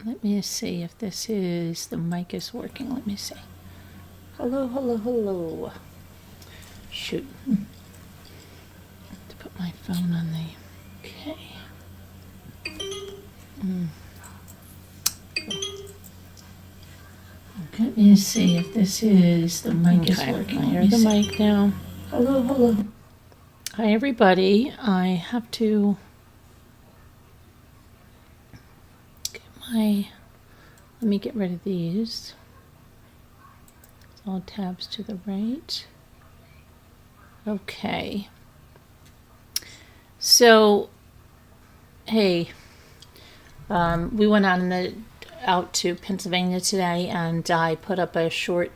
Let me see if this is, the mic is working. Let me see. Hello, hello, hello. Shoot. To put my phone on the, okay. Let me see if this is, the mic is working. I hear the mic now. Hello, hello. Hi, everybody. I have to get my, let me get rid of these. It's all tabs to the right. Okay. So, hey, we went out to Pennsylvania today, and I put up a short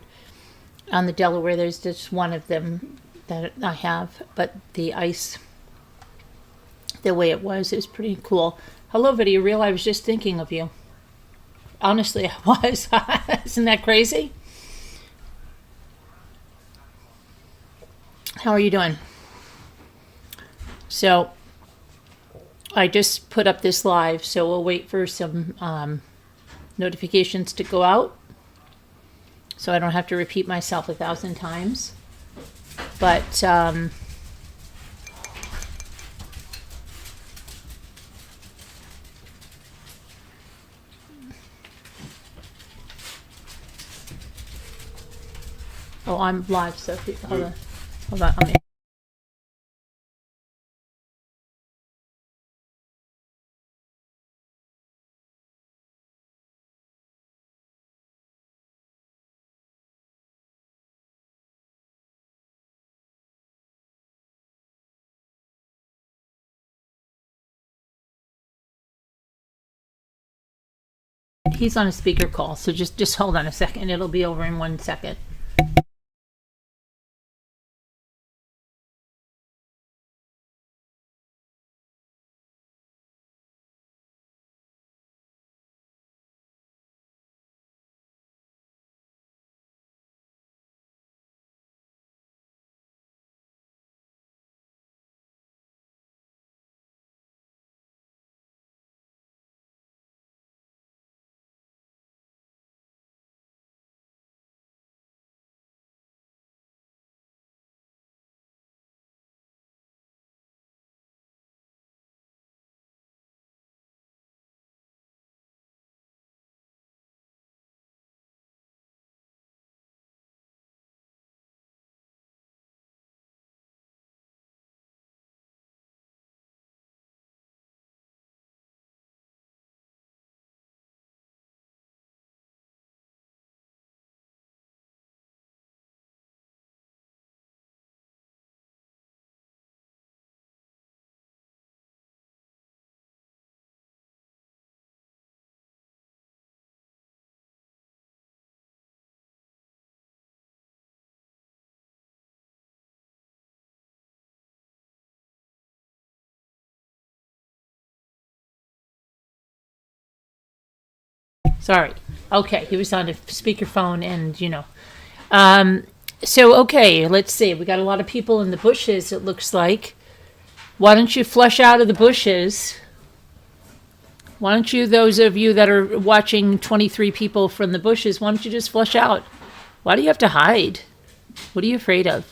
on the Delaware. There's just one of them that I have, but the ice, the way it was, is pretty cool. Hello, video reel. I was just thinking of you. Honestly, I was. Isn't that crazy? How are you doing? So, I just put up this live, so we'll wait for some notifications to go out, so I don't have to repeat myself 1,000 times. But oh, I'm live, so hold on. I'm in. He's on a speaker call, so just hold on a second. It'll be over in 1 second. Sorry. Okay, he was on a speakerphone, and So okay, let's see. We got a lot of people in the bushes. It looks like. Why don't you flush out of the bushes? Why don't you, those of you that are watching 23 people from the bushes, why don't you just flush out? Why do you have to hide? What are you afraid of?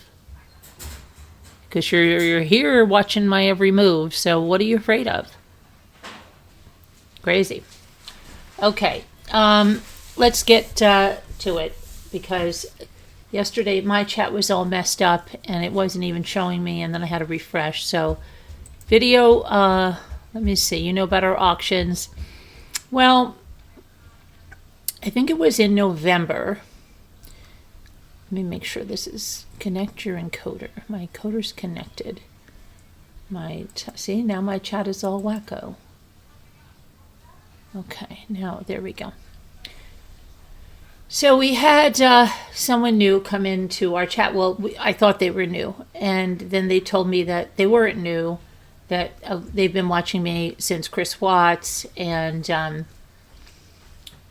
Because you're here watching my every move, so what are you afraid of? Crazy. Okay, let's get to it, because yesterday my chat was all messed up and it wasn't even showing me, and then I had to refresh. So video, let me see, you know about our auctions. Well, I think it was in November. Let me make sure this is connect your encoder. My encoder's connected. See, now my chat is all wacko. Okay, now there we go. So we had someone new come into our chat. Well, I thought they were new, and then they told me that they weren't new, that they've been watching me since Chris Watts, and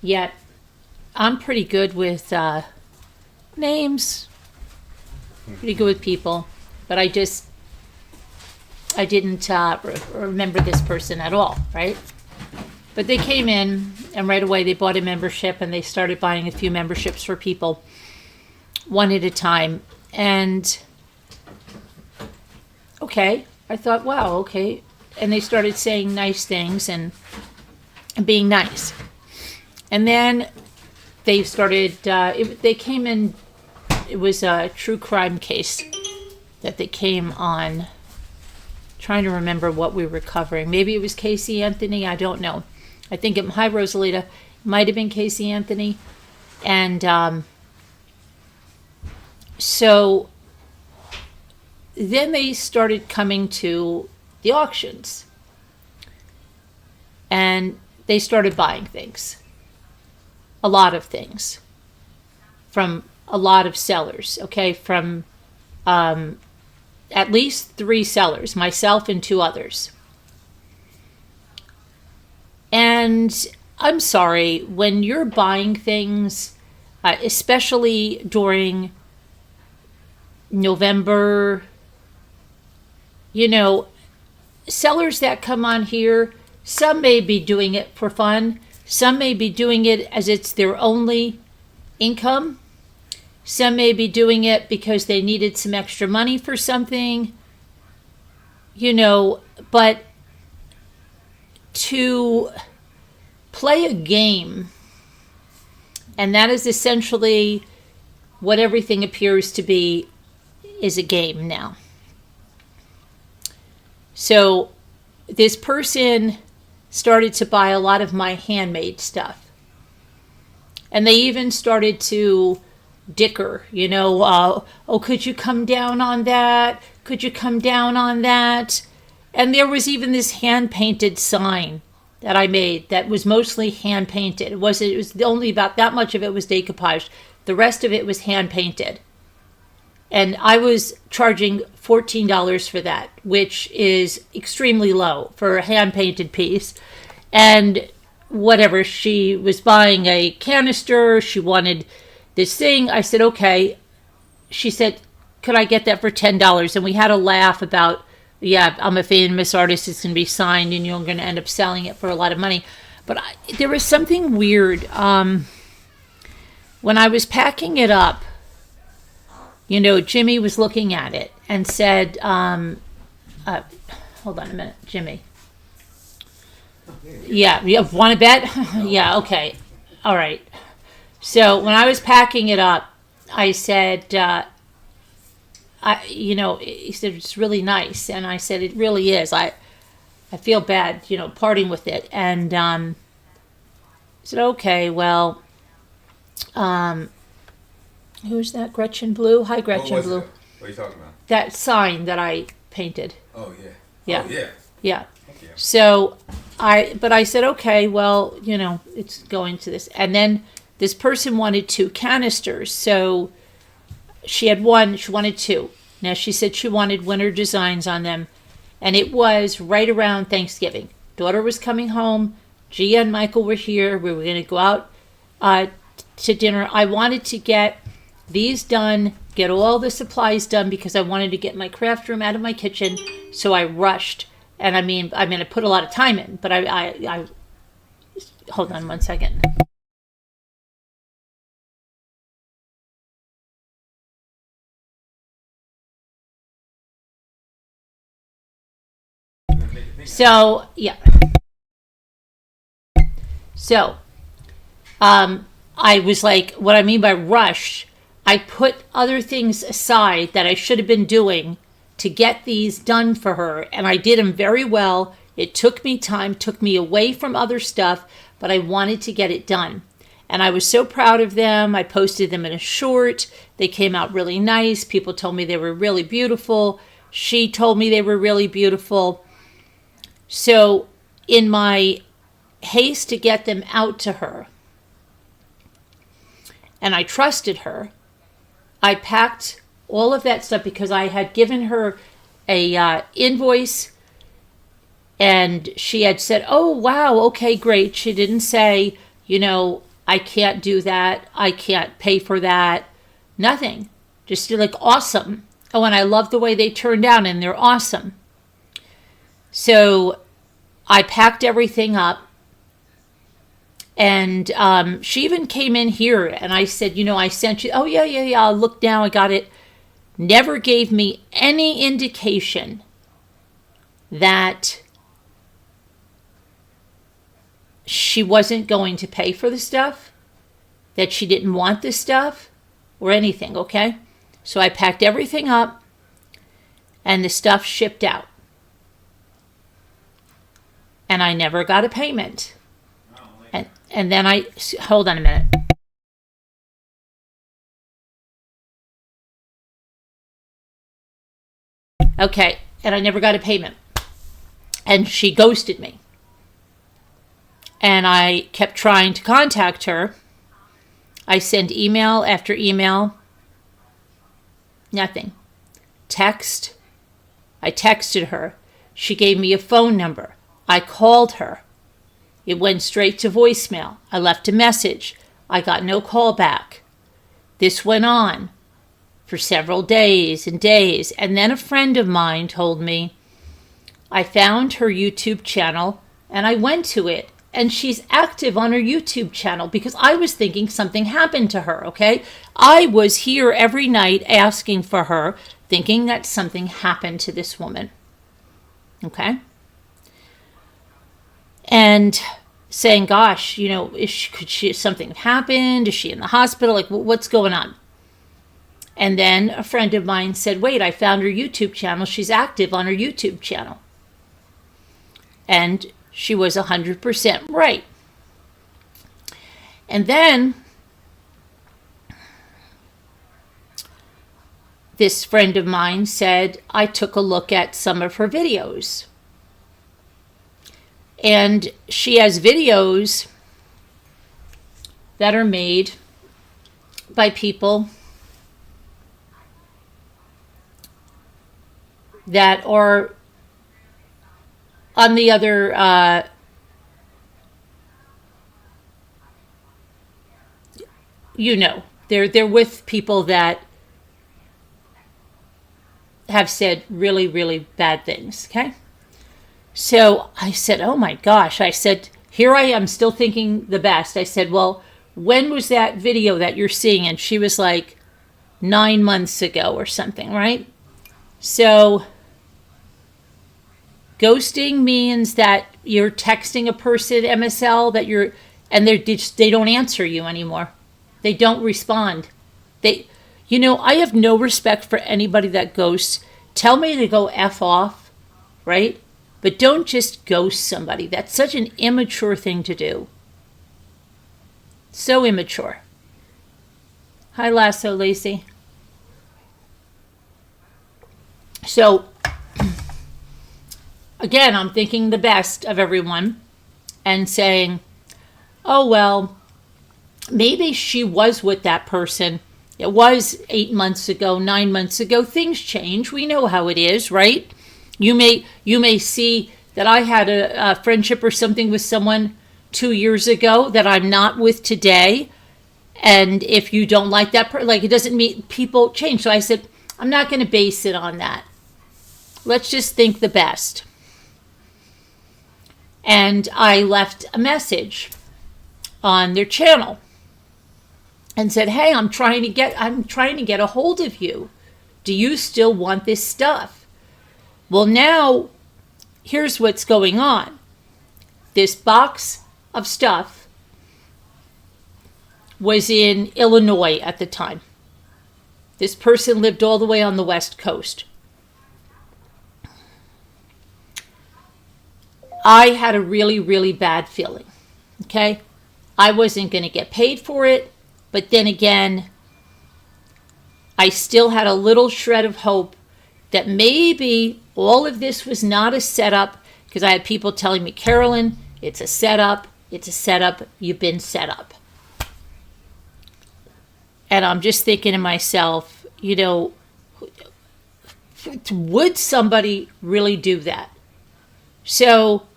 yet I'm pretty good with names, pretty good with people, but I didn't remember this person at all, right? But they came in, and right away they bought a membership, and they started buying a few memberships for people, one at a time. And okay, I thought, wow, okay. And they started saying nice things and being nice. And then they started, they came in, it was a true crime case that they came on. Trying to remember what we were covering. Maybe it was Casey Anthony, I don't know. I think it, hi Rosalita, might have been Casey Anthony. And so then they started coming to the auctions. And they started buying things. A lot of things. From a lot of sellers, okay? From at least 3 sellers, myself and 2 others. And I'm sorry, when you're buying things, especially during November, you know, sellers that come on here, some may be doing it for fun. Some may be doing it as it's their only income. Some may be doing it because they needed some extra money for something, you know, but to play a game, and that is essentially what everything appears to be, is a game now. So this person started to buy a lot of my handmade stuff. And they even started to dicker, you know, oh, could you come down on that? Could you come down on that? And there was even this hand-painted sign that I made that was mostly hand-painted. It was only about that much of it was decoupage. The rest of it was hand-painted. And I was charging $14 for that, which is extremely low for a hand-painted piece. And whatever, she was buying a canister, she wanted this thing. I said, okay. She said, could I get that for $10? And we had a laugh about, yeah, I'm a famous artist, it's going to be signed, and you're going to end up selling it for a lot of money. But there was something weird. When I was packing it up, you know, Jimmy was looking at it and said, hold on a minute, Jimmy. Yeah, you want to bet? Yeah, okay. All right. So when I was packing it up, I said, he said, it's really nice. And I said, it really is. I feel bad, you know, parting with it. And I said, okay, well, who's that? Gretchen Blue? Hi, Gretchen Blue. What are you talking about? That sign that I painted. Oh, yeah. Yeah. Oh, yeah. Yeah. Okay. So I said, okay, well, you know, it's going to this. And then this person wanted 2 canisters. So she had one, she wanted 2. Now she said she wanted winter designs on them. And it was right around Thanksgiving. Daughter was coming home. Gia and Michael were here. We were going to go out to dinner. I wanted to get these done, get all the supplies done, because I wanted to get my craft room out of my kitchen. So I rushed. And I put a lot of time in, but I hold on one second. So, yeah. So, I was like, what I mean by rush, I put other things aside that I should have been doing to get these done for her, and I did them very well. It took me time, took me away from other stuff, but I wanted to get it done. And I was so proud of them. I posted them in a short. They came out really nice. People told me they were really beautiful. She told me they were really beautiful. So in my haste to get them out to her, and I trusted her, I packed all of that stuff because I had given her a invoice, and she had said, oh, wow, okay, great. She didn't say, you know, I can't do that. I can't pay for that. Nothing. Just like, awesome. Oh, and I love the way they turned out, and they're awesome. So I packed everything up, And she even came in here and I said, I sent you. Oh, yeah, yeah, yeah. Look now, I got it. Never gave me any indication that she wasn't going to pay for the stuff, that she didn't want this stuff or anything, okay? So I packed everything up and the stuff shipped out. And I never got a payment. And then hold on a minute. Okay, and I never got a payment. And she ghosted me. And I kept trying to contact her. I sent email after email. Nothing. Text. I texted her. She gave me a phone number. I called her. It went straight to voicemail. I left a message. I got no call back. This went on for several days and days. And then a friend of mine told me, I found her YouTube channel and I went to it. And she's active on her YouTube channel because I was thinking something happened to her, okay? I was here every night asking for her, thinking that something happened to this woman, okay? And saying, gosh, something happened? Is she in the hospital? Like, what's going on? And then a friend of mine said, wait, I found her YouTube channel. She's active on her YouTube channel. And she was 100% right. And then this friend of mine said, I took a look at some of her videos. And she has videos that are made by people that are on the other they're with people that have said really, really bad things, okay? So I said, oh my gosh, I said, here I am still thinking the best. I said, well, when was that video that you're seeing? And she was like 9 months ago or something, right? So ghosting means that you're texting a person, MSL, and they don't answer you anymore. They don't respond. I have no respect for anybody that ghosts. Tell me to go F off, right? But don't just ghost somebody. That's such an immature thing to do. So immature. Hi, Lasso Lacey. So, again, I'm thinking the best of everyone and saying, oh, well, maybe she was with that person. It was 8 months ago, 9 months ago. Things change. We know how it is, right? You may see that I had a friendship or something with someone 2 years ago that I'm not with today. And if you don't like that person, it doesn't mean people change. So I said, I'm not going to base it on that. Let's just think the best. And I left a message on their channel and said, hey, I'm trying to get a hold of you. Do you still want this stuff? Well, now here's what's going on. This box of stuff was in Illinois at the time. This person lived all the way on the West Coast. I had a really, really bad feeling, okay? I wasn't going to get paid for it, but then again, I still had a little shred of hope that maybe all of this was not a setup, because I had people telling me, Carolyn, it's a setup, you've been set up. And I'm just thinking to myself, would somebody really do that? So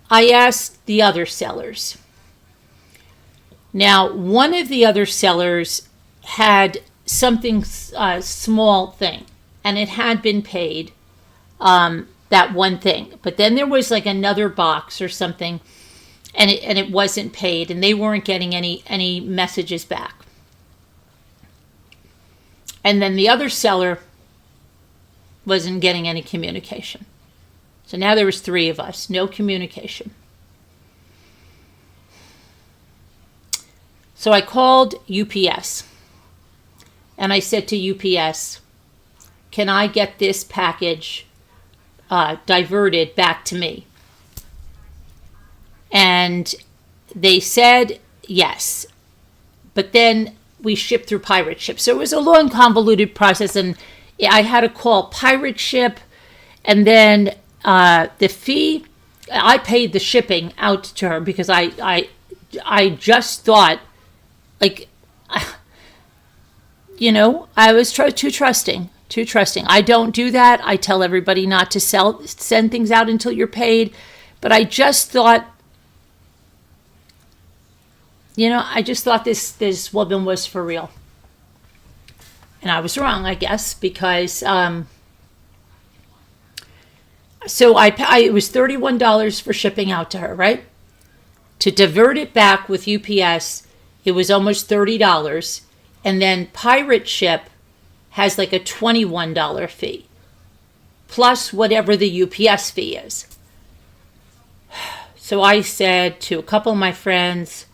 I asked the other sellers. Now, one of the other sellers had something, small thing, and it had been paid, that one thing. But then there was like another box or something, and it wasn't paid, and they weren't getting any messages back. And then the other seller wasn't getting any communication. So now there was 3 of us, no communication. So I called UPS and I said to UPS, can I get this package diverted back to me? And they said yes, but then we shipped through pirate ship. So it was a long, convoluted process, and I had to call pirate ship, and then the fee, I paid the shipping out to her because I just thought, like, I was too trusting. I don't do that. I tell everybody not to send things out until you're paid, but I just thought, this woman was for real. And I was wrong, I guess, because so it was $31 for shipping out to her, right? To divert it back with UPS, it was almost $30. And then pirate ship has like a $21 fee, plus whatever the UPS fee is. So I said to a couple of my friends,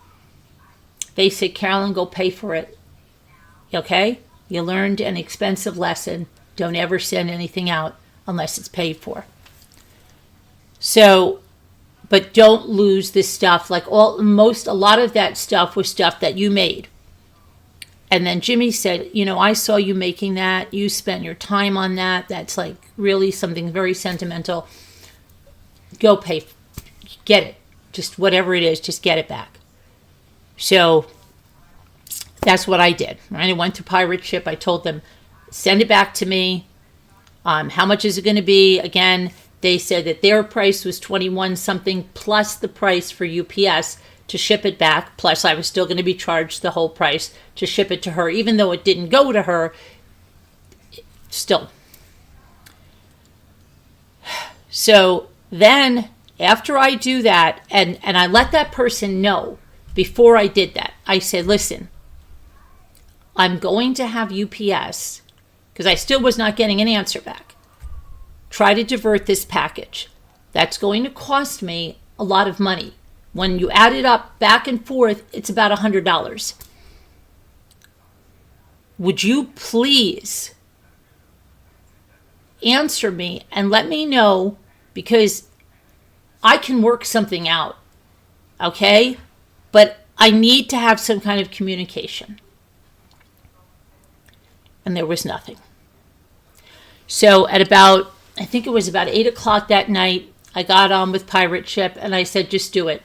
they said, Carolyn, go pay for it. Okay? You learned an expensive lesson. Don't ever send anything out unless it's paid for. So, but don't lose this stuff. Like a lot of that stuff was stuff that you made. And then Jimmy said, I saw you making that. You spent your time on that. That's like really something very sentimental. Go pay. Get it. Just whatever it is, just get it back. So that's what I did. Right? I went to pirate ship. I told them, send it back to me. How much is it going to be? Again, they said that their price was 21 something plus the price for UPS to ship it back. Plus I was still going to be charged the whole price to ship it to her, even though it didn't go to her. Still. So then after I do that, and I let that person know before I did that, I said, listen, I'm going to have UPS, because I still was not getting an answer back, try to divert this package. That's going to cost me a lot of money. When you add it up back and forth, it's about $100. Would you please answer me and let me know, because I can work something out, okay? But I need to have some kind of communication. And there was nothing. So at about, I think it was about 8 o'clock that night, I got on with pirate ship and I said, just do it.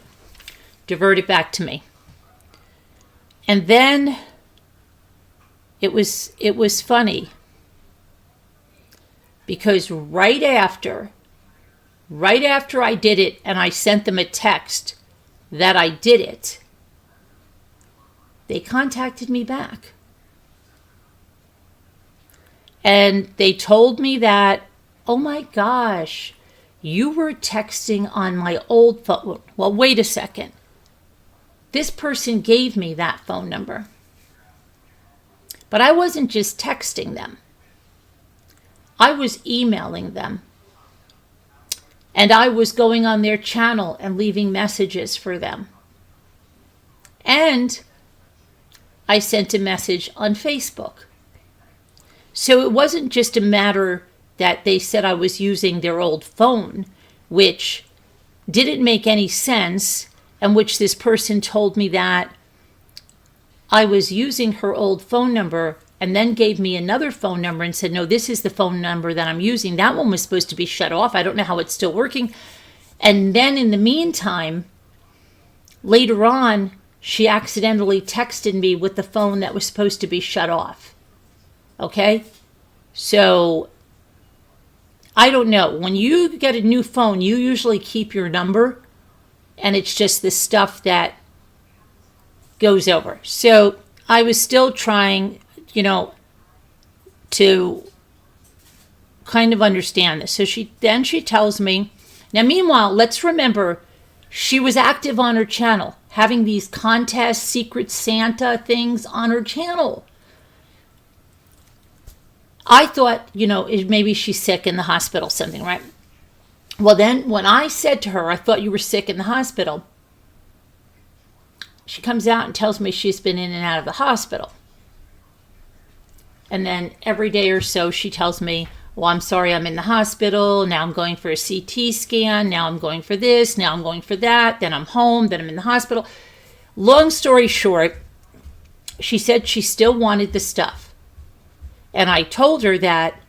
Divert it back to me. And then it was funny, because right after I did it and I sent them a text that I did it, they contacted me back. And they told me that, oh my gosh, you were texting on my old phone. Well, wait a second. This person gave me that phone number. But I wasn't just texting them. I was emailing them. And I was going on their channel and leaving messages for them. And I sent a message on Facebook. So it wasn't just a matter that they said I was using their old phone, which didn't make any sense, and which this person told me that I was using her old phone number and then gave me another phone number and said, no, this is the phone number that I'm using. That one was supposed to be shut off. I don't know how it's still working. And then in the meantime, later on, she accidentally texted me with the phone that was supposed to be shut off. Okay? So I don't know. When you get a new phone, you usually keep your number, and it's just the stuff that goes over. So I was still trying, to kind of understand this. So she tells me, now meanwhile, let's remember, She was active on her channel, having these contests, Secret Santa things on her channel. I thought, maybe she's sick in the hospital, something, right? Well, then when I said to her, I thought you were sick in the hospital, she comes out and tells me she's been in and out of the hospital. And then every day or so, she tells me, well, I'm sorry, I'm in the hospital. Now I'm going for a CT scan. Now I'm going for this. Now I'm going for that. Then I'm home. Then I'm in the hospital. Long story short, she said she still wanted the stuff. And I told her that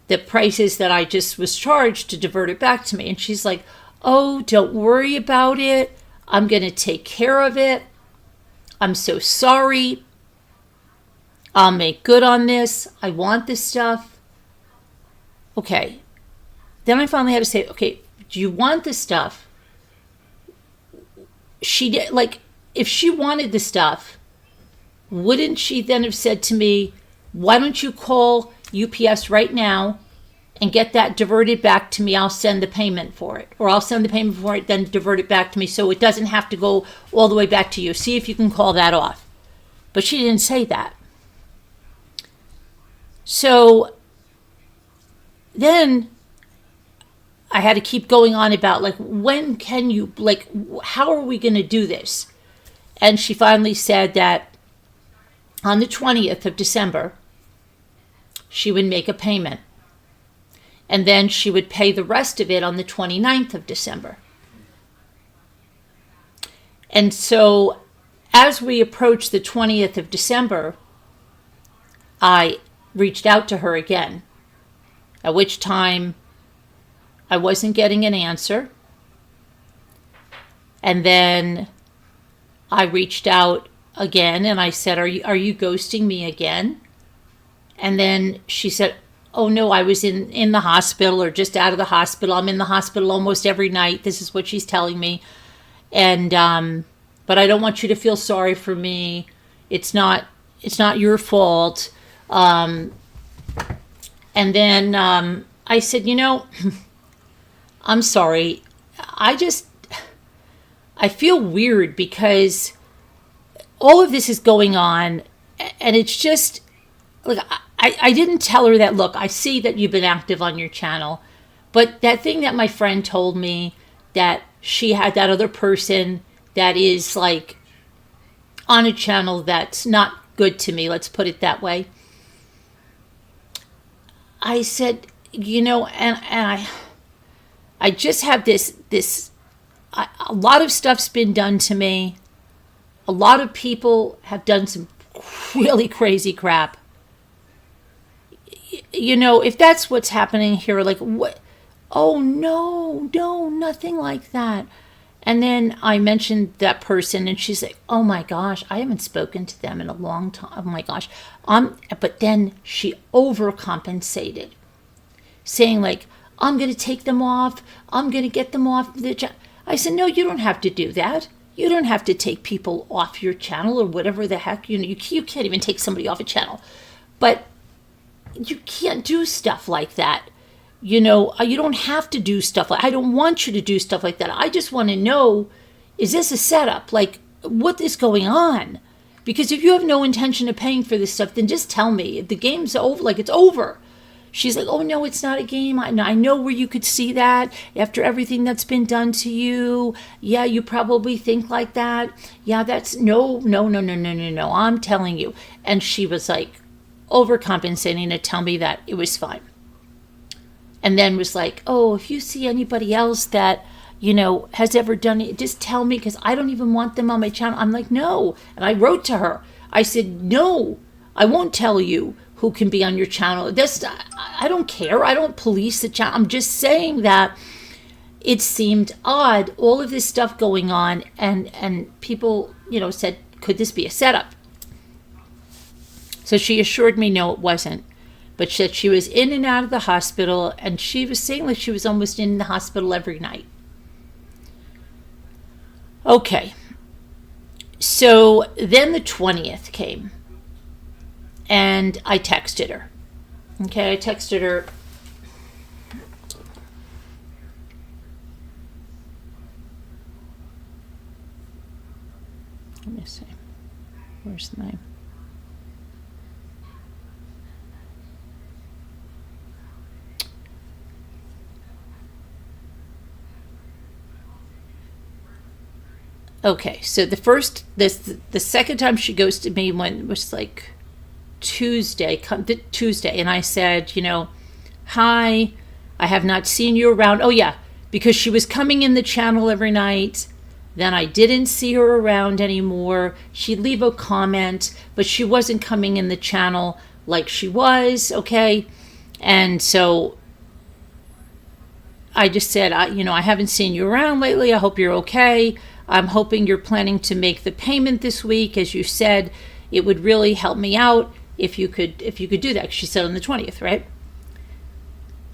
the prices that I just was charged to divert it back to me. And she's like, oh, don't worry about it. I'm going to take care of it. I'm so sorry. I'll make good on this. I want this stuff. Okay. Then I finally had to say, okay, do you want the stuff? She did, if she wanted the stuff, wouldn't she then have said to me, why don't you call UPS right now and get that diverted back to me? I'll send the payment for it. Or I'll send the payment for it, then divert it back to me so it doesn't have to go all the way back to you. See if you can call that off. But she didn't say that. So then I had to keep going on about, when can you, how are we going to do this? And she finally said that on the 20th of December, she would make a payment. And then she would pay the rest of it on the 29th of December. And so as we approached the 20th of December, I reached out to her again, at which time I wasn't getting an answer. And then I reached out again and I said, are you ghosting me again? And then she said, oh no, I was in the hospital or just out of the hospital. I'm in the hospital almost every night. This is what she's telling me. And, but I don't want you to feel sorry for me. It's not your fault. And then I said, I'm sorry. I feel weird because all of this is going on and it's just, I didn't tell her that, look, I see that you've been active on your channel, but that thing that my friend told me that she had that other person that is on a channel that's not good to me, let's put it that way. I said, and I just have a lot of stuff's been done to me. A lot of people have done some really crazy crap. If that's what's happening here, what? Oh, no, nothing like that. And then I mentioned that person and she's like, oh my gosh, I haven't spoken to them in a long time. Oh my gosh. But then she overcompensated, saying I'm going to take them off. I'm going to get them off the channel. I said, no, you don't have to do that. You don't have to take people off your channel or whatever the heck. You can't even take somebody off a channel. But you can't do stuff like that. You don't have to do stuff I don't want you to do stuff like that. I just want to know, is this a setup? What is going on? Because if you have no intention of paying for this stuff, then just tell me. If the game's over, it's over. She's like, oh no, it's not a game. I know where you could see that after everything that's been done to you. Yeah, you probably think like that. Yeah, that's no. I'm telling you. And she was overcompensating to tell me that it was fine. And then was like, oh, if you see anybody else that, has ever done it, just tell me because I don't even want them on my channel. I'm like, no. And I wrote to her. I said, no, I won't tell you who can be on your channel. I don't care. I don't police the channel. I'm just saying that it seemed odd, all of this stuff going on. And people, said, could this be a setup? So she assured me, no, it wasn't. But that she was in and out of the hospital, and she was saying she was almost in the hospital every night. Okay. So then the 20th came, and I texted her. Okay, I texted her. Let me see. Where's the name? Okay, so the second time she ghosted me when it was like Tuesday, and I said, hi, I have not seen you around. Oh yeah, because she was coming in the channel every night. Then I didn't see her around anymore. She'd leave a comment, but she wasn't coming in the channel like she was, okay? And so I just said, I haven't seen you around lately. I hope you're okay. I'm hoping you're planning to make the payment this week. As you said, it would really help me out if you could do that. She said on the 20th, right?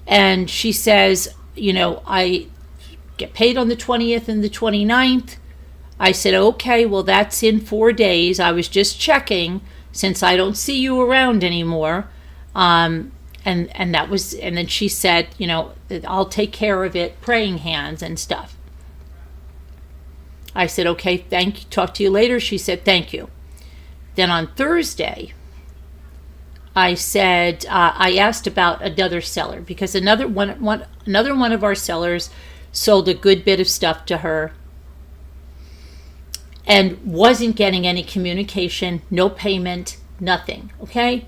And she says, I get paid on the 20th and the 29th. I said, okay, well, that's in 4 days. I was just checking since I don't see you around anymore. And then she said, I'll take care of it, praying hands and stuff. I said, okay, thank you. Talk to you later. She said, thank you. Then on Thursday, I said, I asked about another seller because another one of our sellers sold a good bit of stuff to her and wasn't getting any communication, no payment, nothing, okay?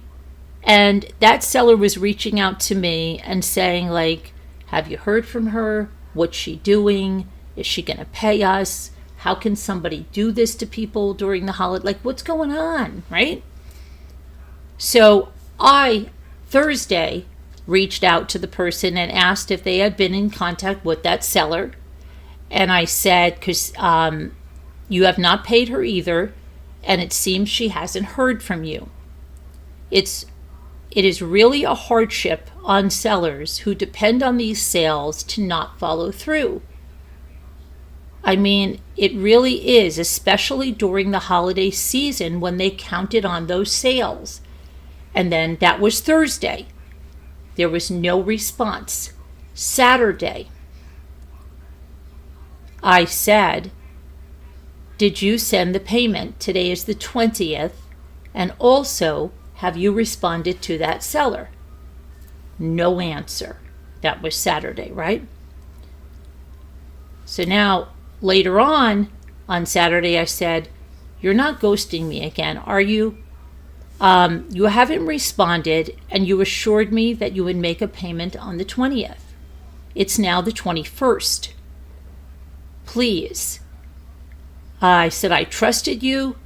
And that seller was reaching out to me and saying, like, have you heard from her? What's she doing? Is she going to pay us? How can somebody do this to people during the holiday? Like, what's going on, right? So I, Thursday, reached out to the person and asked if they had been in contact with that seller. And I said, because you have not paid her either, and it seems she hasn't heard from you. It is really a hardship on sellers who depend on these sales to not follow through. I mean, it really is, especially during the holiday season when they counted on those sales. And then that was Thursday. There was no response. Saturday, I said, did you send the payment? Today is the 20th. And also, have you responded to that seller? No answer. That was Saturday, right? So now, later on Saturday, I said, you're not ghosting me again, are you? You haven't responded, and you assured me that you would make a payment on the 20th. It's now the 21st. Please. I said I trusted you,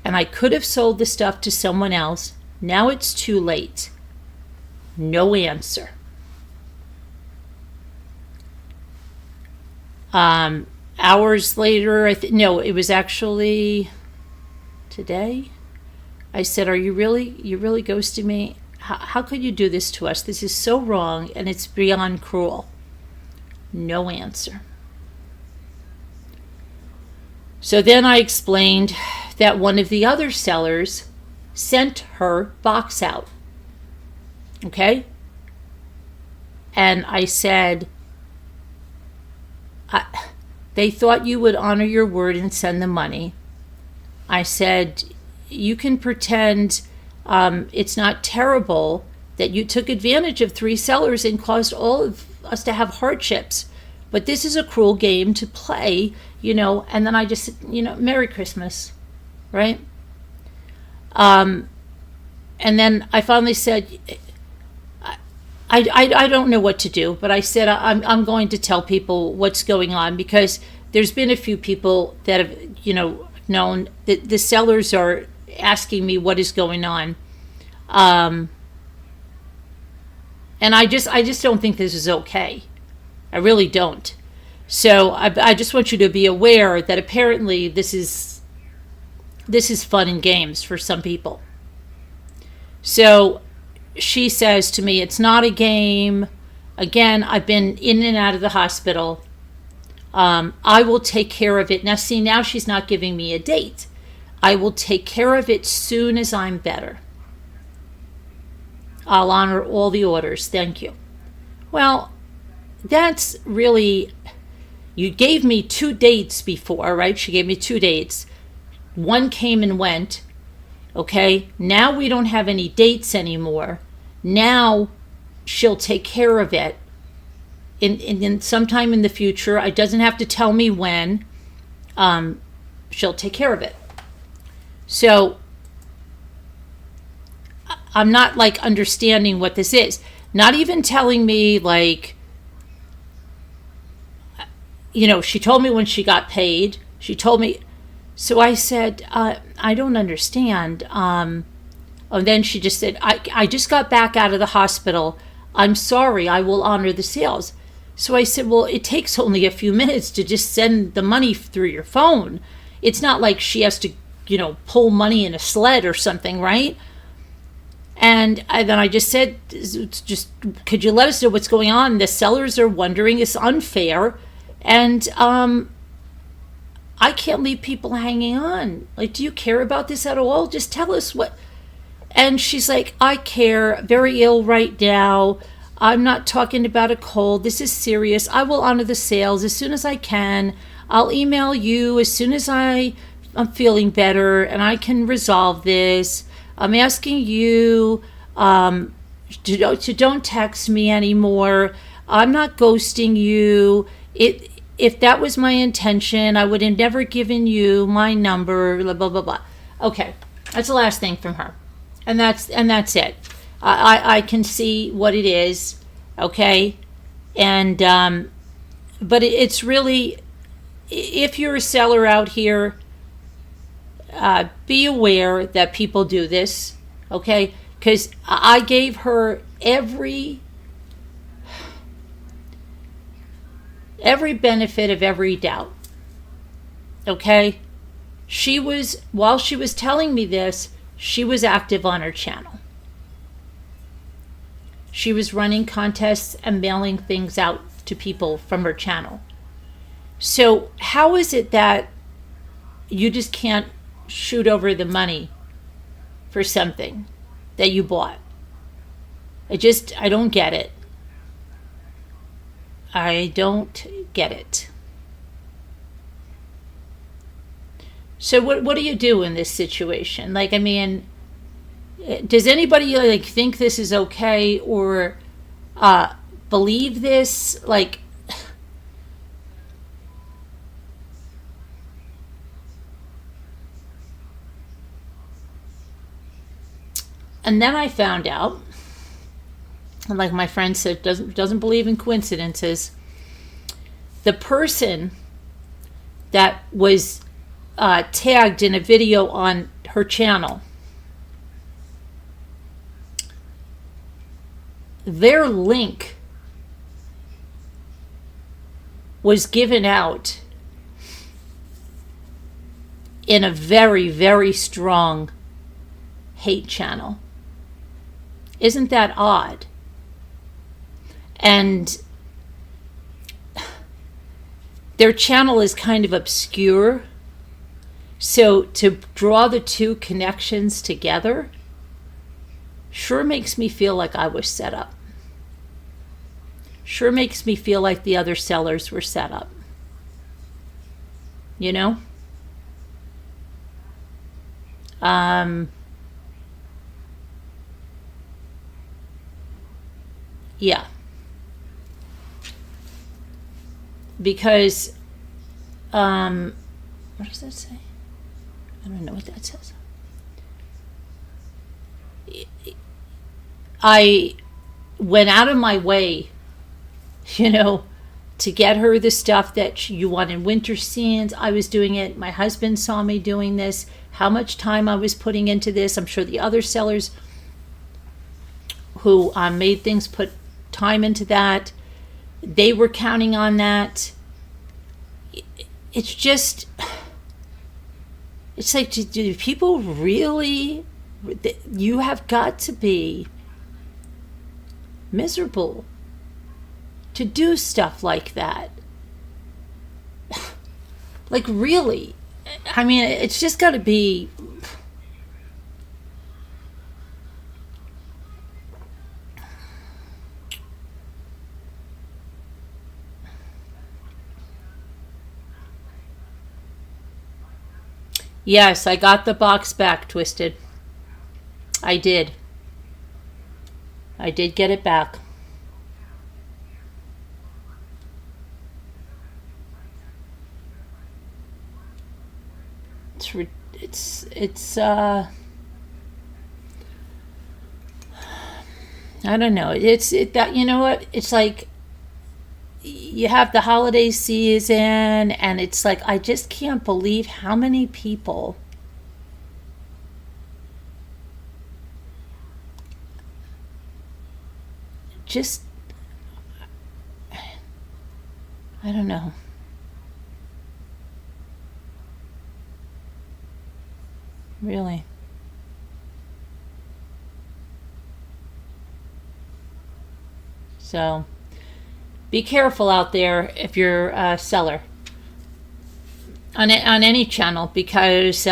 and I could have sold the stuff to someone else. Now it's too late. No answer. Hours later, it was actually today. I said, you really ghosting me? How could you do this to us? This is so wrong, and it's beyond cruel. No answer. So then I explained that one of the other sellers sent her box out. Okay? And I said, they thought you would honor your word and send the money. I said, you can pretend it's not terrible that you took advantage of 3 sellers and caused all of us to have hardships. But this is a cruel game to play, and then I just, Merry Christmas, right? And then I finally said, I don't know what to do, but I said I'm going to tell people what's going on, because there's been a few people that have, known that the sellers are asking me what is going on. And I just don't think this is okay. I really don't. So I just want you to be aware that apparently this is fun and games for some people. So she says to me, it's not a game. Again, I've been in and out of the hospital. I will take care of it. Now she's not giving me a date. I will take care of it soon as I'm better. I'll honor all the orders. Thank you. Well, that's really, you gave me 2 dates before, right? She gave me 2 dates. One came and went. Okay, now we don't have any dates anymore. Now she'll take care of it in sometime in the future. It doesn't have to tell me when. She'll take care of it. So I'm not like understanding what this is. Not even telling me like, she told me when she got paid. She told me. So I said, I don't understand. And then she just said, I just got back out of the hospital. I'm sorry, I will honor the sales. So I said, well, it takes only a few minutes to just send the money through your phone. It's not like she has to, pull money in a sled or something, right? And then I just said, could you let us know what's going on? The sellers are wondering. It's unfair. And I can't leave people hanging on. Like, do you care about this at all? Just tell us what. And she's like, I care. Very ill right now. I'm not talking about a cold. This is serious. I will honor the sales as soon as I can. I'll email you as soon as I'm feeling better and I can resolve this. I'm asking you to don't text me anymore. I'm not ghosting you. If that was my intention, I would have never given you my number, blah, blah, blah, blah. Okay, that's the last thing from her. And that's it. I can see what it is, okay? And, but it's really, if you're a seller out here, be aware that people do this, okay? Because I gave her every benefit of every doubt, okay? While she was telling me this, she was active on her channel. She was running contests and mailing things out to people from her channel. So how is it that you just can't shoot over the money for something that you bought? I don't get it. I don't get it. So what do you do in this situation? Like, I mean, does anybody like think this is okay or believe this? Like, and then I found out, and like my friend said, doesn't believe in coincidences. The person that was tagged in a video on her channel, their link was given out in a very, very strong hate channel. Isn't that odd? And their channel is kind of obscure. So to draw the two connections together sure makes me feel like I was set up. Sure makes me feel like the other sellers were set up. You know? Yeah. Because, what does that say? I don't know what that says. I went out of my way, to get her the stuff that you want in winter scenes. I was doing it. My husband saw me doing this, how much time I was putting into this. I'm sure the other sellers who made things put time into that. They were counting on that. It's just, it's like, do people really, you have got to be miserable to do stuff like that. Like, really? I mean, it's just got to be. Yes, I got the box back, Twisted. I did. I did get it back. It's I don't know. That, you know what? It's like you have the holiday season, and it's like I just can't believe how many people just, I don't know. Really. So be careful out there if you're a seller on any channel, because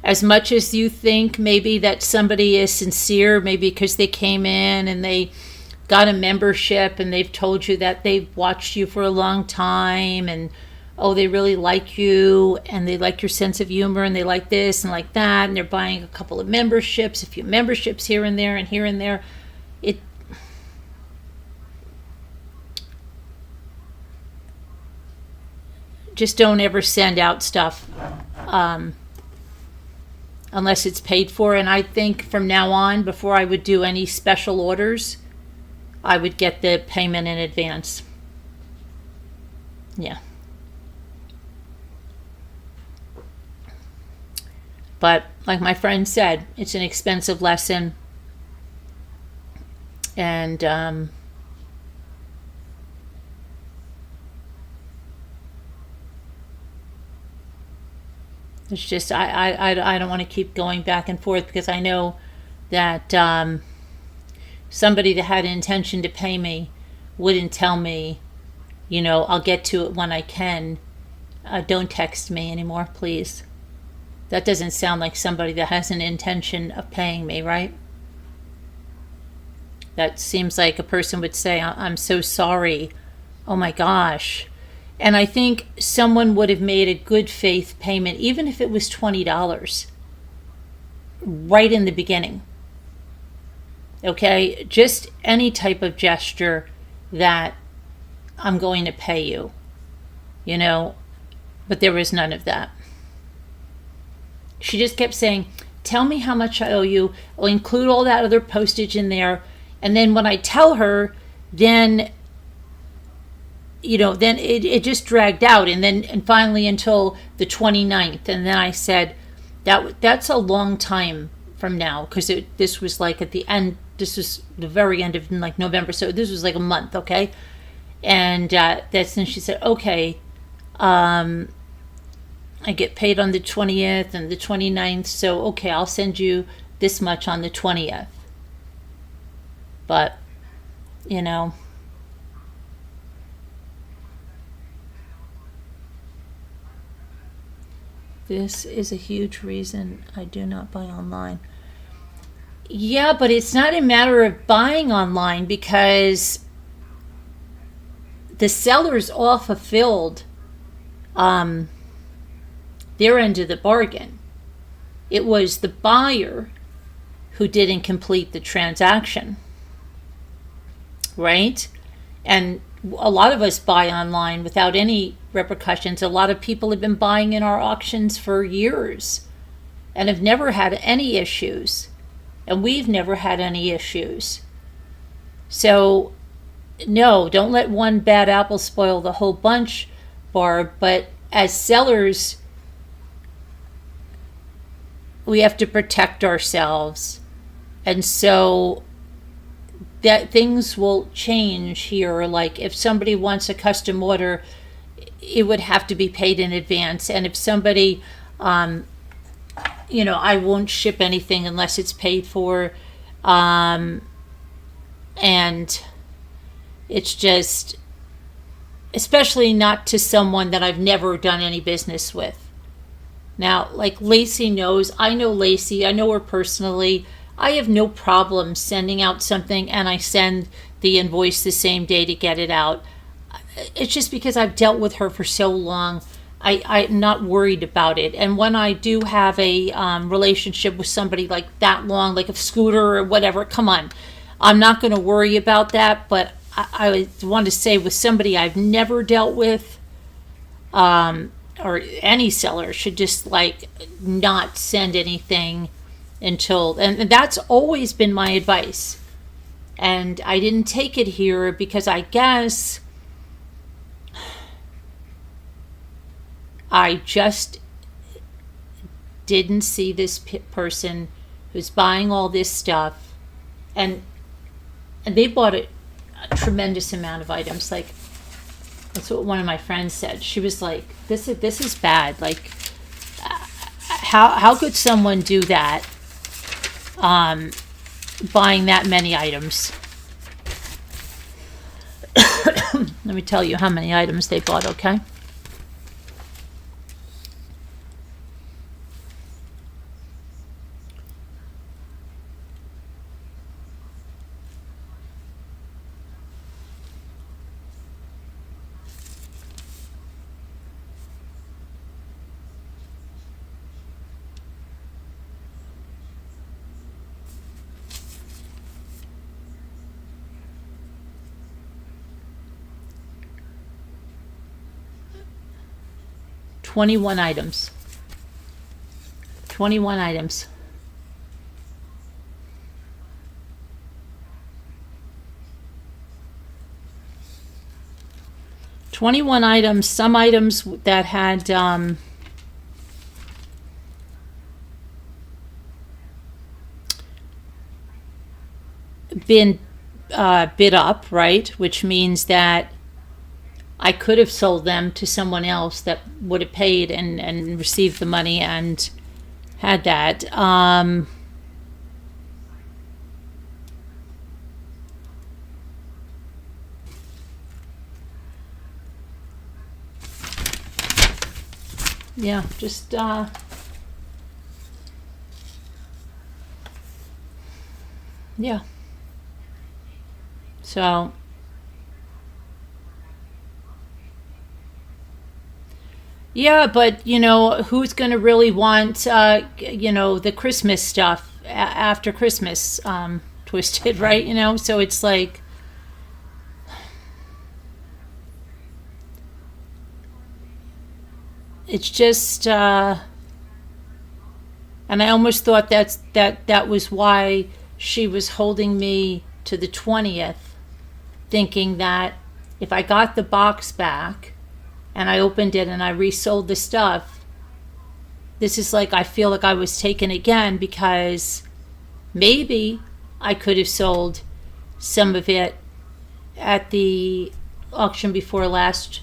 as much as you think maybe that somebody is sincere, maybe because they came in and they got a membership and they've told you that they've watched you for a long time, and oh, they really like you and they like your sense of humor and they like this and like that, and they're buying a couple of memberships, a few memberships here and there and here and there. It just don't ever send out stuff unless it's paid for. And I think from now on, before I would do any special orders, I would get the payment in advance. Yeah. But like my friend said, it's an expensive lesson. And it's just, I don't want to keep going back and forth, because I know that somebody that had an intention to pay me wouldn't tell me, I'll get to it when I can. Don't text me anymore, please. That doesn't sound like somebody that has an intention of paying me, right? That seems like a person would say, I'm so sorry. Oh my gosh. And I think someone would have made a good faith payment, even if it was $20, right in the beginning. Okay? Just any type of gesture that I'm going to pay you, but there was none of that. She just kept saying, tell me how much I owe you. I'll include all that other postage in there. And then when I tell her, then then it just dragged out. And finally until the 29th. And then I said, that's a long time from now, because this was like at the end, this was the very end of like November. So this was like a month, okay? And that's when she said, okay, I get paid on the 20th and the 29th, so okay, I'll send you this much on the 20th. But, this is a huge reason I do not buy online. Yeah, but it's not a matter of buying online, because the sellers all fulfilled their end of the bargain. It was the buyer who didn't complete the transaction, right? And a lot of us buy online without any repercussions. A lot of people have been buying in our auctions for years and have never had any issues. And we've never had any issues. So, no, don't let one bad apple spoil the whole bunch, Barb. But as sellers, we have to protect ourselves. And so that things will change here. Like if somebody wants a custom order, it would have to be paid in advance. And if somebody, I won't ship anything unless it's paid for. And it's just, especially not to someone that I've never done any business with. Now, like Lacey knows, I know Lacey, I know her personally. I have no problem sending out something and I send the invoice the same day to get it out. It's just because I've dealt with her for so long I'm not worried about it. And when I do have a relationship with somebody like that long, like a scooter or whatever, come on, I'm not going to worry about that. But I want to say with somebody I've never dealt with, or any seller should just like not send anything until, and that's always been my advice. And I didn't take it here because I guess I just didn't see this person who's buying all this stuff, and they bought a tremendous amount of items. Like, that's what one of my friends said. She was like, "This is bad. Like, how could someone do that? Buying that many items." Let me tell you how many items they bought. Okay. 21 items. 21 items. Some items that had been bid up, right? Which means that I could have sold them to someone else that would have paid and received the money and had that. Yeah, just yeah. So yeah, but who's going to really want the Christmas stuff after Christmas twisted, right? So it's like it's just and I almost thought that was why she was holding me to the 20th, thinking that if I got the box back and I opened it and I resold the stuff, this is like I feel like I was taken again, because maybe I could have sold some of it at the auction before last,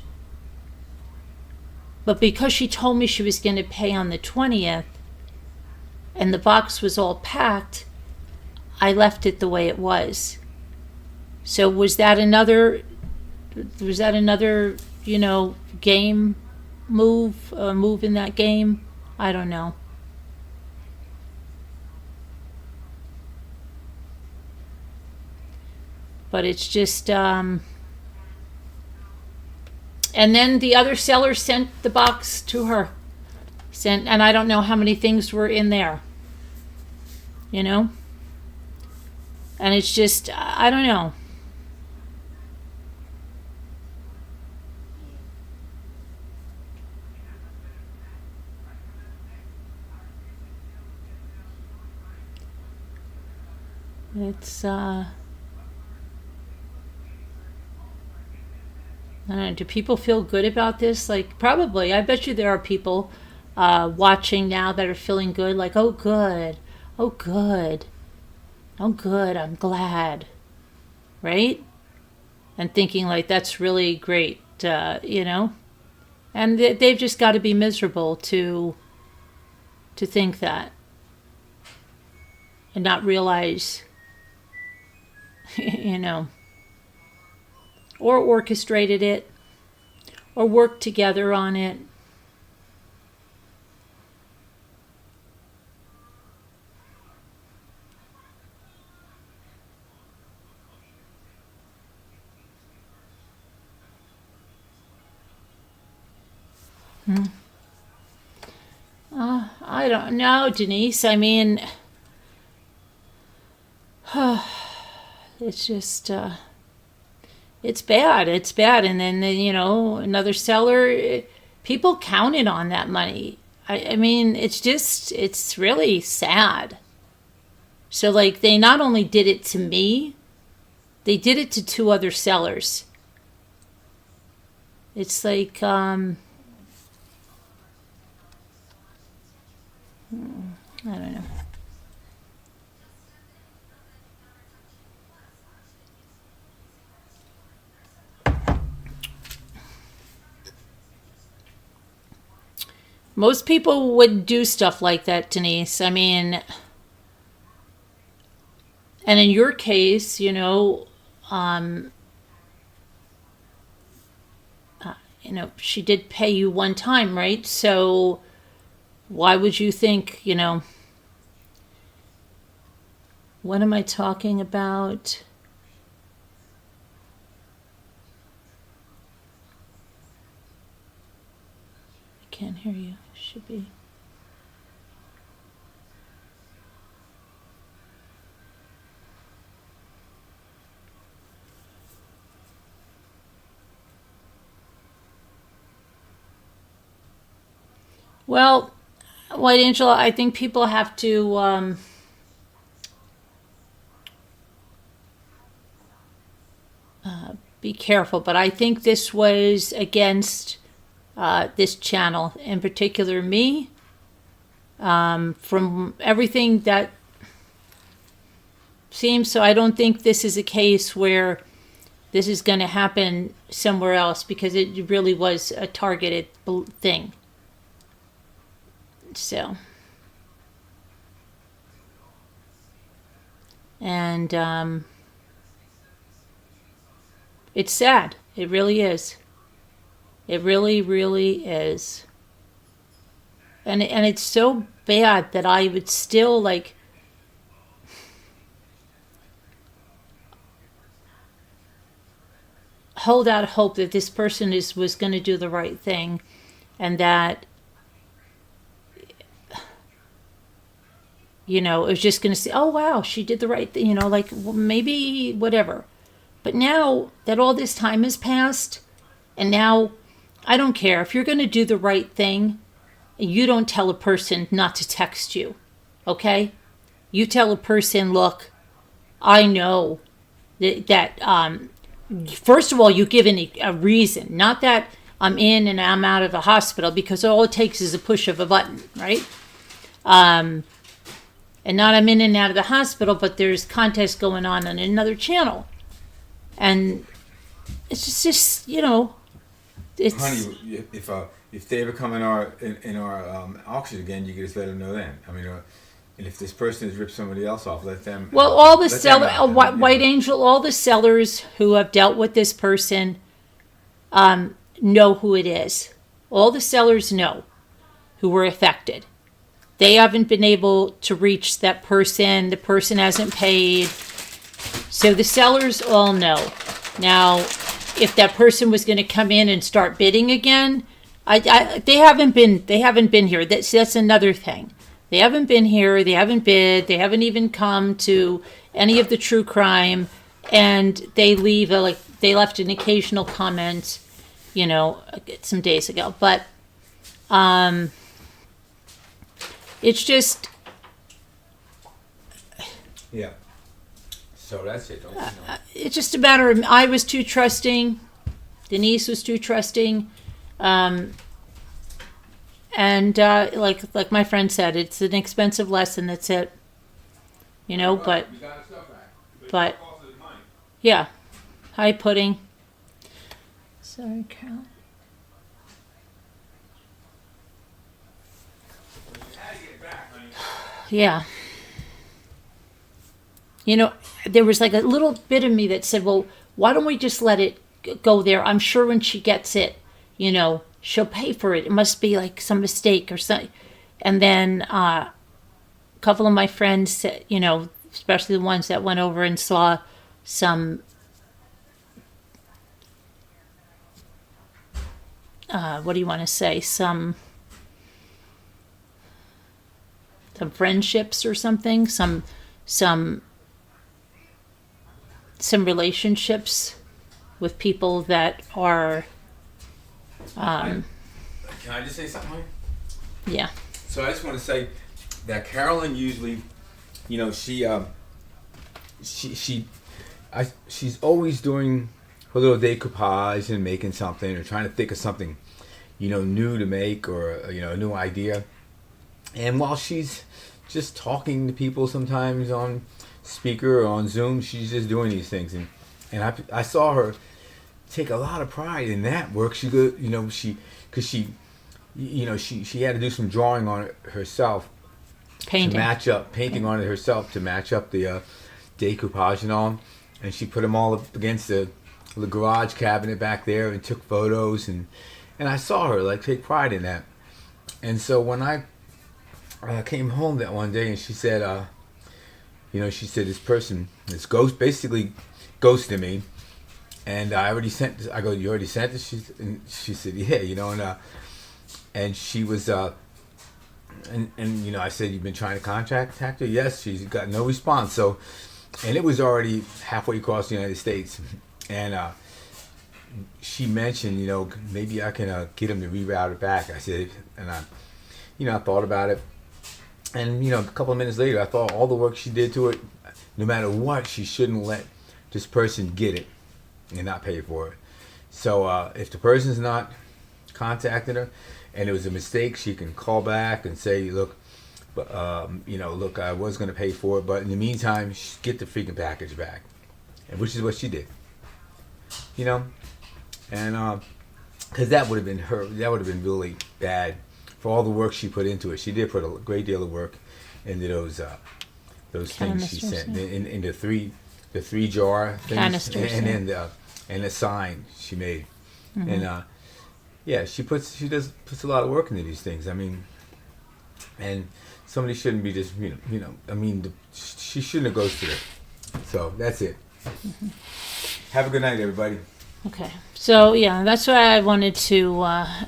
but because she told me she was going to pay on the 20th and the box was all packed, I left it the way it was. So was that another game move in that game? I don't know. But it's just and then the other seller sent the box to her. And I don't know how many things were in there. And it's just, I don't know. It's I don't know, do people feel good about this? Like, probably. I bet you there are people watching now that are feeling good, like, oh good, oh good, oh good, I'm glad, right? And thinking like that's really great, and they've just got to be miserable to think that and not realize, or orchestrated it or worked together on it. I don't know, Denise. I mean, it's just, it's bad. It's bad. And then, another seller, people counted on that money. I mean, it's really sad. So, like, they not only did it to me, they did it to two other sellers. It's like, I don't know. Most people would do stuff like that, Denise. I mean, and in your case, she did pay you one time, right? So why would you think, what am I talking about? I can't hear you. Should be. Well, White Angel, I think people have to be careful, but I think this was against this channel, in particular me. From everything that seems, so I don't think this is a case where this is going to happen somewhere else, because it really was a targeted thing. So, and it's sad. It really is. It really, really is. And it's so bad that I would still like hold out hope that this person was going to do the right thing, and that it was just going to say, oh wow, she did the right thing, like, well, maybe whatever. But now that all this time has passed, and now I don't care if you're going to do the right thing. You don't tell a person not to text you, okay? You tell a person, look, I know that first of all, you give a reason, not that I'm in and I'm out of the hospital, because all it takes is a push of a button, right? And not I'm in and out of the hospital, but there's contest going on another channel. And it's just it's... Honey, if they ever come in our auction again, you can just let them know then. I mean, and if this person has ripped somebody else off, let them. Well, all the sellers, White Angel, all the sellers who have dealt with this person know who it is. All the sellers know who were affected. They haven't been able to reach that person. The person hasn't paid. So the sellers all know. Now, if that person was going to come in and start bidding again, they haven't been here. That's another thing. They haven't been here. They haven't bid. They haven't even come to any of the true crime, and they left an occasional comment, some days ago. But it's just, yeah. So that's it. It's just a matter of, I was too trusting. Denise was too trusting. And like my friend said, it's an expensive lesson. That's it. But yeah. Hi, Pudding. Sorry, Carol. Yeah. There was like a little bit of me that said, well, why don't we just let it go there? I'm sure when she gets it, she'll pay for it. It must be like some mistake or something. And then a couple of my friends, especially the ones that went over and saw some what do you want to say? Some friendships or something, some relationships with people that are Can I just say something? yeah. So I just want to say that Carolyn usually, you know, she's always doing her little decoupage and making something or trying to think of something, you know, new to make or, you know, a new idea. And while she's just talking to people sometimes on speaker or on Zoom, she's just doing these things. And I saw her take a lot of pride in that work. She go, you know, because she had to do some drawing on it herself. Painting. To match up, painting on it herself to match up the decoupage and all. And she put them all up against the garage cabinet back there and took photos. And I saw her like take pride in that. And so when I came home that one day and she said, she said this person, this ghost, basically ghosted me. And I already sent this. I go, you already sent this? She said, yeah, you know, and she was, and you know, I said, you've been trying to contact her? Yes, she's got no response. So, and it was already halfway across the United States. And she mentioned, you know, maybe I can get him to reroute it back. I said, and I thought about it. And, you know, a couple of minutes later, I thought all the work she did to it, no matter what, she shouldn't let this person get it and not pay for it. So if the person's not contacting her and it was a mistake, she can call back and say, look, look, I was going to pay for it, but in the meantime, get the freaking package back. And which is what she did. You know? And because that would have been really bad for all the work she put into it. She did put a great deal of work into those things she sent in the three jar things, canisters, and the sign she made. Mm-hmm. And she puts a lot of work into these things. I mean, and somebody shouldn't be just she shouldn't have ghosted her. So that's it. Mm-hmm. Have a good night, everybody. Okay, so yeah, that's what I wanted to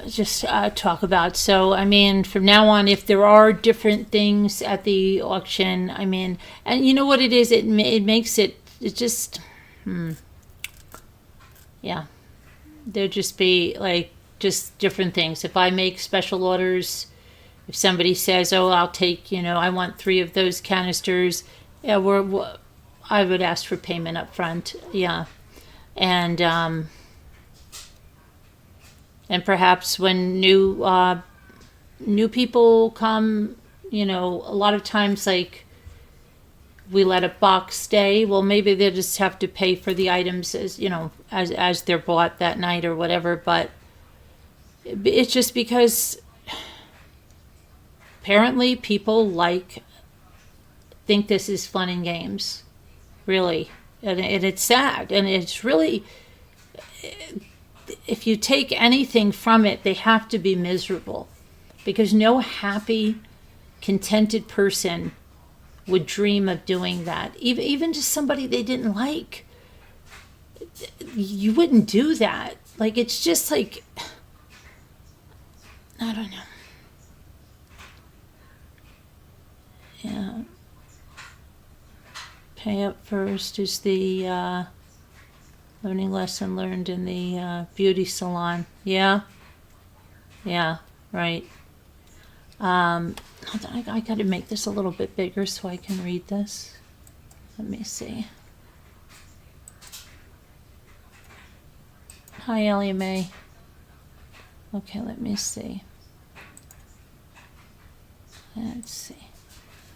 just talk about. So, I mean, from now on, if there are different things at the auction, I mean, and you know what it is, it makes it just, yeah, there'd just be like just different things. If I make special orders, if somebody says, oh, I'll take, you know, I want 3 of those canisters, yeah, I would ask for payment up front, yeah. And perhaps when new people come, you know, a lot of times like we let a box stay. Well, maybe they just have to pay for the items as you know as they're bought that night or whatever. But it's just because apparently people think this is fun and games, really. And it's sad, and it's really, if you take anything from it, they have to be miserable, because no happy, contented person would dream of doing that. Even just somebody they didn't like, you wouldn't do that. Like, it's just like, I don't know. Yeah. Pay up first is the learning lesson learned in the beauty salon. Yeah, right. I got to make this a little bit bigger so I can read this. Let me see. Hi, Ellie Mae. Okay, let me see. Let's see.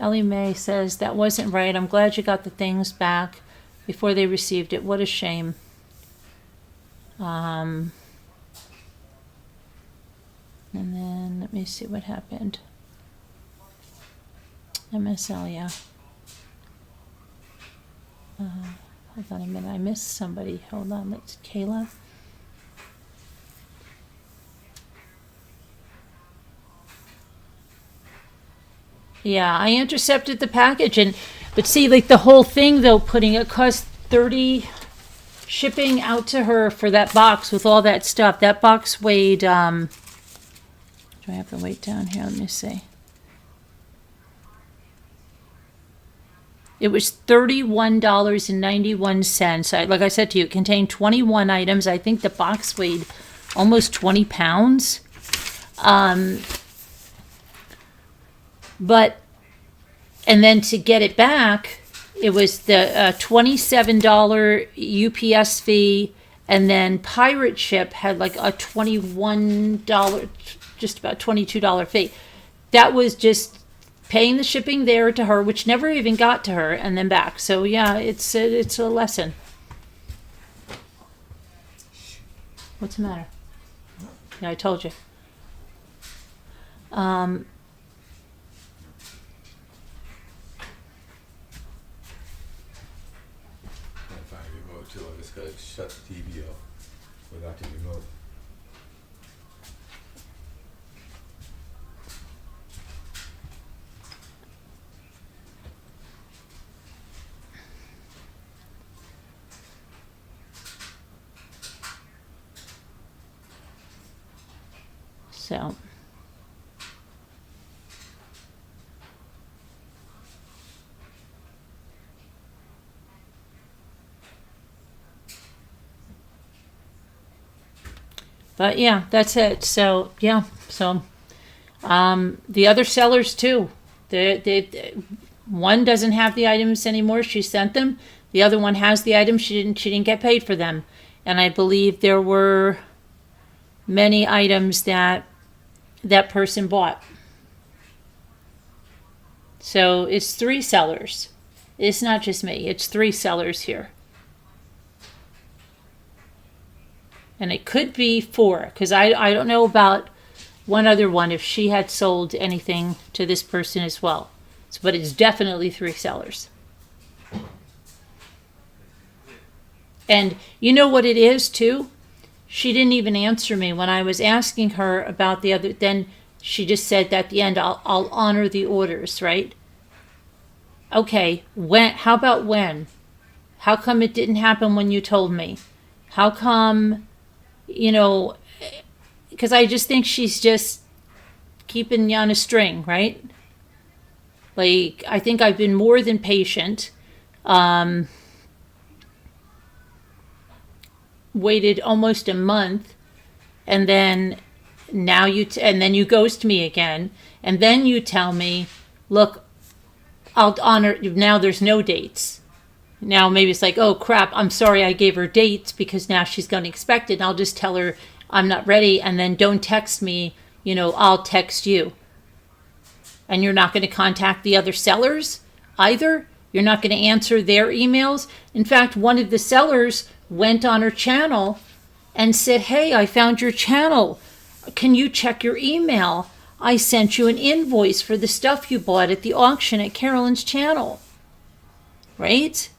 Ellie Mae says, that wasn't right. I'm glad you got the things back before they received it. What a shame. And then let me see what happened. MSL, yeah. Hold on a minute. I missed somebody. Hold on. That's Kayla. Yeah, I intercepted the package, but see, like the whole thing though, putting it cost $30 shipping out to her for that box with all that stuff. That box weighed, do I have the weight down here? Let me see. It was $31.91. Like I said to you, it contained 21 items. I think the box weighed almost 20 pounds. But, and then to get it back, it was the $27 UPS fee, and then Pirate Ship had like a $21, just about $22 fee. That was just paying the shipping there to her, which never even got to her, and then back. So yeah, it's a lesson. What's the matter? Yeah, I told you. Can't find the remote too. I just gotta shut the TV off without the remote. So. But yeah, that's it. So yeah, so the other sellers too. One doesn't have the items anymore. She sent them. The other one has the items. She didn't get paid for them. And I believe there were many items that person bought. So it's 3 sellers. It's not just me. It's 3 sellers here. And it could be 4, because I don't know about one other one if she had sold anything to this person as well. So, but it's definitely 3 sellers. And you know what it is too? She didn't even answer me when I was asking her about the other. Then she just said at the end, I'll honor the orders, right? Okay, when? How about when? How come it didn't happen when you told me? How come, because I just think she's just keeping you on a string, right? Like, I think I've been more than patient. Waited almost a month, and then now and then you ghost me again, and then you tell me, look, I'll honor. Now there's no dates. Now maybe it's like, oh crap, I'm sorry I gave her dates because now she's going to expect it. And I'll just tell her I'm not ready, and then don't text me. I'll text you. And you're not going to contact the other sellers either. You're not going to answer their emails. In fact, one of the sellers went on her channel and said, hey, I found your channel. Can you check your email? I sent you an invoice for the stuff you bought at the auction at Carolyn's channel. Right?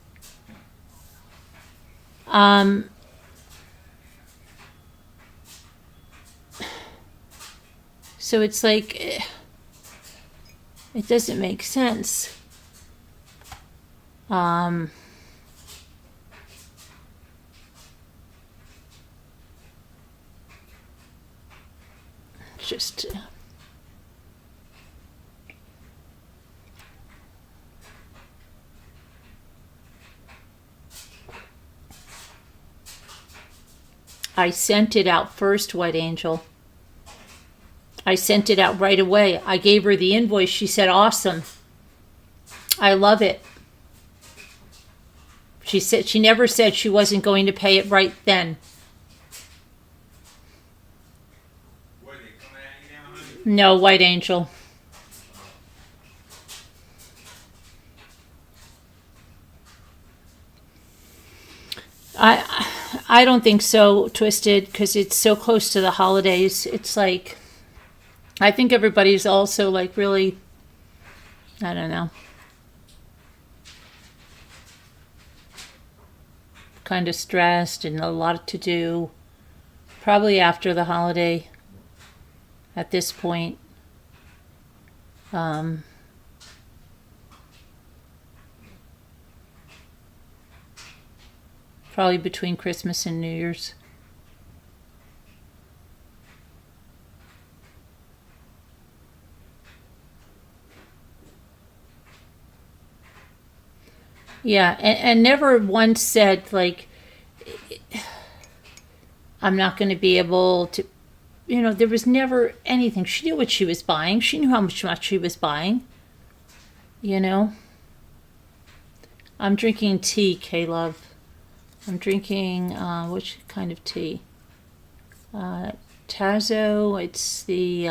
So it's like, it doesn't make sense. Just I sent it out first, White Angel. I sent it out right away. I gave her the invoice. She said, awesome. I love it. She never said she wasn't going to pay it right then. No, White Angel. I don't think so, Twisted, because it's so close to the holidays. It's like, I think everybody's also like really, I don't know, kind of stressed and a lot to do. Probably after the holiday at this point. Probably between Christmas and New Year's. Yeah, and never once said, like, I'm not going to be able to, there was never anything. She knew what she was buying. She knew how much she was buying. I'm drinking tea, K-Love. I'm drinking, which kind of tea? Tazo, it's the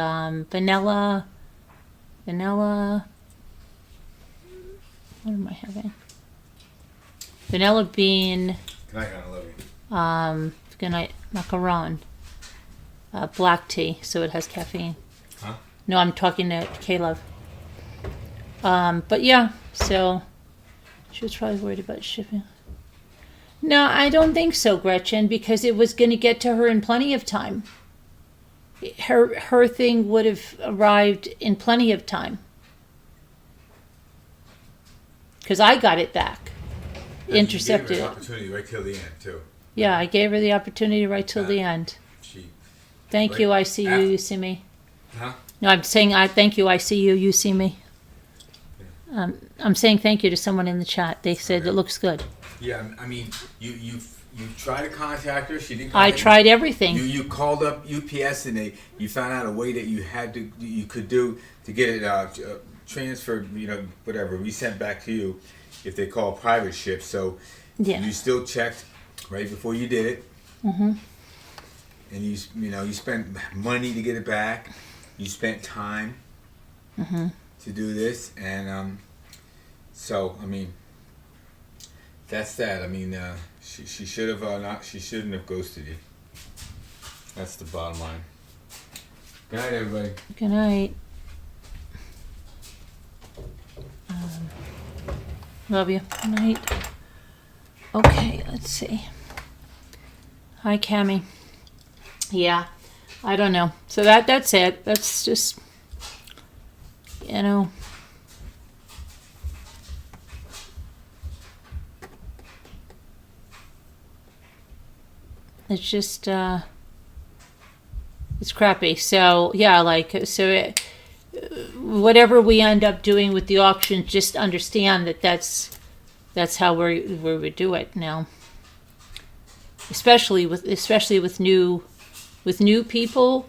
vanilla, what am I having? Vanilla bean, Good night, I love you. good night, macaron, black tea, so it has caffeine. Huh? No, I'm talking to K-Love. But yeah, so she was probably worried about shipping. No, I don't think so, Gretchen, because it was going to get to her in plenty of time. Her thing would have arrived in plenty of time. Because I got it back. Intercepted You gave her it. an opportunity right till the end, too. Yeah, I gave her the opportunity right till the end. Thank you, I see you, you see me. Huh? No, I'm saying I thank you, I see you, you see me. I'm saying thank you to someone in the chat. They said Okay. it looks good. Yeah, I mean, you tried to contact her. She didn't. I tried everything. You called up UPS and you found out a way that you could do to get it transferred. Whatever we sent back to you if they call private ship. So Yeah. you still checked right before you did it. Mm-hmm. And you spent money to get it back. You spent time to do this, and so I mean. That's that. I mean, she should have not. She shouldn't have ghosted you. That's the bottom line. Good night, everybody. Good night. Love you. Good night. Okay, let's see. Hi, Cammie. Yeah, I don't know. So that's it. That's just, It's just, it's crappy. So, yeah, whatever we end up doing with the auction, just understand that that's how we would do it now. Especially with new people.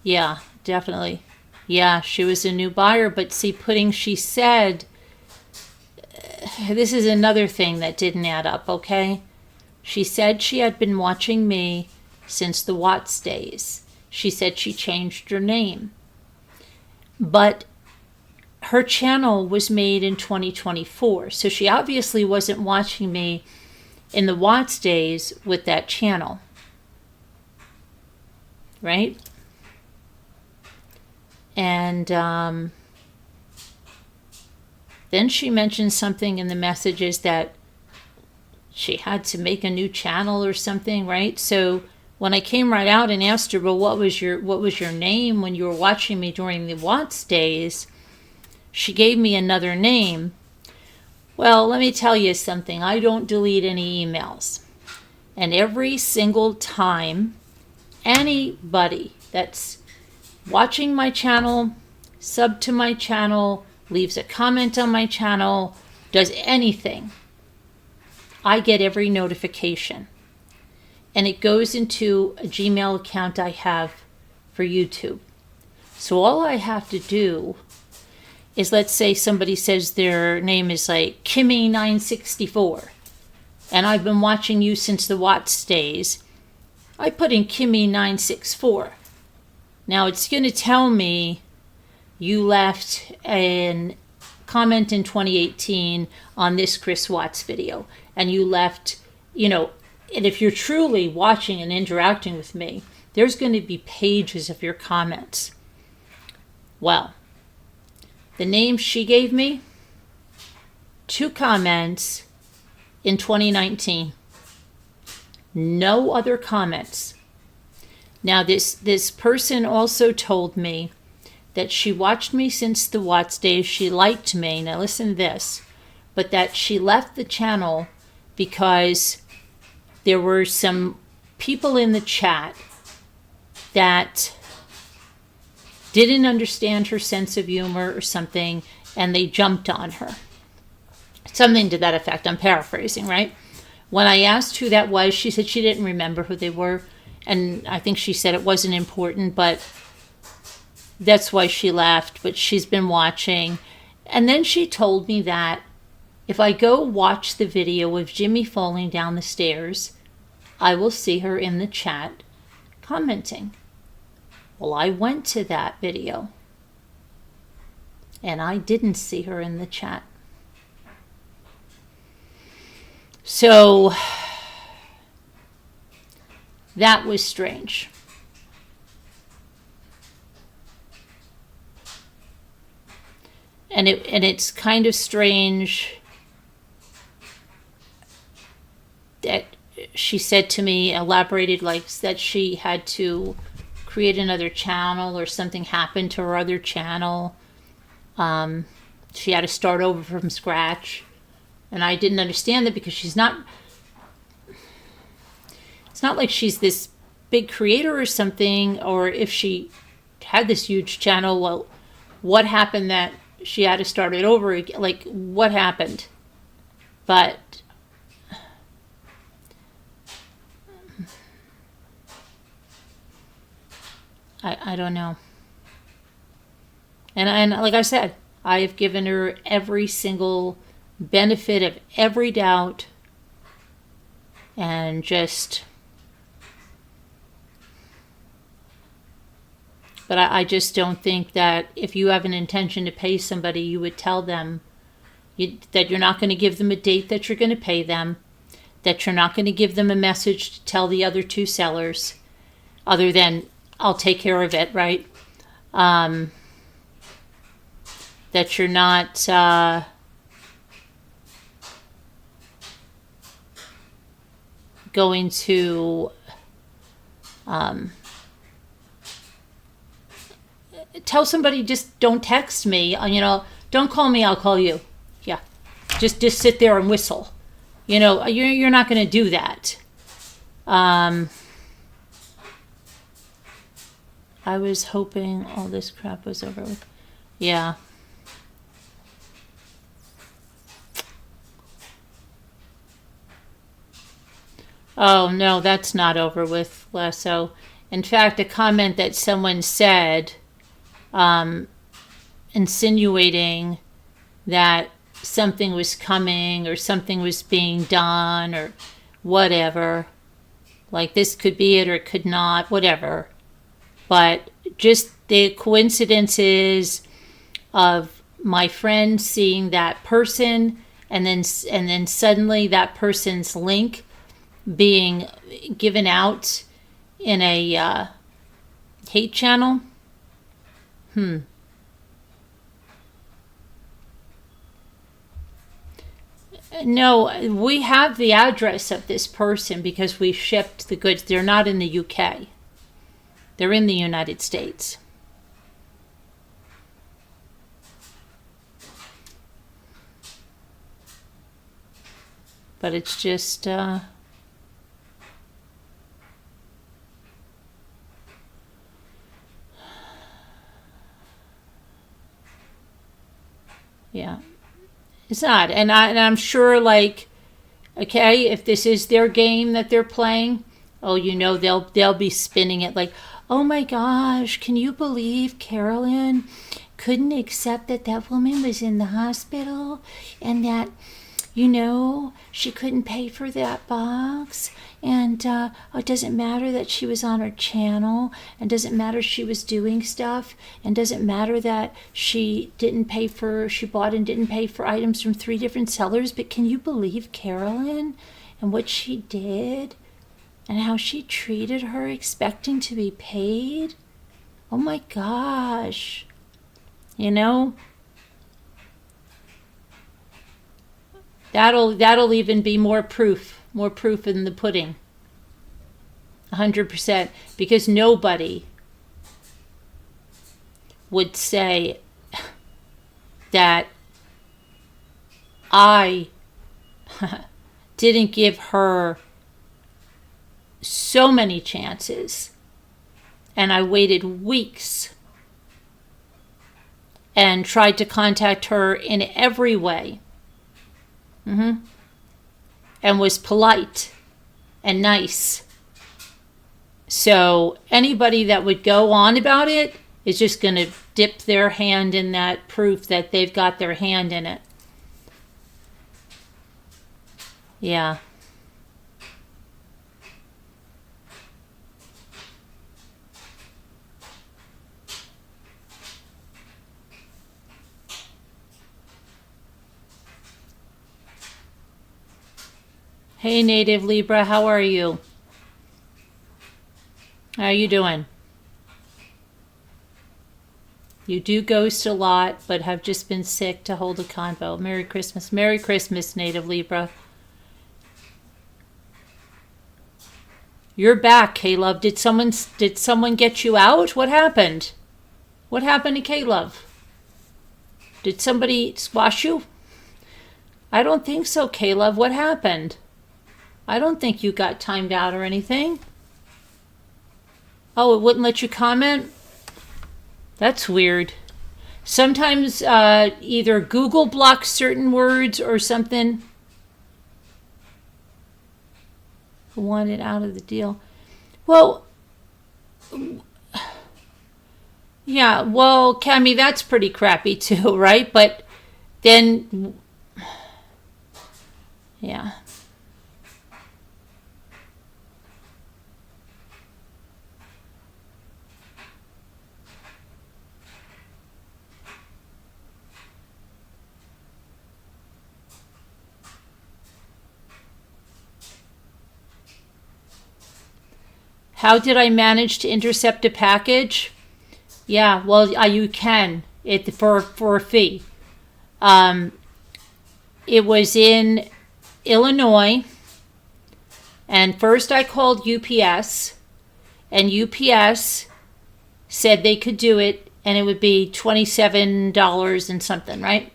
Yeah, definitely. Yeah, she was a new buyer, but see, she said, this is another thing that didn't add up, okay? She said she had been watching me since the Watts days. She said she changed her name. But her channel was made in 2024, so she obviously wasn't watching me in the Watts days with that channel. Right? And then she mentioned something in the messages that she had to make a new channel or something, right? So when I came right out and asked her, well, what was your name when you were watching me during the Watts days? She gave me another name. Well, let me tell you something. I don't delete any emails. And every single time anybody that's watching my channel, sub to my channel, leaves a comment on my channel, does anything, I get every notification. And it goes into a Gmail account I have for YouTube. So all I have to do is, let's say somebody says their name is like Kimmy964, and I've been watching you since the Watts days. I put in Kimmy964. Now it's going to tell me you left a comment in 2018 on this Chris Watts video, and you left, and if you're truly watching and interacting with me, there's going to be pages of your comments. Well, the name she gave me, 2 comments in 2019. No other comments. Now, this person also told me that she watched me since the Watts days. She liked me. Now, listen to this. But that she left the channel because there were some people in the chat that didn't understand her sense of humor or something, and they jumped on her. Something to that effect. I'm paraphrasing, right? When I asked who that was, she said she didn't remember who they were. And I think she said it wasn't important, but that's why she laughed. But she's been watching. And then she told me that if I go watch the video of Jimmy falling down the stairs, I will see her in the chat commenting. Well, I went to that video, and I didn't see her in the chat. So that was strange. And it's kind of strange that she said to me, elaborated like that she had to create another channel or something happened to her other channel. She had to start over from scratch. And I didn't understand that because it's not like she's this big creator or something, or if she had this huge channel, well, what happened that she had to start it over again? Like, what happened? But I don't know. And like I said, I have given her every single benefit of every doubt, and but I just don't think that if you have an intention to pay somebody, you would tell them that you're not going to give them a date that you're going to pay them, that you're not going to give them a message to tell the other two sellers, other than I'll take care of it, right? That you're not going to tell somebody, just don't text me, don't call me, I'll call you. Yeah, just sit there and whistle. You're not going to do that. I was hoping all this crap was over with. Yeah. Oh, no, that's not over with, Lasso. In fact, a comment that someone said, insinuating that something was coming or something was being done or whatever. Like this could be it or it could not, whatever. But just the coincidences of my friend seeing that person and then suddenly that person's link being given out in a hate channel. No, we have the address of this person because we shipped the goods. They're not in the UK. They're in the United States. But it's just yeah, it's not. And I'm sure, like, okay, if this is their game that they're playing, they'll be spinning it like, oh my gosh, can you believe Carolyn couldn't accept that woman was in the hospital and that, she couldn't pay for that box, and it doesn't matter that she was on her channel, and doesn't matter she was doing stuff, and doesn't matter that she bought and didn't pay for items from 3 different sellers. But can you believe Carolyn and what she did and how she treated her expecting to be paid? Oh my gosh. That'll even be more proof in the pudding. 100%, because nobody would say that I didn't give her so many chances, and I waited weeks and tried to contact her in every way, and was polite and nice. So anybody that would go on about it is just going to dip their hand in that proof that they've got their hand in it. Yeah. Hey, Native Libra, how are you? How are you doing? You do ghost a lot, but have just been sick to hold a convo. Merry Christmas. Merry Christmas, Native Libra. You're back, K-Love. Did someone get you out? What happened? What happened to K-Love? Did somebody squash you? I don't think so, K-Love. What happened? I don't think you got timed out or anything. Oh, it wouldn't let you comment? That's weird. Sometimes either Google blocks certain words or something. Wanted out of the deal. Well, yeah, well, Cami, that's pretty crappy too, right? But then, yeah. How did I manage to intercept a package? Yeah, well, you can for a fee. It was in Illinois, and first I called UPS, and UPS said they could do it, and it would be $27 and something, right?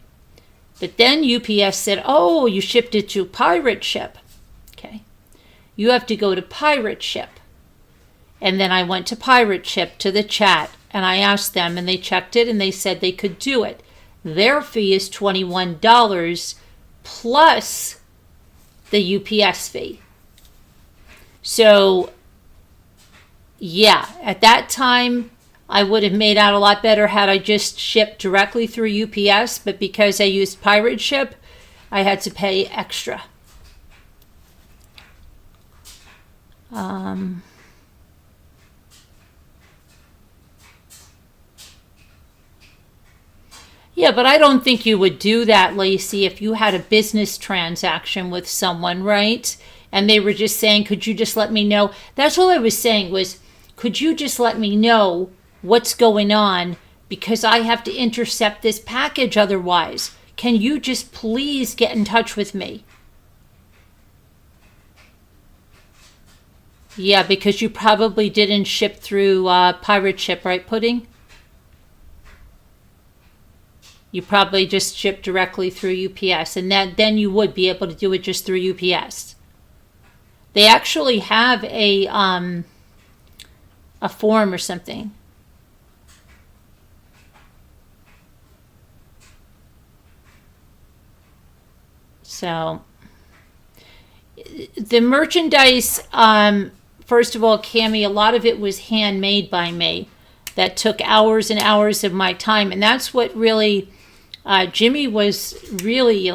But then UPS said, oh, you shipped it to Pirate Ship. Okay. You have to go to Pirate Ship. And then I went to Pirate Ship to the chat and I asked them and they checked it and they said they could do it. Their fee is $21 plus the UPS fee. So, yeah, at that time, I would have made out a lot better had I just shipped directly through UPS, but because I used Pirate Ship, I had to pay extra. Yeah, but I don't think you would do that, Lacey, if you had a business transaction with someone, right? And they were just saying, could you just let me know? That's all I was saying was, could you just let me know what's going on? Because I have to intercept this package otherwise. Can you just please get in touch with me? Yeah, because you probably didn't ship through Pirate Ship, right, Pudding? You probably just ship directly through UPS, and then you would be able to do it just through UPS. They actually have a form or something. So the merchandise, first of all, Cami, a lot of it was handmade by me. That took hours and hours of my time, and that's what really. Jimmy was really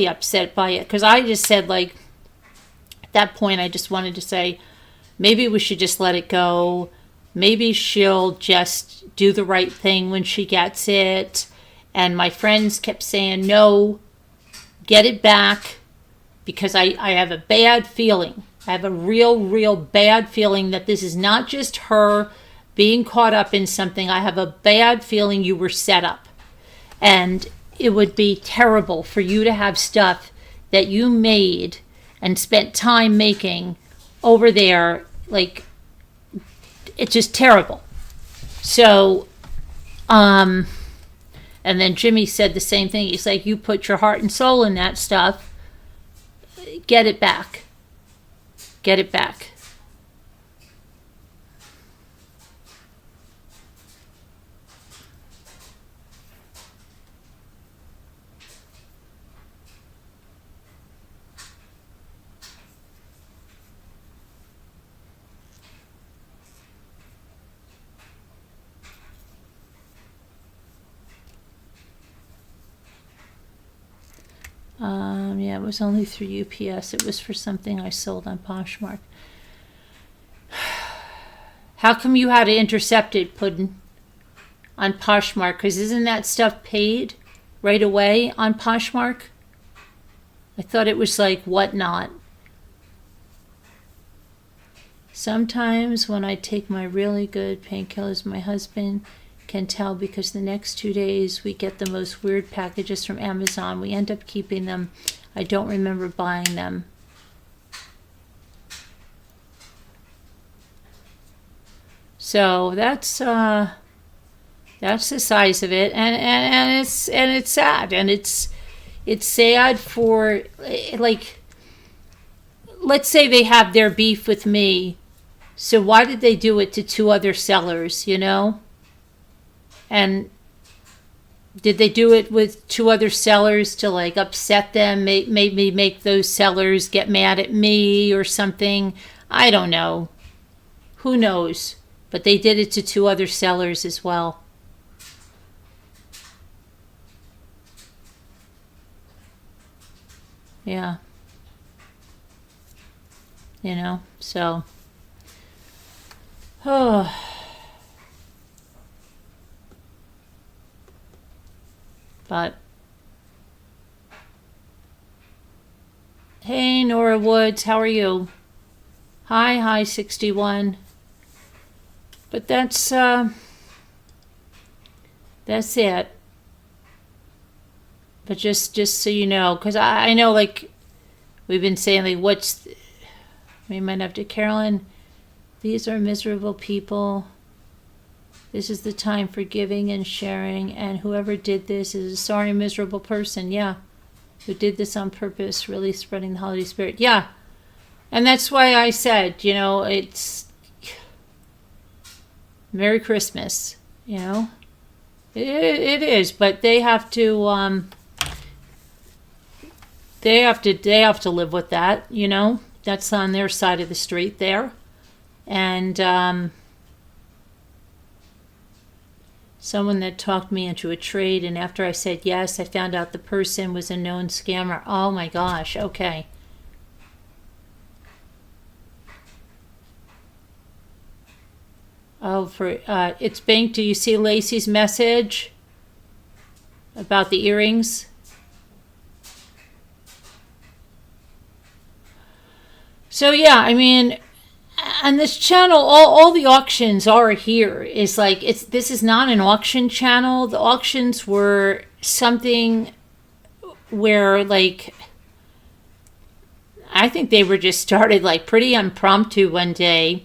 upset by it because I just said, like, at that point I just wanted to say maybe we should just let it go. Maybe she'll just do the right thing when she gets it. And my friends kept saying, no, get it back, because I have a bad feeling. I have a real bad feeling that this is not just her being caught up in something. I have a bad feeling you were set up. And it would be terrible for you to have stuff that you made and spent time making over there. Like, it's just terrible. So, and then Jimmy said the same thing. He's like, you put your heart and soul in that stuff. Get it back. Get it back. Yeah, it was only through UPS. It was for something I sold on Poshmark. How come you had to intercept it, Puddin', on Poshmark? Because isn't that stuff paid right away on Poshmark? I thought it was like Whatnot. Sometimes when I take my really good painkillers, my husband can tell because the next 2 days we get the most weird packages from Amazon. We end up keeping them. I don't remember buying them. So that's the size of it, and it's sad, and it's sad for, like, let's say they have their beef with me, so why did they do it to 2 other sellers, you know? And did they do it with 2 other sellers to, like, upset them, maybe make those sellers get mad at me or something? I don't know. Who knows? But they did it to 2 other sellers as well. Yeah. You know, so. Oh. But. Hey, Nora Woods, how are you? Hi, 61. But that's it. But just so you know, because I know, like, we've been saying, like, we might have to, Carolyn, these are miserable people. This is the time for giving and sharing, and whoever did this is a sorry, miserable person, yeah, who did this on purpose, really spreading the holiday spirit, yeah. And that's why I said, you know, it's Merry Christmas, you know. It is, but they have to live with that, you know. That's on their side of the street there. And someone that talked me into a trade, and after I said yes, I found out the person was a known scammer. Oh my gosh, okay. Oh, it's Bank. Do you see Lacey's message about the earrings? So yeah, I mean, on this channel, all the auctions are here. Is like this is not an auction channel. The auctions were something where, like, I think they were just started like pretty impromptu one day.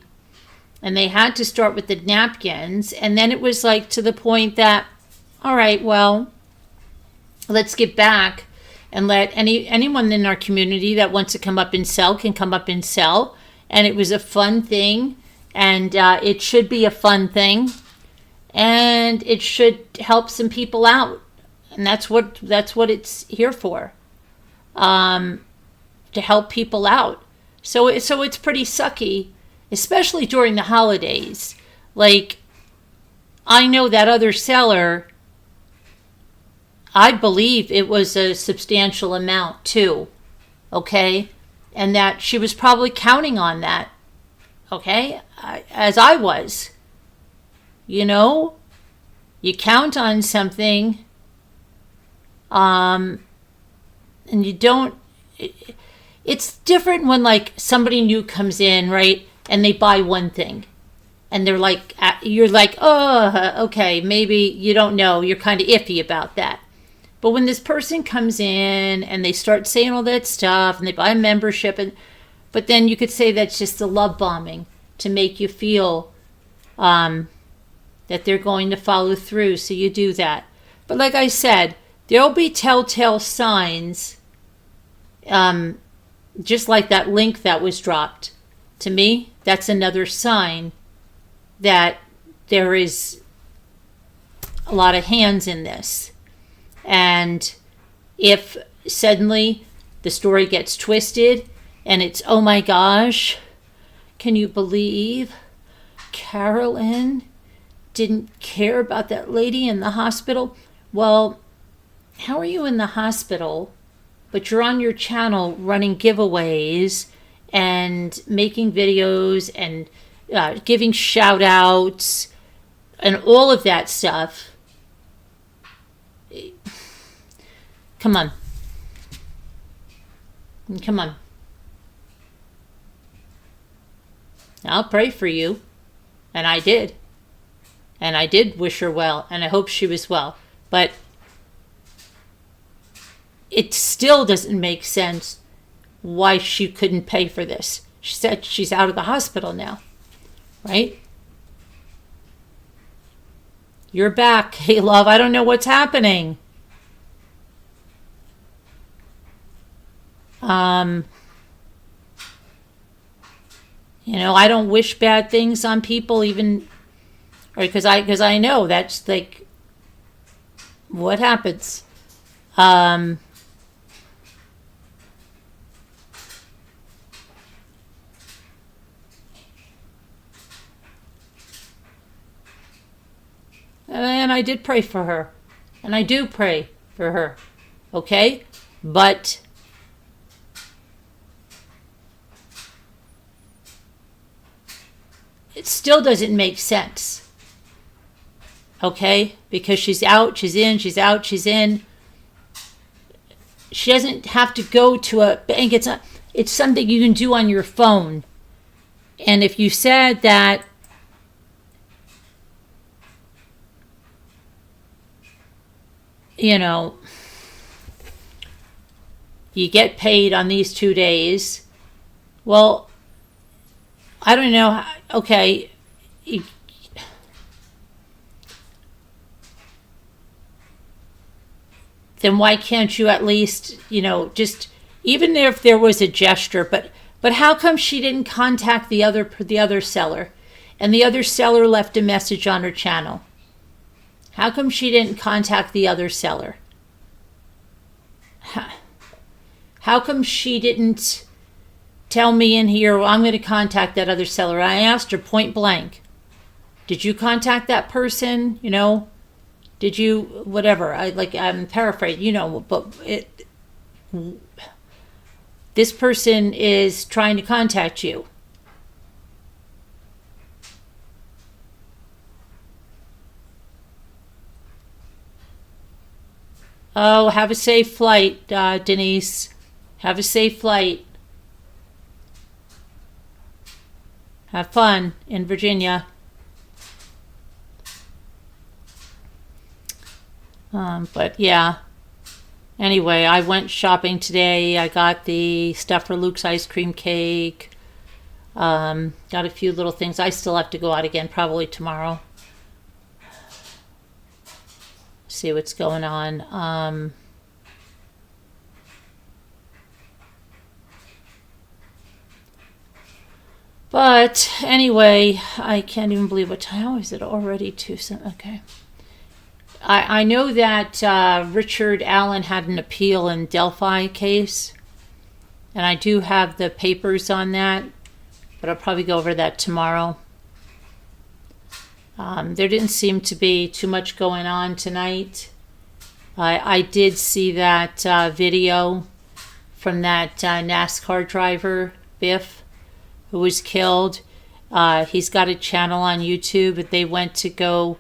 And they had to start with the napkins. And then it was like to the point that, all right, well, let's get back and let anyone in our community that wants to come up and sell can come up and sell. And it was a fun thing. And it should be a fun thing. And it should help some people out. And that's what it's here for. To help people out. So it's pretty sucky. Especially during the holidays. Like, I know that other seller, I believe it was a substantial amount too, okay? And that she was probably counting on that, okay? As I was. You know? You count on something, and you don't... It's different when, like, somebody new comes in, right? And they buy one thing. And they're like, you're like, oh, okay, maybe you don't know. You're kind of iffy about that. But when this person comes in and they start saying all that stuff and they buy a membership, but then you could say that's just the love bombing to make you feel that they're going to follow through. So you do that. But like I said, there'll be telltale signs, just like that link that was dropped. To me, that's another sign that there is a lot of hands in this. And if suddenly the story gets twisted and it's, oh my gosh, can you believe Carolyn didn't care about that lady in the hospital? Well, how are you in the hospital but you're on your channel running giveaways and making videos and giving shout outs and all of that stuff. Come on. Come on. I'll pray for you. And I did. And I did wish her well. And I hope she was well. But it still doesn't make sense why she couldn't pay for this. She said she's out of the hospital now. Right? You're back. Hey, love, I don't know what's happening. I don't wish bad things on people, even, or because I know that's like what happens. And I did pray for her, and I do pray for her, okay, but it still doesn't make sense. Okay? Because she's out, she's in, she's out, she's in. She doesn't have to go to a bank. It's something you can do on your phone. And if you said that you get paid on these 2 days, well, I don't know. Okay. Then why can't you at least, just, even if there was a gesture, but how come she didn't contact the other seller, and the other seller left a message on her channel? How come she didn't contact the other seller? How come she didn't tell me in here, well, I'm going to contact that other seller? I asked her point blank, did you contact that person? Did you, whatever? I'm paraphrasing, but this person is trying to contact you. Oh, have a safe flight, Denise. Have a safe flight. Have fun in Virginia. But yeah. Anyway, I went shopping today. I got the stuff for Luke's ice cream cake. Got a few little things. I still have to go out again probably tomorrow. See what's going on. But anyway, I can't even believe what time. How is it already? Okay. I know that Richard Allen had an appeal in Delphi case, and I do have the papers on that, but I'll probably go over that tomorrow. There didn't seem to be too much going on tonight. I did see that video from that NASCAR driver, Biff, who was killed. He's got a channel on YouTube, but they went to go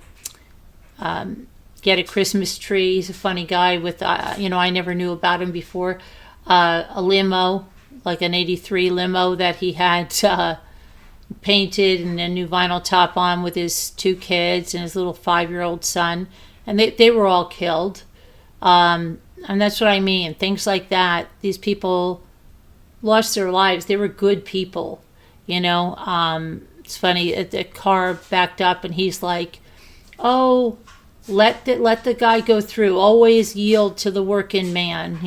get a Christmas tree. He's a funny guy with, I never knew about him before. A limo, like an 83 limo that he had painted and a new vinyl top on with his 2 kids and his little 5-year-old son. And they were all killed. And that's what I mean. Things like that. These people lost their lives. They were good people, It's funny. The car backed up and he's like, oh, let the guy go through. Always yield to the working man,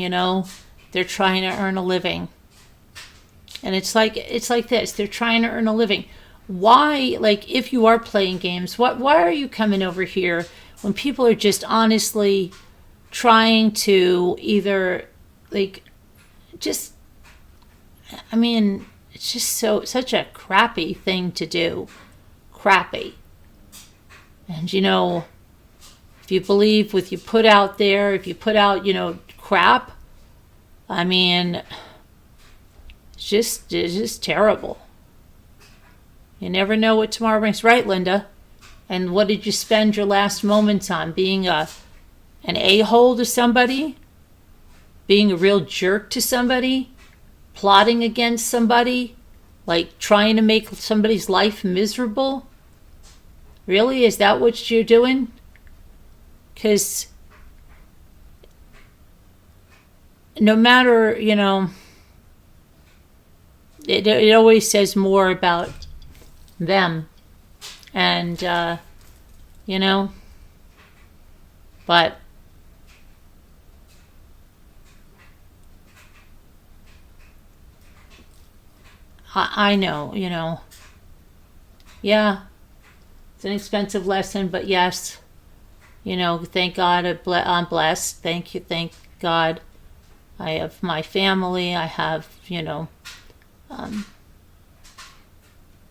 They're trying to earn a living. And it's like this. They're trying to earn a living. Why, if you are playing games, why are you coming over here when people are just honestly trying to either, it's just such a crappy thing to do. Crappy. And, if you believe what you put out there, if you put out, crap, I mean, it's just terrible. You never know what tomorrow brings, right, Linda? And what did you spend your last moments on? Being an a-hole to somebody? Being a real jerk to somebody? Plotting against somebody? Like trying to make somebody's life miserable? Really? Is that what you're doing? Because no matter, it always says more about them. And, but I know, yeah, it's an expensive lesson, but yes, thank God I'm blessed. Thank God I have my family. I have,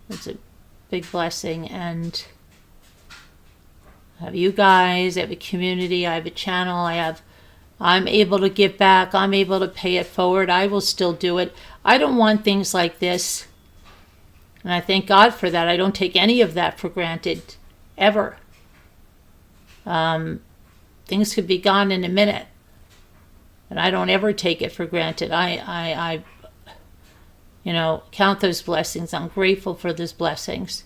it's a big blessing, and I have you guys, I have a community, I have a channel, I'm able to give back, I'm able to pay it forward. I will still do it. I don't want things like this, and I thank God for that. I don't take any of that for granted, ever. Things could be gone in a minute, and I don't ever take it for granted. I count those blessings. I'm grateful for those blessings.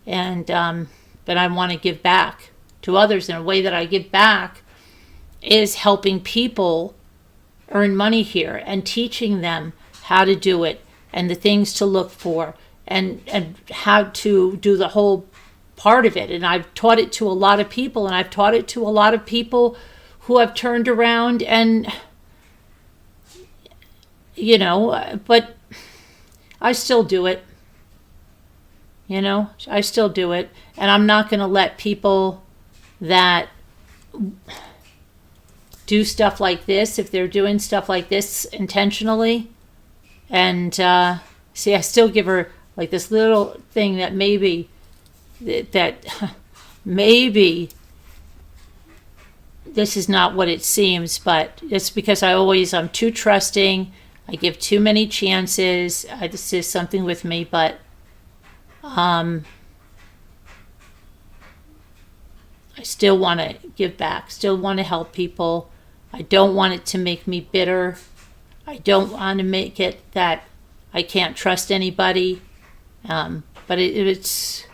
And, but I want to give back to others. And a way that I give back is helping people earn money here and teaching them how to do it and the things to look for and how to do the whole part of it. And I've taught it to a lot of people, and I've taught it to a lot of people who have turned around and, but I still do it. I still do it. And I'm not going to let people that do stuff like this, if they're doing stuff like this intentionally, and see, I still give her like this little thing that maybe maybe this is not what it seems, but it's because I'm too trusting. I give too many chances. This is something with me, but I still want to give back, still want to help people. I don't want it to make me bitter. I don't want to make it that I can't trust anybody. But it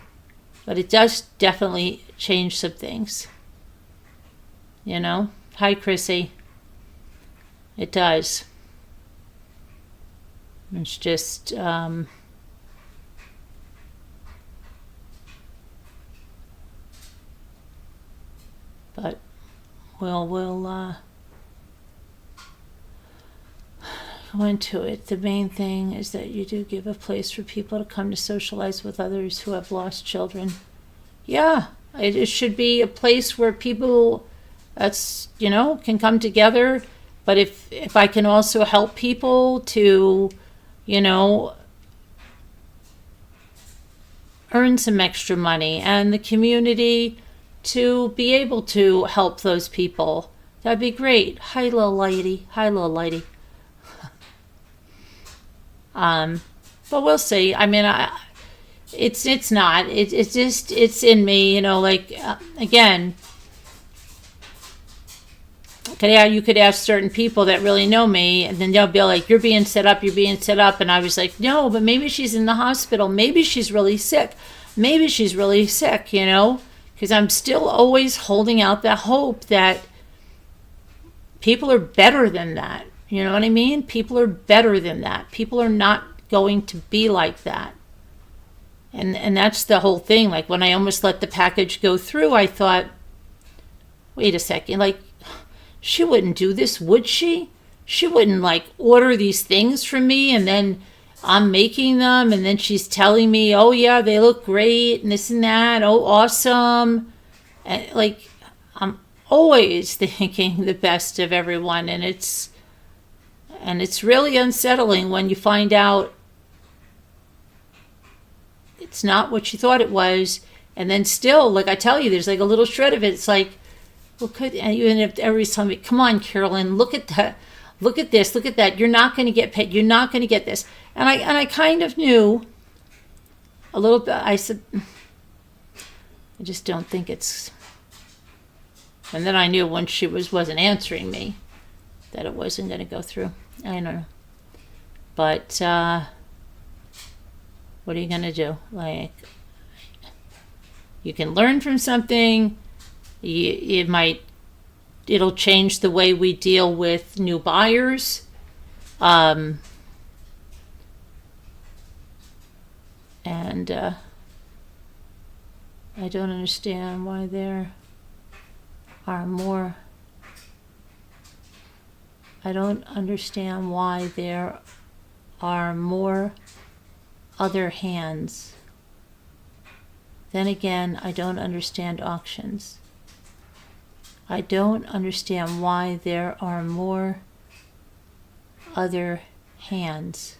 does definitely change some things. Hi, Chrissy. It does. It's just, but we'll go into it. The main thing is that you do give a place for people to come to socialize with others who have lost children. Yeah, it should be a place where people can come together. But if I can also help people to, earn some extra money, and the community to be able to help those people, that'd be great. Hi, little lady. But we'll see. I mean, it's just, it's in me, again, okay, you could ask certain people that really know me, and then they'll be like, you're being set up. And I was like, no, but maybe she's in the hospital. Maybe she's really sick. Because I'm still always holding out that hope that people are better than that. You know what I mean? People are better than that. People are not going to be like that. And that's the whole thing. Like when I almost let the package go through, I thought, wait a second, like, she wouldn't do this, would she? She wouldn't order these things from me and then I'm making them and then she's telling me, oh yeah, they look great and this and that. Oh, awesome. And I'm always thinking the best of everyone, and it's really unsettling when you find out it's not what you thought it was. And then still, like I tell you, there's a little shred of it. It's like, well, and everybody's telling me, come on, Carolyn, look at look at this, look at that. You're not going to get paid. You're not going to get this. And I kind of knew a little bit. I said, I just don't think it's. And then I knew when she wasn't answering me that it wasn't going to go through. I don't know. But what are you going to do? Like, you can learn from something. It'll change the way we deal with new buyers. And I don't understand why there are more. I don't understand why there are more other hands. Then again, I don't understand auctions. I don't understand why there are more other hands.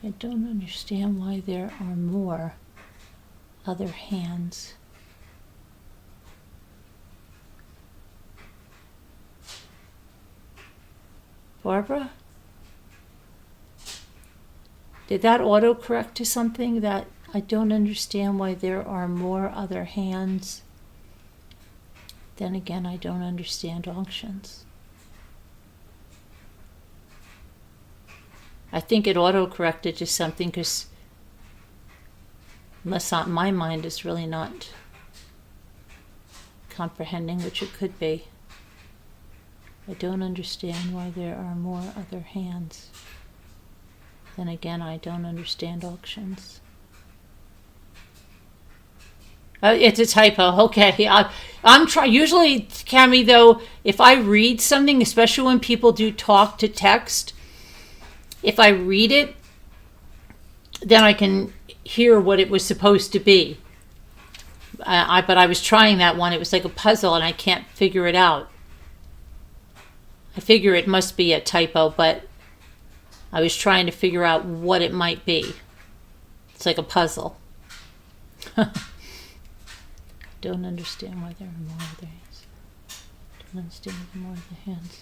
I don't understand why there are more other hands. Barbara? Did that autocorrect to something that I don't understand why there are more other hands? Then again, I don't understand auctions. I think it autocorrected to something because unless not, my mind is really not comprehending, which it could be. I don't understand why there are more other hands. Then again, I don't understand auctions. It's a typo. Okay, I'm trying. Usually, Cami, though, if I read something, especially when people do talk to text, if I read it, then I can hear what it was supposed to be. But I was trying that one. It was like a puzzle, and I can't figure it out. I figure it must be a typo, but I was trying to figure out what it might be. It's like a puzzle. Don't understand why there are more other hands. Don't understand why more other hands.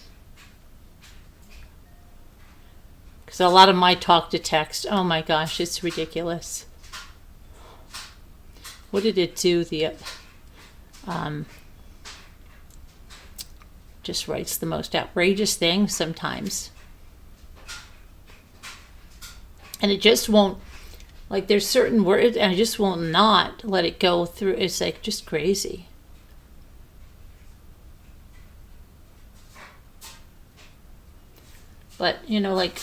Because a lot of my talk to text, oh my gosh, it's ridiculous. What did it do? Just writes the most outrageous things sometimes. And it just won't, like there's certain words, and I just will not let it go through. It's like just crazy. But, you know, like,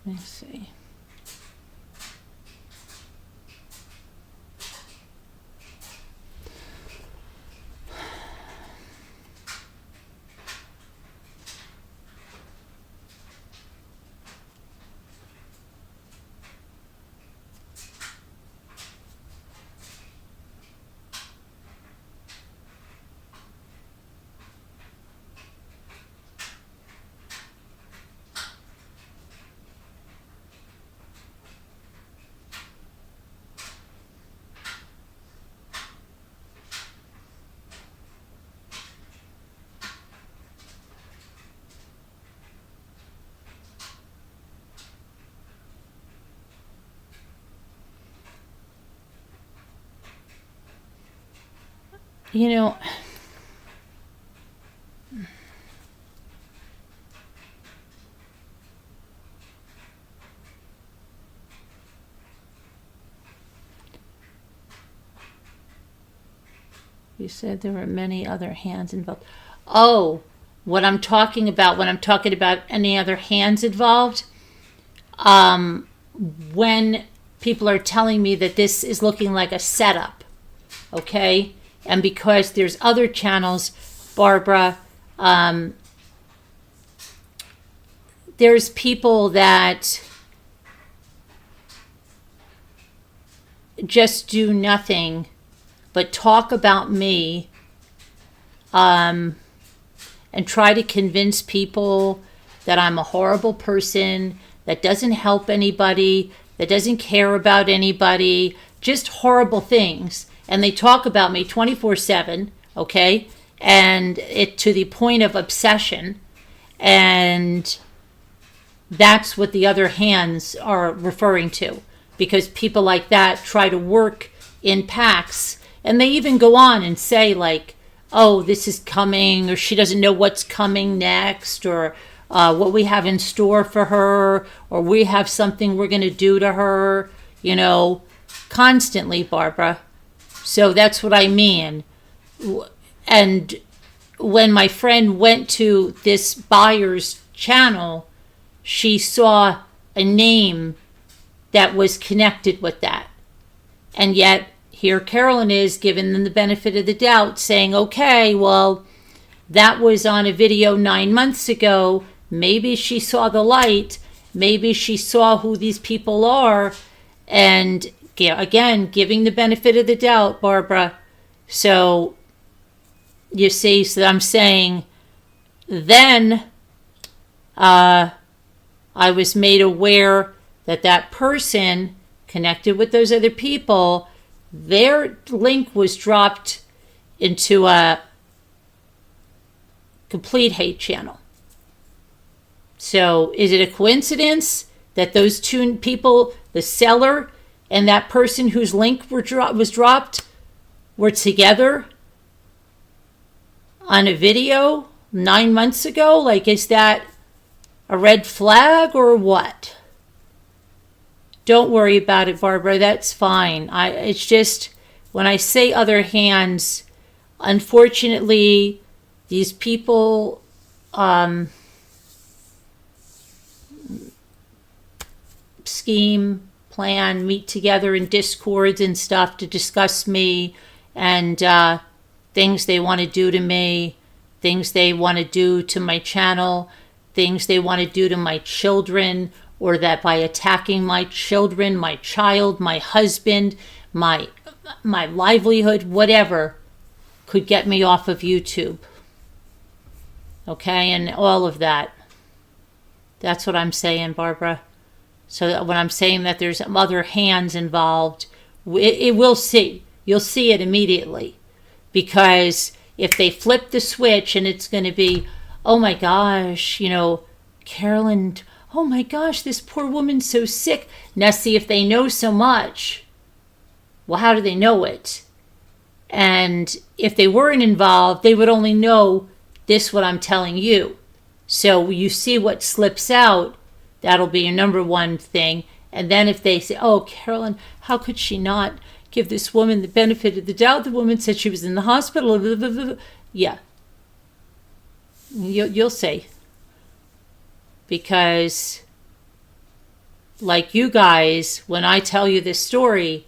let's see. You know, you said there were many other hands involved. Oh, what I'm talking about when I'm talking about any other hands involved, when people are telling me that this is looking like a setup, okay? And because there's other channels, Barbara, there's people that just do nothing but talk about me, and try to convince people that I'm a horrible person, that doesn't help anybody, that doesn't care about anybody, just horrible things. And they talk about me 24/7, okay? And it to the point of obsession. And that's what the other hands are referring to. Because people like that try to work in packs. And they even go on and say, like, oh, this is coming, or she doesn't know what's coming next, or what we have in store for her, or we have something we're going to do to her, constantly, Barbara. So that's what I mean. And when my friend went to this buyer's channel, she saw a name that was connected with that. And yet, here Carolyn is giving them the benefit of the doubt, saying, okay, well, that was on a video 9 months ago. Maybe she saw the light. Maybe she saw who these people are. And again, giving the benefit of the doubt, Barbara. So, you see, so I'm saying, then I was made aware that that person connected with those other people, their link was dropped into a complete hate channel. So is it a coincidence that those two people, the seller and that person whose link was dropped, were together on a video 9 months ago? Like, is that a red flag or what? Don't worry about it, Barbara. That's fine. It's just, when I say other hands, unfortunately, these people scheme, plan, meet together in discords and stuff to discuss me and things they want to do to me, things they want to do to my channel, things they want to do to my children, or that by attacking my children, my child, my husband, my livelihood, whatever, could get me off of YouTube. Okay, and all of that. That's what I'm saying, Barbara. So when I'm saying that there's other hands involved, it will see. You'll see it immediately. Because if they flip the switch and it's going to be, oh my gosh, Carolyn, oh my gosh, this poor woman's so sick. Now see, if they know so much, well, how do they know it? And if they weren't involved, they would only know this, what I'm telling you. So you see what slips out, that'll be your number one thing. And then if they say, oh, Carolyn, how could she not give this woman the benefit of the doubt? The woman said she was in the hospital. Blah, blah, blah. Yeah. You'll see. Because, like you guys, when I tell you this story,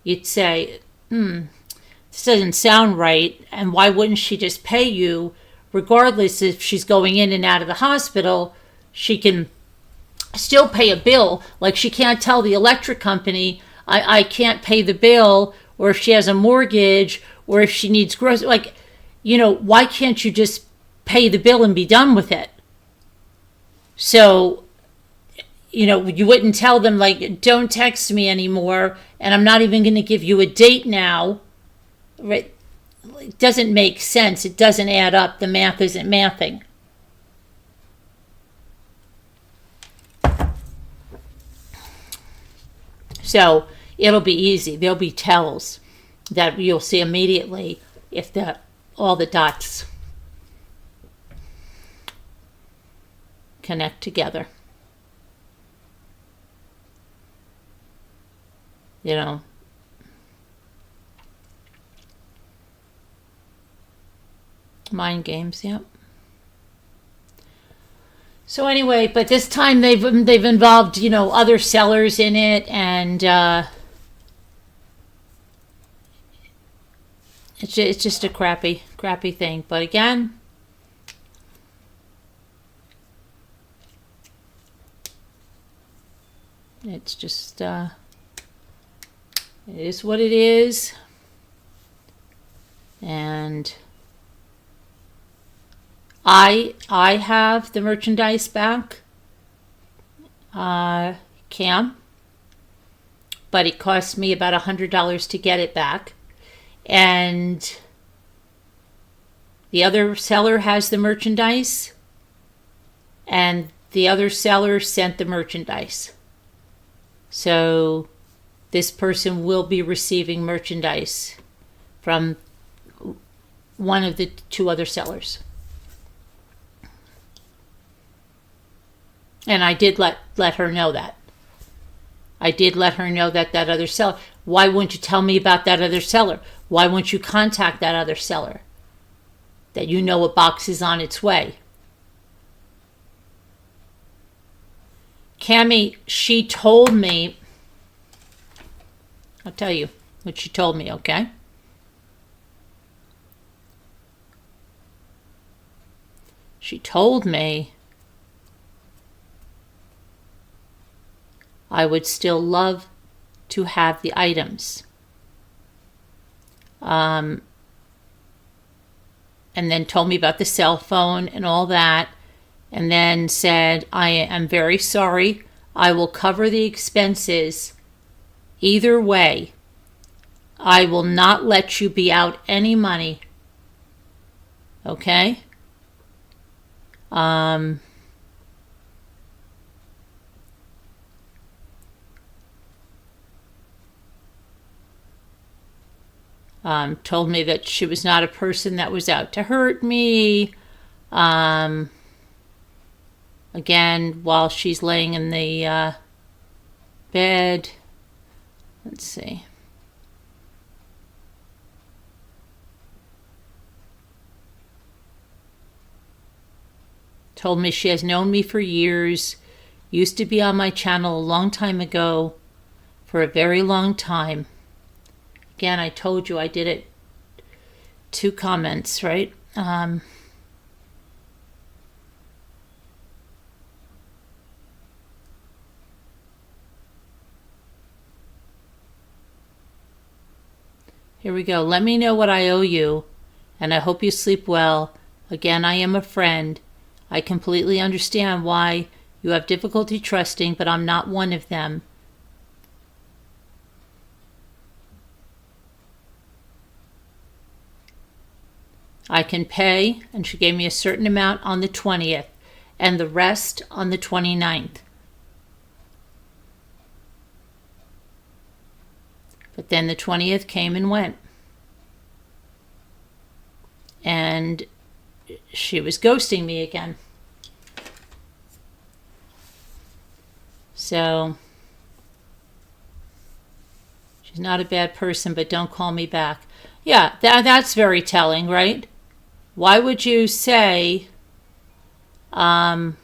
you'd say, this doesn't sound right, and why wouldn't she just pay you? Regardless if she's going in and out of the hospital, she can still pay a bill. Like, she can't tell the electric company, I can't pay the bill, or if she has a mortgage, or if she needs groceries. Like, why can't you just pay the bill and be done with it? So, you wouldn't tell them, like, don't text me anymore, and I'm not even going to give you a date now. Right? It doesn't make sense. It doesn't add up. The math isn't mathing. So it'll be easy. There'll be tells that you'll see immediately if all the dots connect together. Mind games, yep. So anyway, but this time they've involved, other sellers in it, and it's just a crappy thing. But again, it's just It is what it is. And I have the merchandise back, Cam, but it cost me about $100 to get it back. And the other seller has the merchandise, and the other seller sent the merchandise. So this person will be receiving merchandise from one of the two other sellers. And I did let her know that. I did let her know that other seller. Why wouldn't you tell me about that other seller? Why wouldn't you contact that other seller? That you know a box is on its way. Cammie, she told me, I'll tell you what she told me, okay? She told me I would still love to have the items. And then told me about the cell phone and all that. And then said, I am very sorry. I will cover the expenses either way. I will not let you be out any money. Okay? Told me that she was not a person that was out to hurt me. Again, while she's laying in the bed. Let's see. Told me she has known me for years. Used to be on my channel a long time ago. For a very long time. Again, I told you I did it. 2 comments, right? Here we go. Let me know what I owe you, and I hope you sleep well. Again, I am a friend. I completely understand why you have difficulty trusting, but I'm not one of them. I can pay, and she gave me a certain amount on the 20th, and the rest on the 29th. But then the 20th came and went. And she was ghosting me again. So, she's not a bad person, but don't call me back. Yeah, that's very telling, right? Why would you say, from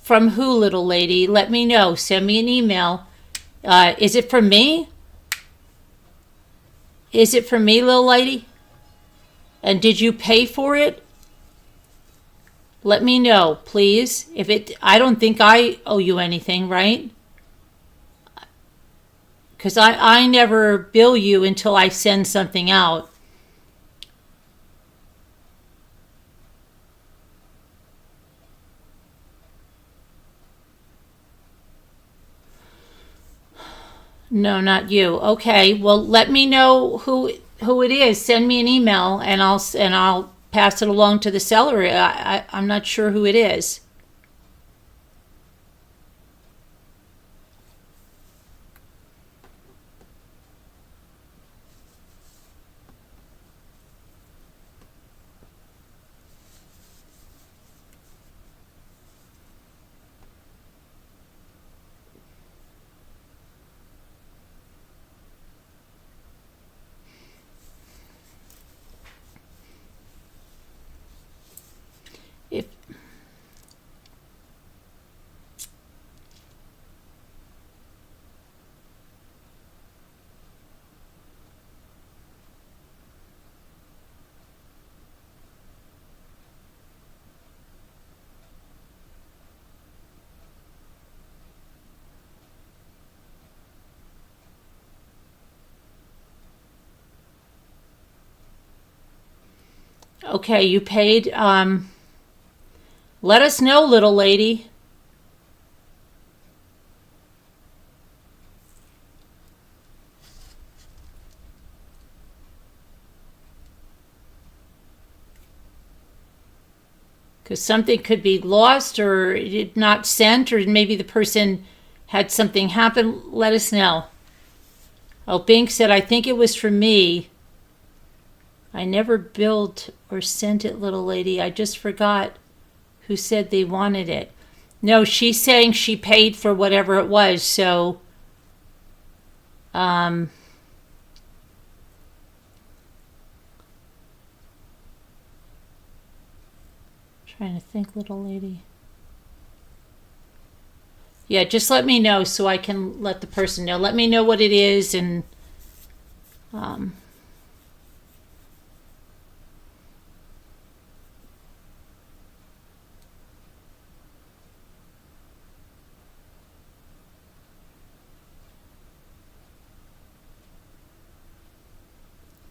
who, little lady? Let me know. Send me an email. Is it from me? Is it from me, little lady? And did you pay for it? Let me know, please. I don't think I owe you anything, right? Because I never bill you until I send something out. No, not you. Okay, well, let me know who it is. Send me an email, and I'll pass it along to the seller. I'm not sure who it is. Okay, you paid. Let us know, little lady. Because something could be lost or it not sent, or maybe the person had something happen. Let us know. Oh, Bink said, I think it was for me. I never billed or sent it, little lady. I just forgot who said they wanted it. No, she's saying she paid for whatever it was, so trying to think, little lady. Yeah, just let me know so I can let the person know. Let me know what it is and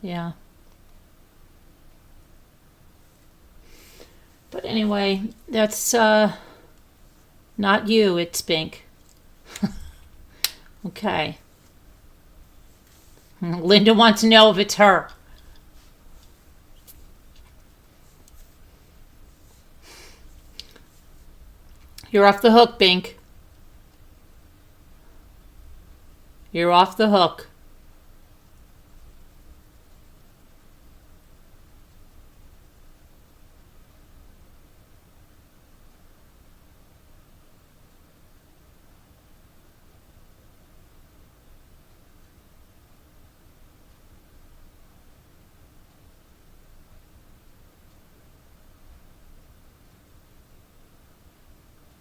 yeah. But anyway, that's not you, it's Bink. Okay. Linda wants to know if it's her. You're off the hook, Bink. You're off the hook.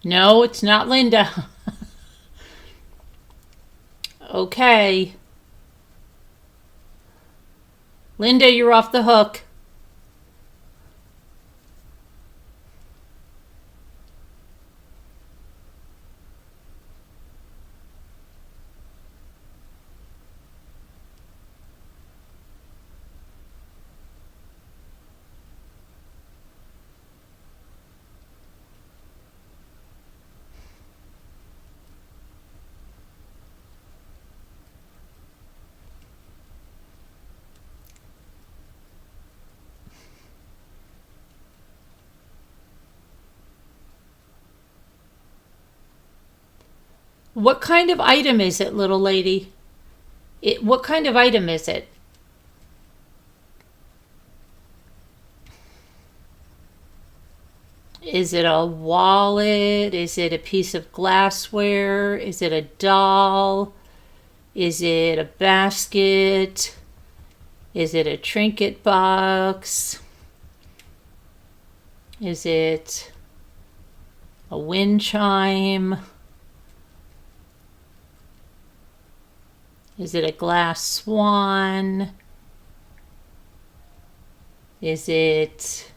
No, it's not Linda. Okay. Linda, you're off the hook. What kind of item is it, little lady? What kind of item is it? Is it a wallet? Is it a piece of glassware? Is it a doll? Is it a basket? Is it a trinket box? Is it a wind chime? Is it a glass swan? Is it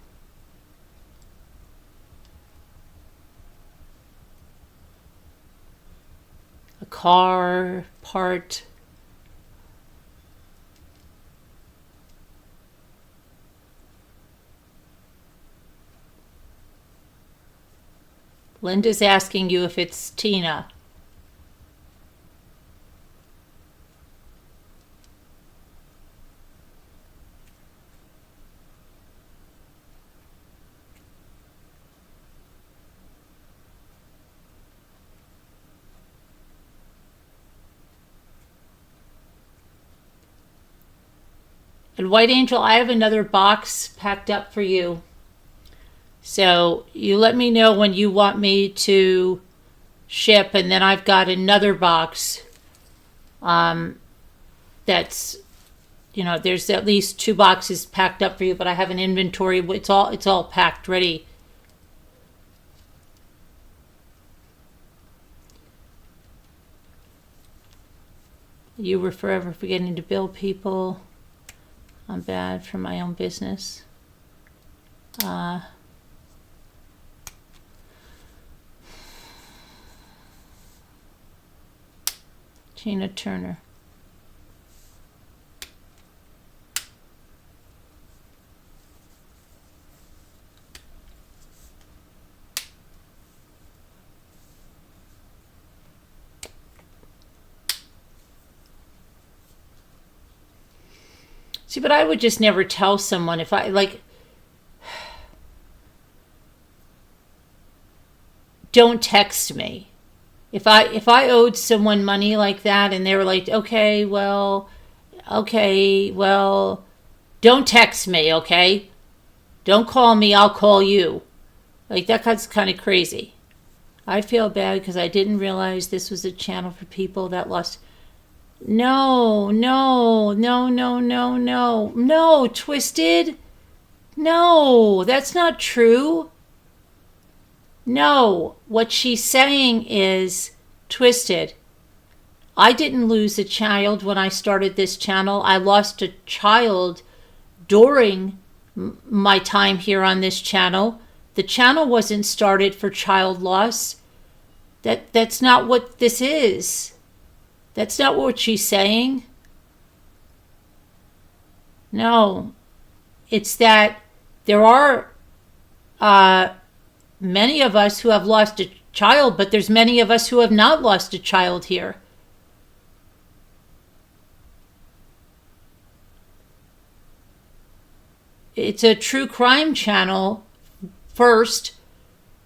a car part? Linda's asking you if it's Tina. And White Angel, I have another box packed up for you. So you let me know when you want me to ship, and then I've got another box that's, there's at least 2 boxes packed up for you, but I have an inventory. It's all packed, ready. You were forever forgetting to bill people. I'm bad for my own business. Tina Turner. See, but I would just never tell someone if I like. Don't text me. If I owed someone money like that and they were like, okay, well, don't text me, okay? Don't call me, I'll call you. Like that's kind of crazy. I feel bad because I didn't realize this was a channel for people that lost. No, no, no, no, no, no, no, Twisted. No, that's not true. No, what she's saying is, Twisted, I didn't lose a child when I started this channel. I lost a child during my time here on this channel. The channel wasn't started for child loss. That's not what this is. That's not what she's saying. No, it's that there are many of us who have lost a child, but there's many of us who have not lost a child here. It's a true crime channel first,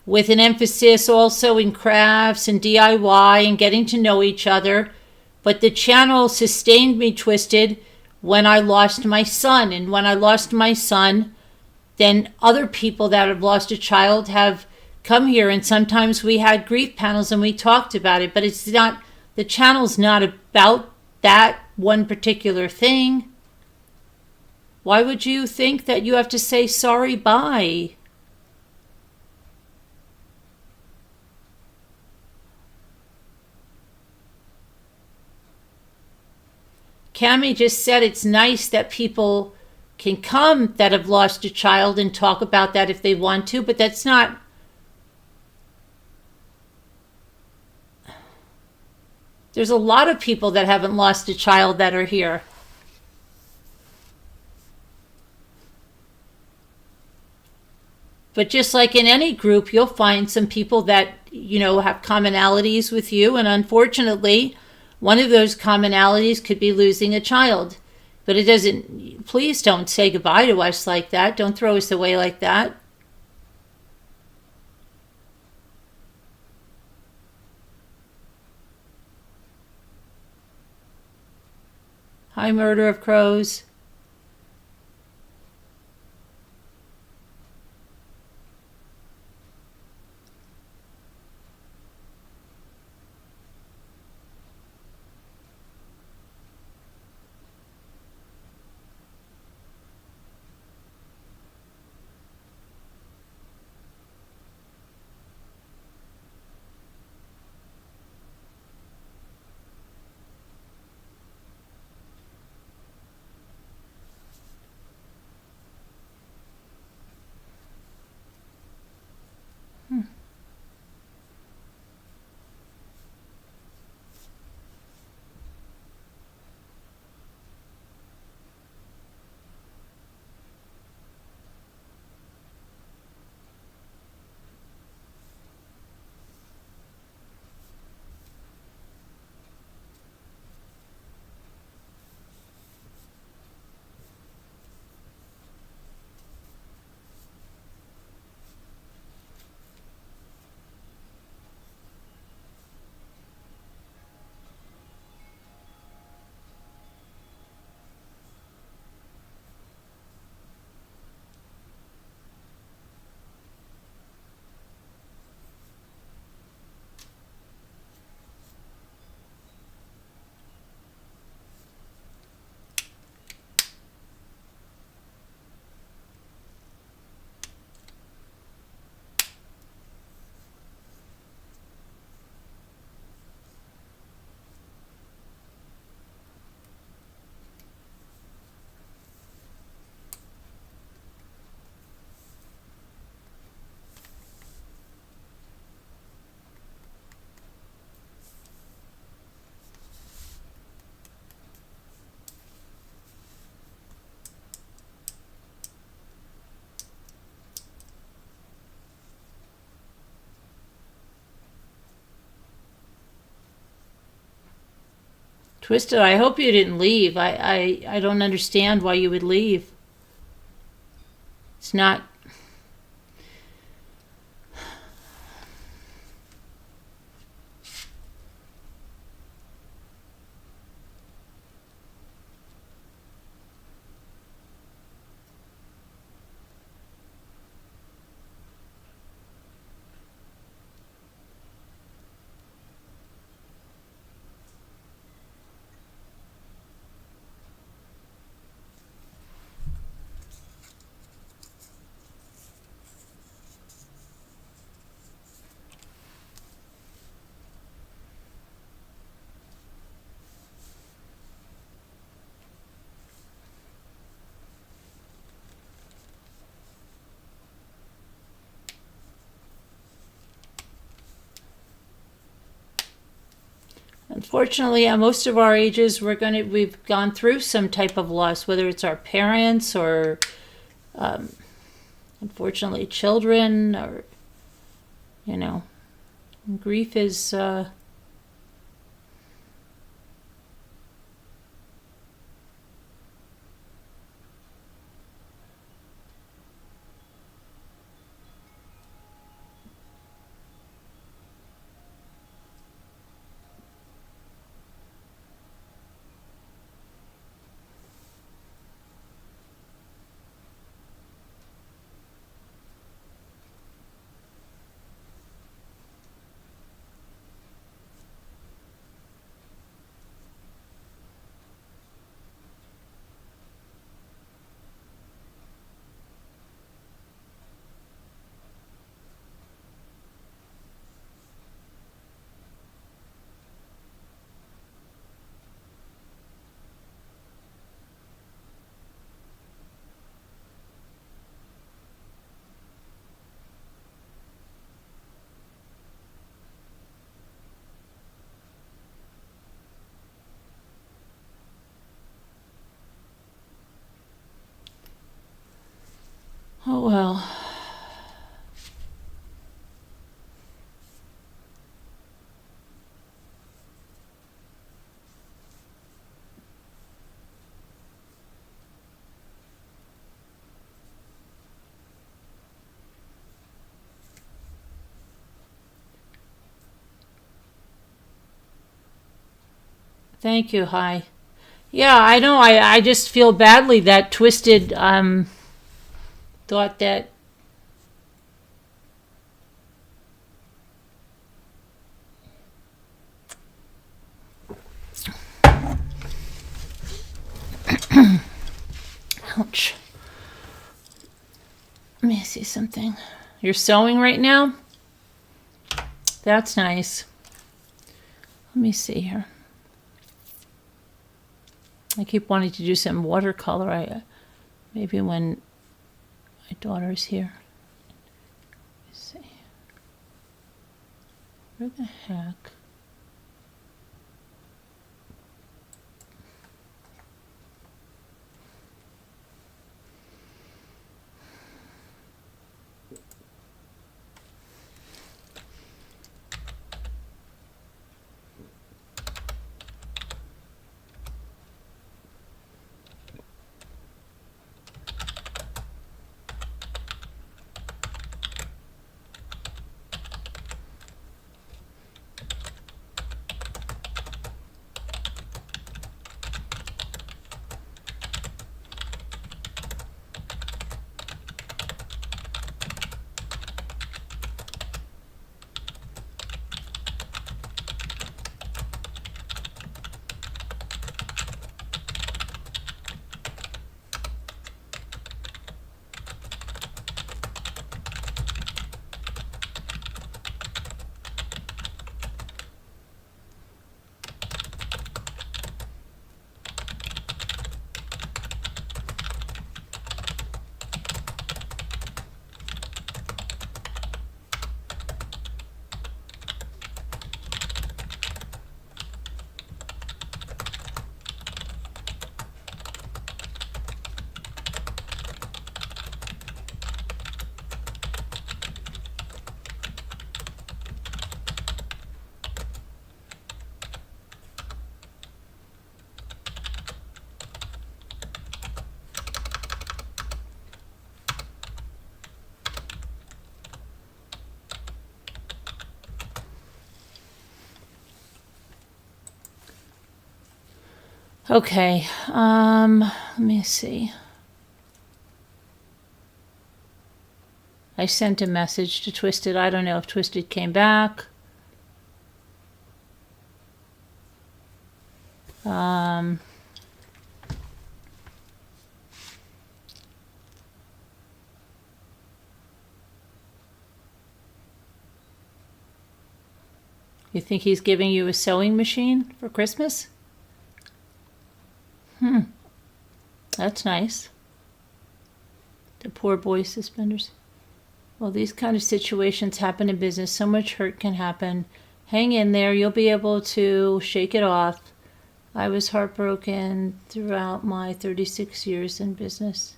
with an emphasis also in crafts and DIY and getting to know each other. But the channel sustained me, Twisted, when I lost my son. And when I lost my son, then other people that have lost a child have come here, and sometimes we had grief panels and we talked about it, but it's not, the channel's not about that one particular thing. Why would you think that you have to say sorry, bye? Cami just said it's nice that people can come that have lost a child and talk about that if they want to, but that's not. There's a lot of people that haven't lost a child that are here. But just like in any group, you'll find some people that, have commonalities with you. And unfortunately, one of those commonalities could be losing a child. But it doesn't, please don't say goodbye to us like that. Don't throw us away like that. Hi, Murder of Crows. Twisted, I hope you didn't leave. I don't understand why you would leave. It's not. Unfortunately, at most of our ages, we've gone through some type of loss, whether it's our parents or, unfortunately, children, or grief is. Oh well. Thank you. Hi. Yeah, I know. I just feel badly that Twisted thought that. Ouch. Let me see something. You're sewing right now? That's nice. Let me see here. I keep wanting to do some watercolor. Maybe when my daughter's here. Let's see. Where the heck? Okay, let me see. I sent a message to Twisted. I don't know if Twisted came back. You think he's giving you a sewing machine for Christmas? That's nice. The poor boy's suspenders. Well, these kind of situations happen in business. So much hurt can happen. Hang in there. You'll be able to shake it off. I was heartbroken throughout my 36 years in business.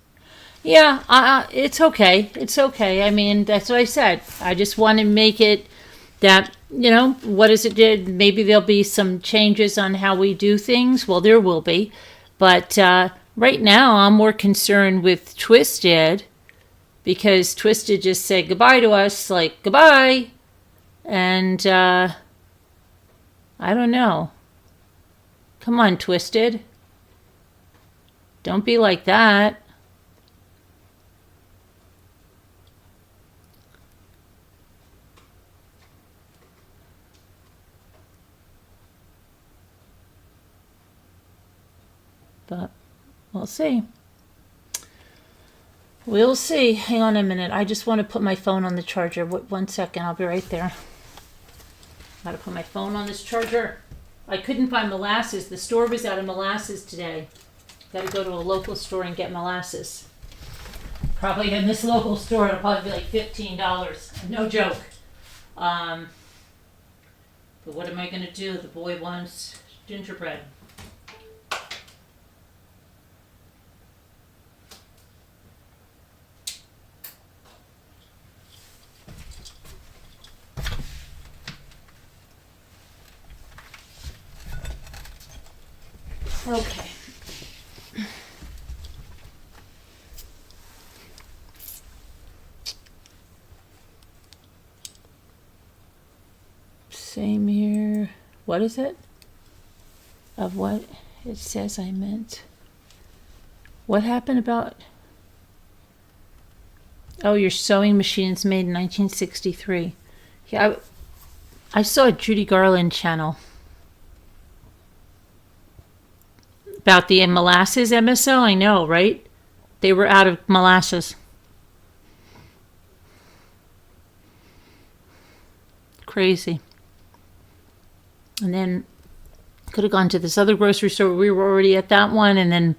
Yeah, it's okay. It's okay. I mean, that's what I said. I just want to make it that, what is it? Maybe there'll be some changes on how we do things. Well, there will be. But right now, I'm more concerned with Twisted, because Twisted just said goodbye to us, like, goodbye. And I don't know. Come on, Twisted. Don't be like that. But we'll see. We'll see. Hang on a minute. I just want to put my phone on the charger. 1 second. I'll be right there. Got to put my phone on this charger. I couldn't find molasses. The store was out of molasses today. Got to go to a local store and get molasses. Probably in this local store, it'll probably be like $15. No joke. But what am I going to do? The boy wants gingerbread. Okay. Same here. What is it? Of what it says I meant. What happened about... Oh, your sewing machine's made in 1963. Yeah, I saw a Judy Garland channel about the molasses MSO. I know, right? They were out of molasses. Crazy. And then could have gone to this other grocery store. We were already at that one, and then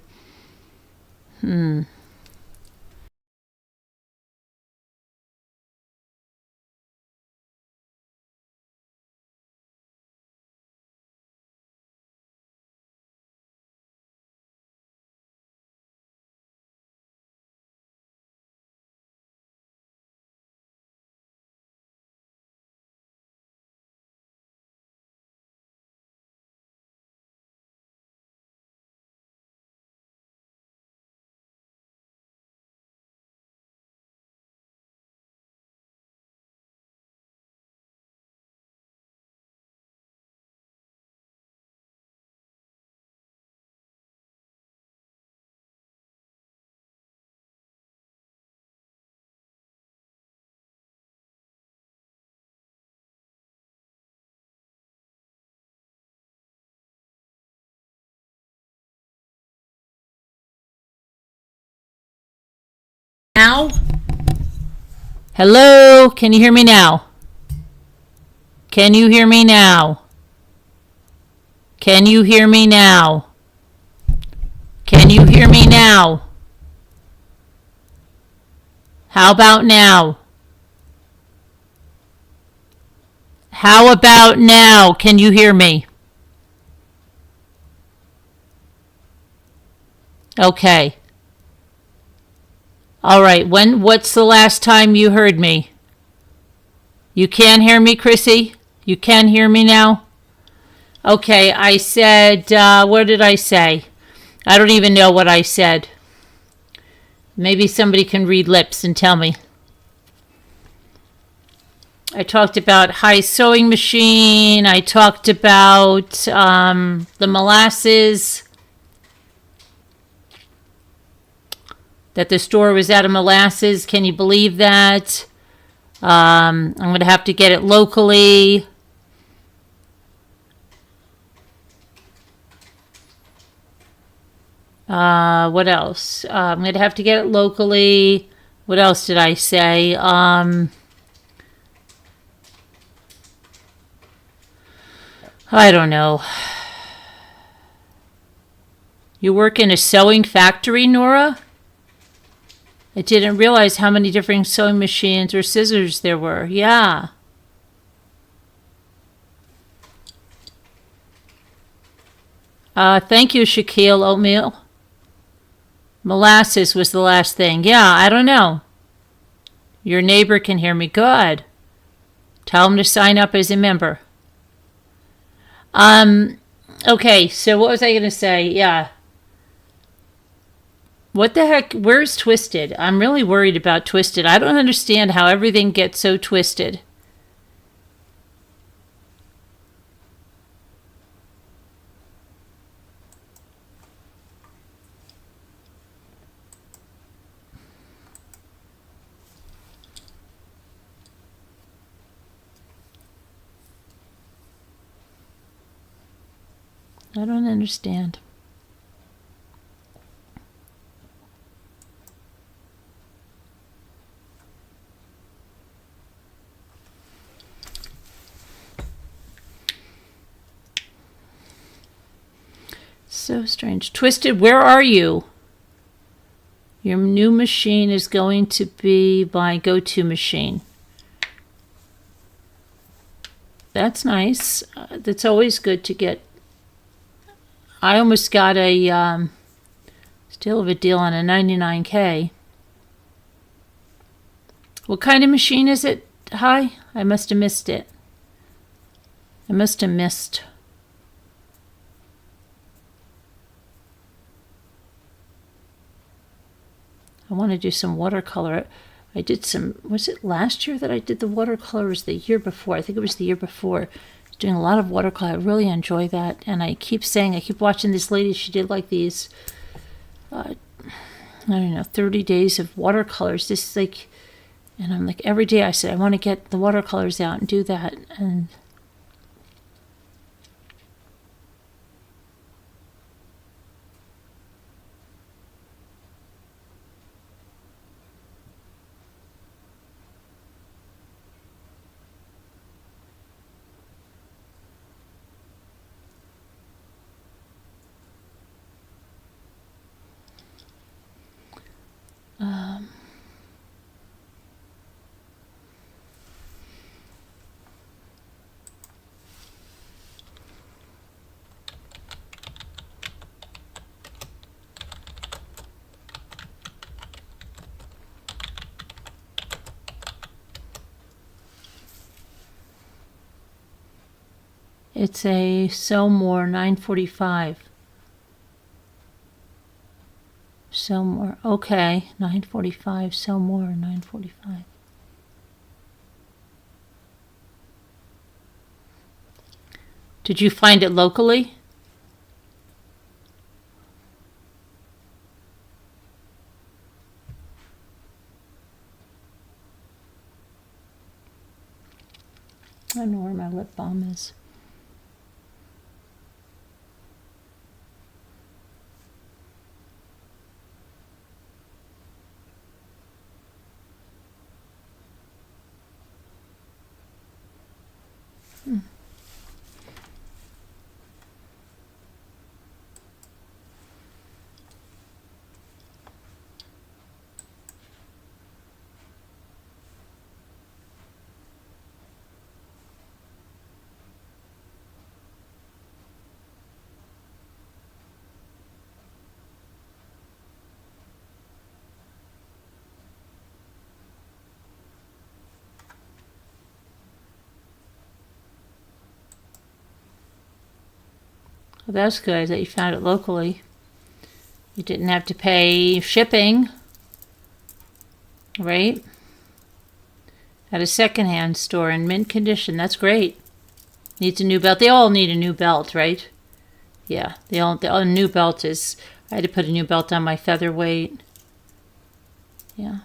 now? Hello? Can you hear me now? Can you hear me now? Can you hear me now? Can you hear me now? How about now? How about now? Can you hear me? Okay. All right. What's the last time you heard me? You can hear me, Chrissy? You can hear me now? Okay, I said, what did I say? I don't even know what I said. Maybe somebody can read lips and tell me. I talked about high sewing machine. I talked about the molasses. that the store was out of molasses. Can you believe that? I'm going to have to get it locally. What else? I'm going to have to get it locally. What else did I say? I don't know. You work in a sewing factory, Nora? I didn't realize how many different sewing machines or scissors there were. Yeah. Thank you, Shaquille Oatmeal. Molasses was the last thing. Yeah, I don't know. Your neighbor can hear me. Good. Tell him to sign up as a member. Okay, so what was I going to say? Yeah. What the heck? Where's Twisted? I'm really worried about Twisted. I don't understand how everything gets so twisted. I don't understand. So strange. Twisted, where are you? Your new machine is going to be my go-to machine. That's nice. That's always good to get. I almost got a still of a deal on a 99K. What kind of machine is it? Hi? I must have missed it. I must have missed. I want to do some watercolor. I did some, was it last year that I did the watercolor? Or was it the year before? I think it was the year before. Doing a lot of watercolor. I really enjoy that. And I keep watching this lady. She did like these, I don't know, 30 days of watercolors. This is like, and I'm like, every day I said, I want to get the watercolors out and do that. And it's a Sew More 945. Sew More. Okay, 945. Sew More 945. Did you find it locally? I don't know where my lip balm is. Well, that's good that you found it locally. You didn't have to pay shipping, right? At a secondhand store in mint condition. That's great. Needs a new belt. They all need a new belt, right? Yeah, the new belt is. I had to put a new belt on my featherweight. Yeah.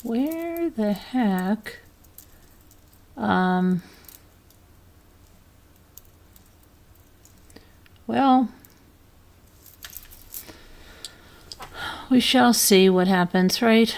Where the heck? Well, we shall see what happens, right?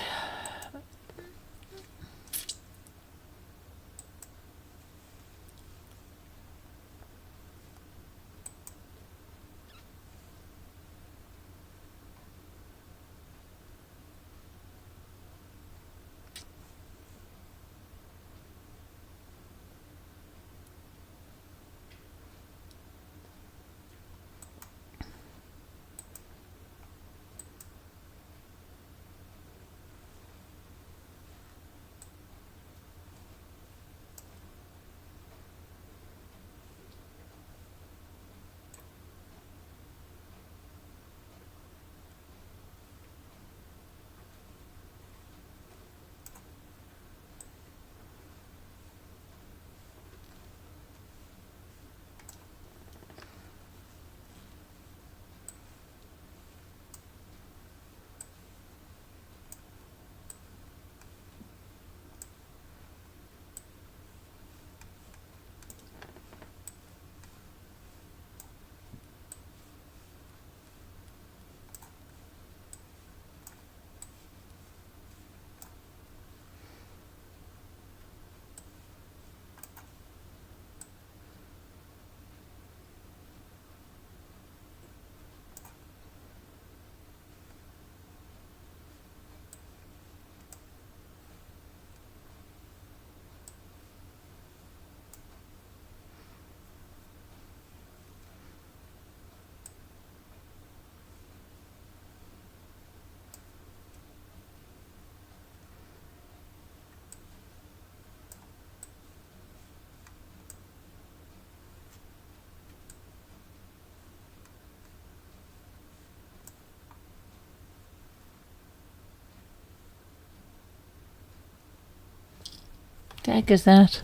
The heck is that?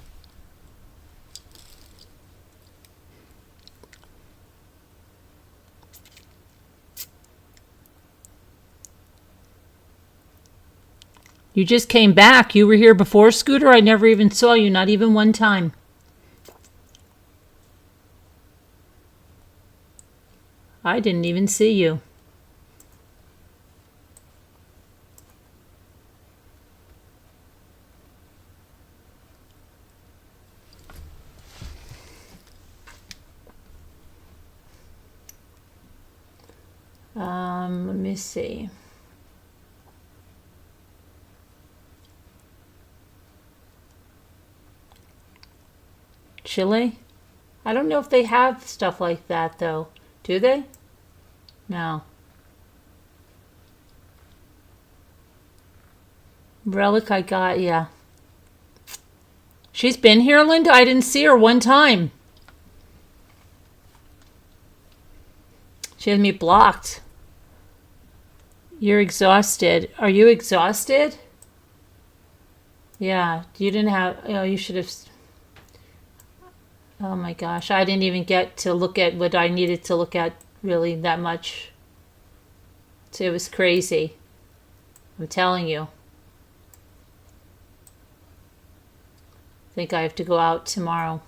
You just came back. You were here before, Scooter? I never even saw you, not even one time. I didn't even see you. Let me see. Chile? I don't know if they have stuff like that, though. Do they? No. Relic I got, yeah. She's been here, Linda? I didn't see her one time. She has me blocked. You're exhausted. Are you exhausted? Yeah, you didn't have. Oh, you should have. Oh my gosh, I didn't even get to look at what I needed to look at really that much. So it was crazy. I'm telling you. I think I have to go out tomorrow.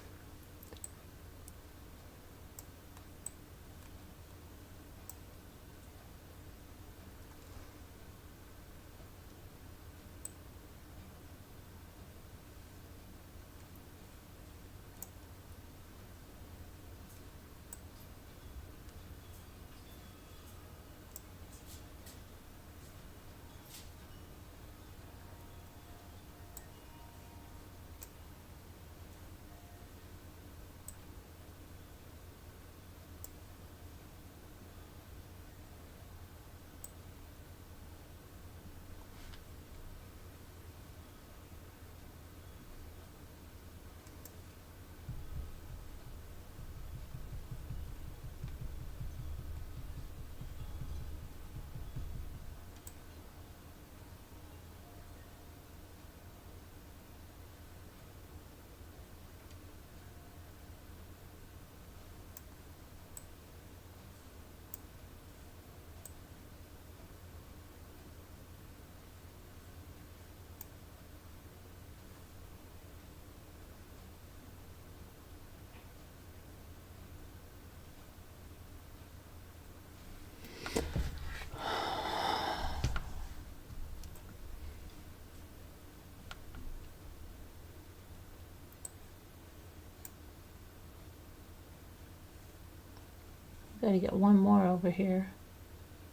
Gotta get one more over here,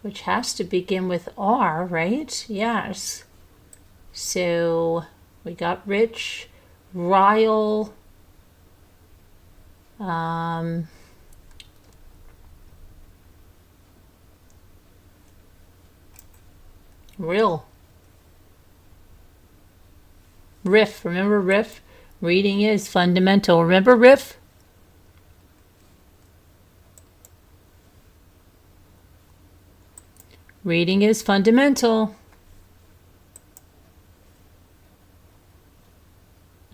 which has to begin with R, right? Yes. So we got rich, rile, real. Riff, remember riff? Reading is fundamental. Remember riff? Reading is fundamental.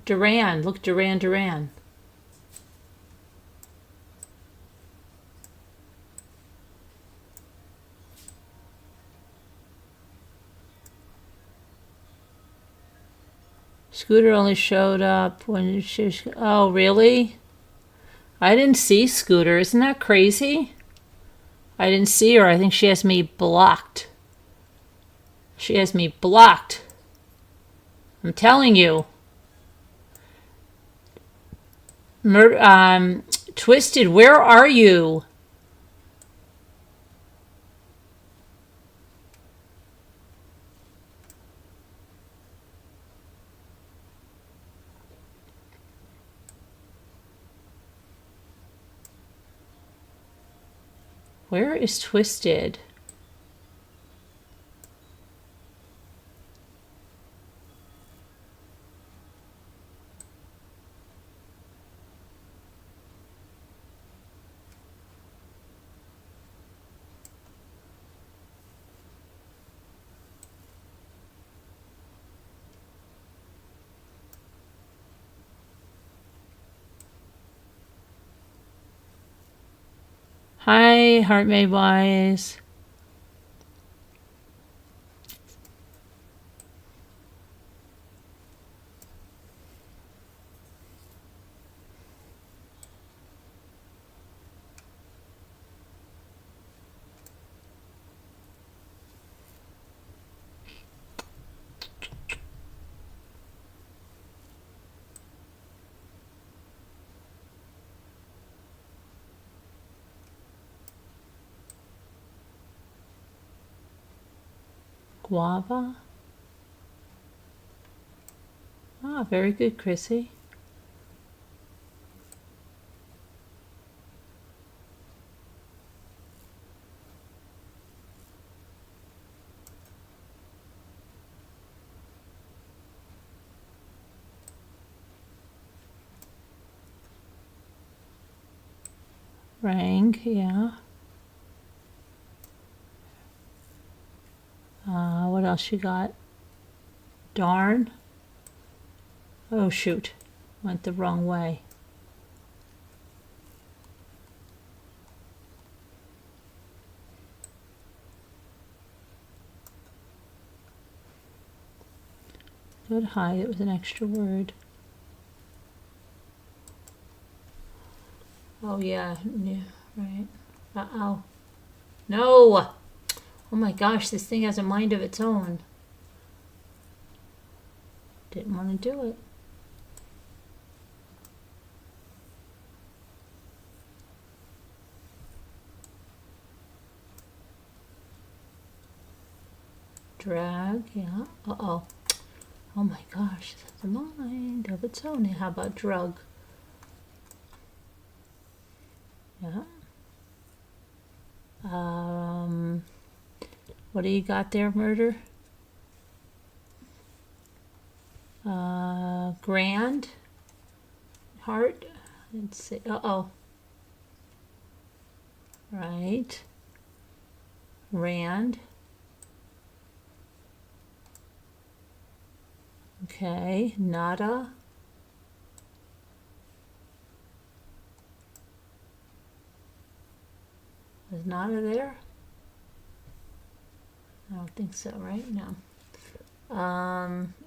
Duran, look, Duran Duran. Scooter only showed up when she was, oh, really? I didn't see Scooter. Isn't that crazy? I didn't see her. I think she has me blocked. She has me blocked. I'm telling you. Twisted, where are you? Where is Twisted? Hi, Heart Made Wise. Guava. Ah, very good, Chrissy. Rang, yeah. What else you got? Darn. Oh, shoot. Went the wrong way. Good hide. It was an extra word. Oh, yeah. Yeah, right. Uh-oh. No! Oh my gosh, this thing has a mind of its own. Didn't want to do it. Drag, yeah. Uh-oh. Oh my gosh, it has a mind of its own. How about drug? Yeah. What do you got there, murder? Grand. Heart. Let's see. Uh-oh. Right. Rand. Okay. Nada. Is Nada there? I don't think so, right? No.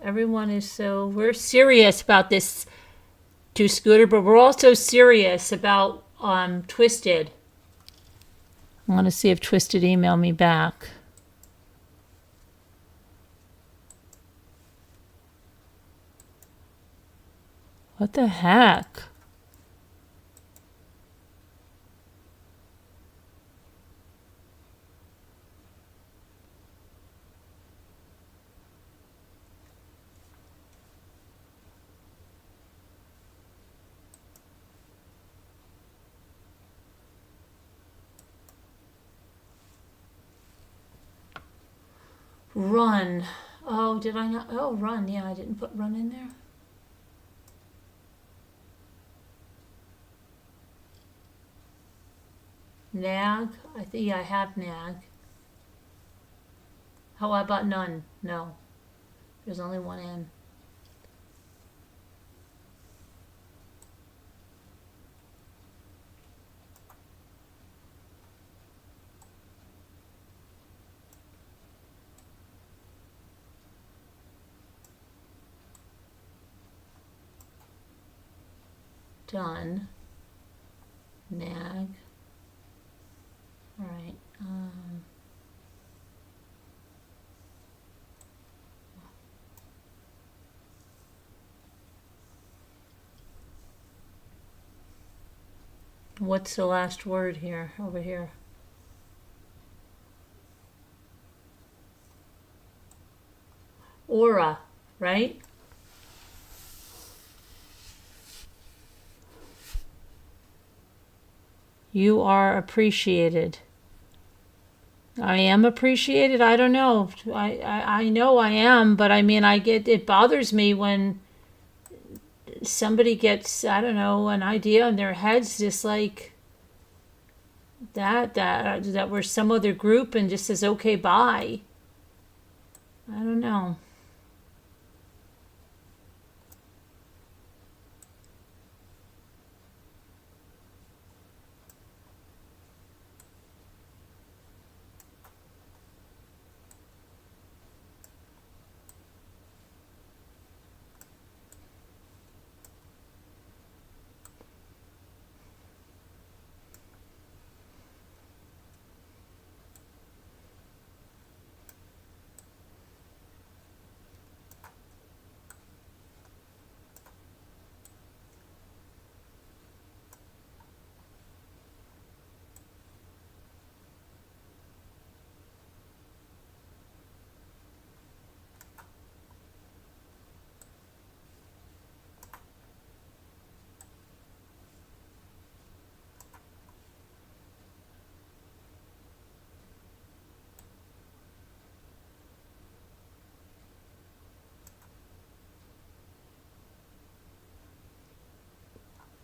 Everyone is we're serious about this to Scooter, but we're also serious about Twisted. I'm going to see if Twisted emailed me back. What the heck? Run. Oh, did I not? Oh, run. Yeah, I didn't put run in there. Nag. I think I have nag. How about none? No. There's only one N. Done. Nag. All right. What's the last word here, over here? Aura, right? You are appreciated. I am appreciated. I don't know. I know I am, but I mean, it bothers me when somebody gets, I don't know, an idea in their heads, just like that we're some other group and just says, okay, bye. I don't know.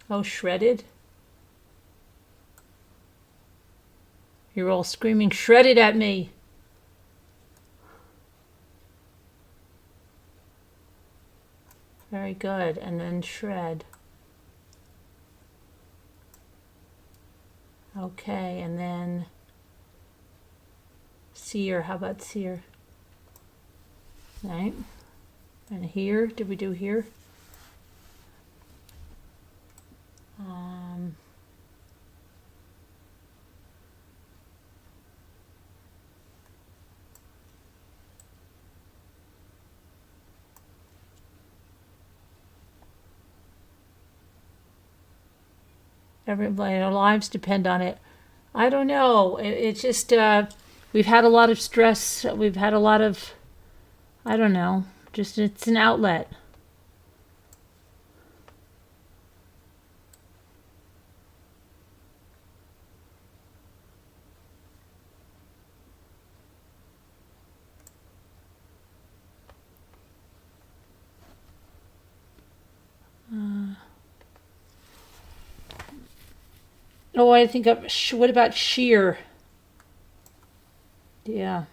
Oh, shredded? You're all screaming shredded at me. Very good. And then shred. Okay, and then sear. How about sear? Right. And here, did we do here? Everybody, our lives depend on it. I don't know. It's just we've had a lot of stress. We've had a lot of, I don't know. Just it's an outlet. Oh, I think of, what about sheer? Yeah.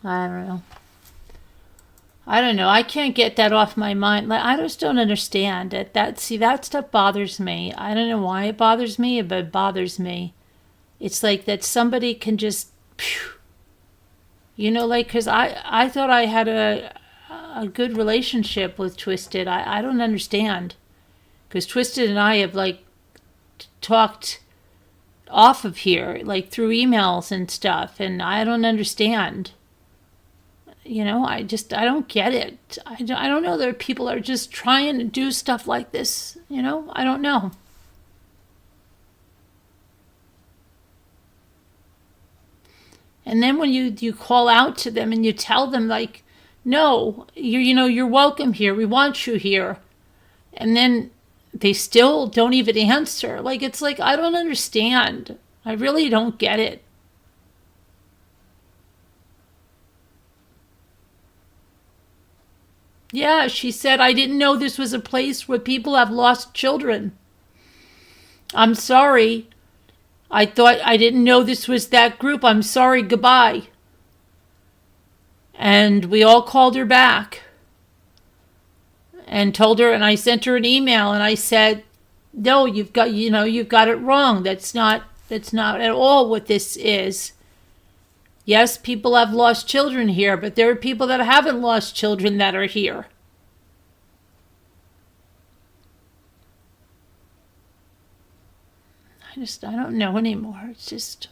I don't know. I don't know. I can't get that off my mind. Like, I just don't understand it. That stuff bothers me. I don't know why it bothers me, but it bothers me. It's like that somebody can just, phew, like, because I thought I had a good relationship with Twisted. I don't understand. Because Twisted and I have, like, talked off of here, like, through emails and stuff, and I don't understand. I don't get it. I don't know. There are people that are just trying to do stuff like this. I don't know. And then when you call out to them and you tell them like, no, you're welcome here. We want you here. And then they still don't even answer. Like, it's like, I don't understand. I really don't get it. Yeah, she said, I didn't know this was a place where people have lost children. I'm sorry. I didn't know this was that group. I'm sorry. Goodbye. And we all called her back and told her, and I sent her an email and I said, no, you've got it wrong. That's not at all what this is. Yes, people have lost children here, but there are people that haven't lost children that are here. I don't know anymore. It's just...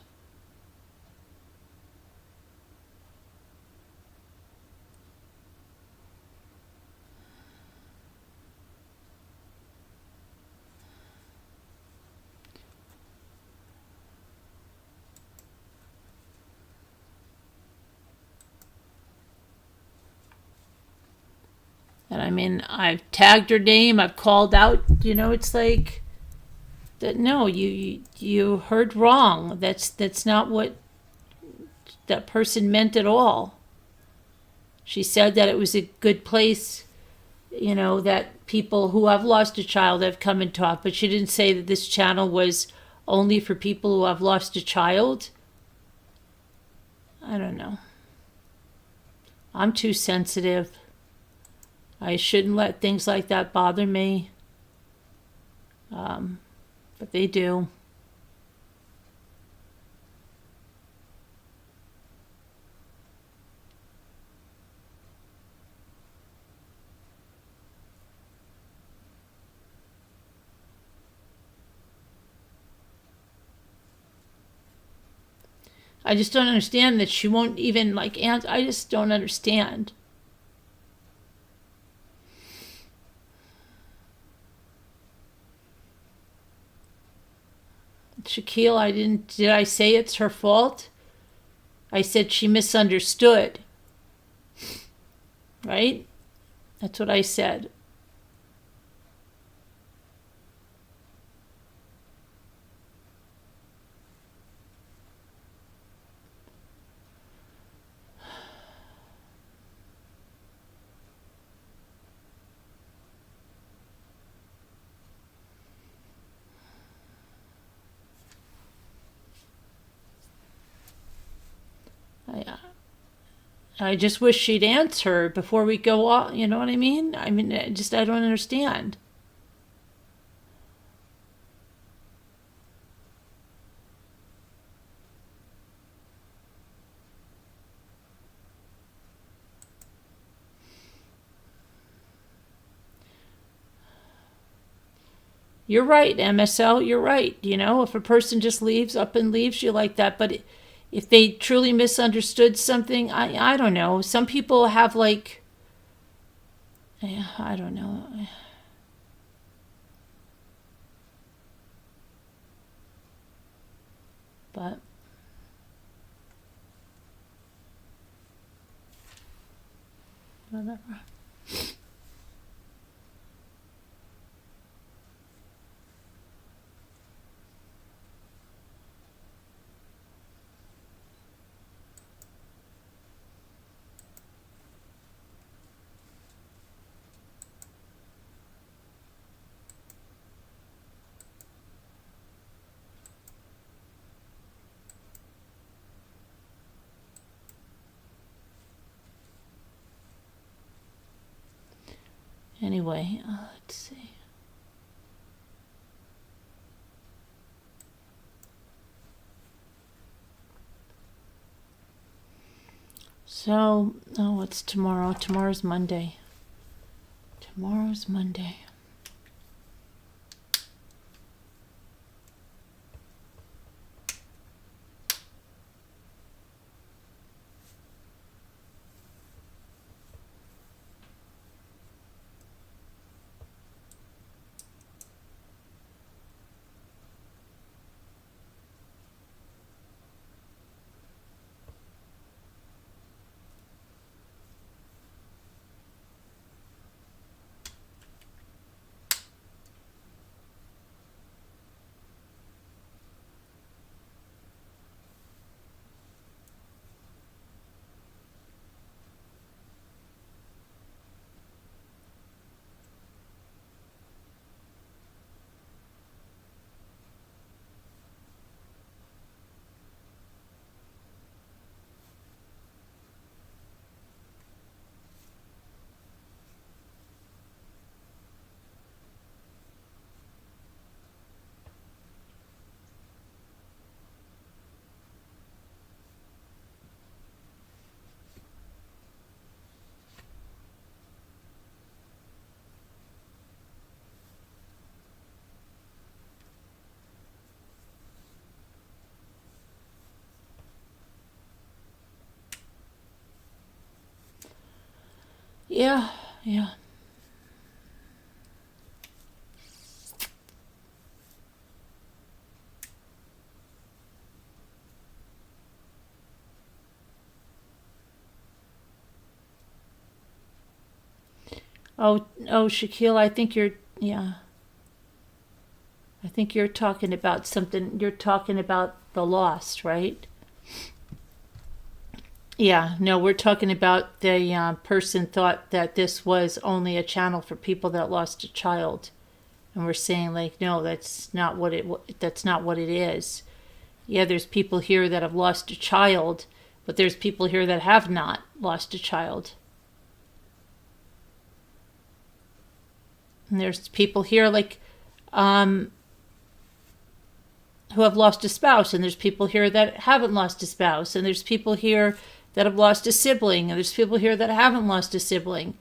And I mean, I've tagged her name, I've called out, it's like that. No, you heard wrong. That's not what that person meant at all. She said that it was a good place, that people who have lost a child have come and talked, but she didn't say that this channel was only for people who have lost a child. I don't know. I'm too sensitive. I shouldn't let things like that bother me. But they do. I just don't understand that she won't even answer. I just don't understand. Shaquille, did I say it's her fault? I said she misunderstood. Right? That's what I said. I just wish she'd answer before we go off. You know what I mean? I don't understand. You're right, MSL, you're right. If a person just up and leaves you like that, but if they truly misunderstood something, I don't know. Some people have I don't know. But whatever. Anyway, let's see. So, what's tomorrow? Tomorrow's Monday. Tomorrow's Monday. Yeah, yeah. Shaquille, yeah. I think you're talking about something. You're talking about the Lost, right? Yeah, no, we're talking about the person thought that this was only a channel for people that lost a child, and we're saying like, no, that's not what it is. Yeah, there's people here that have lost a child, but there's people here that have not lost a child. And there's people here like who have lost a spouse, and there's people here that haven't lost a spouse, and there's people here that have lost a sibling, and there's people here that haven't lost a sibling,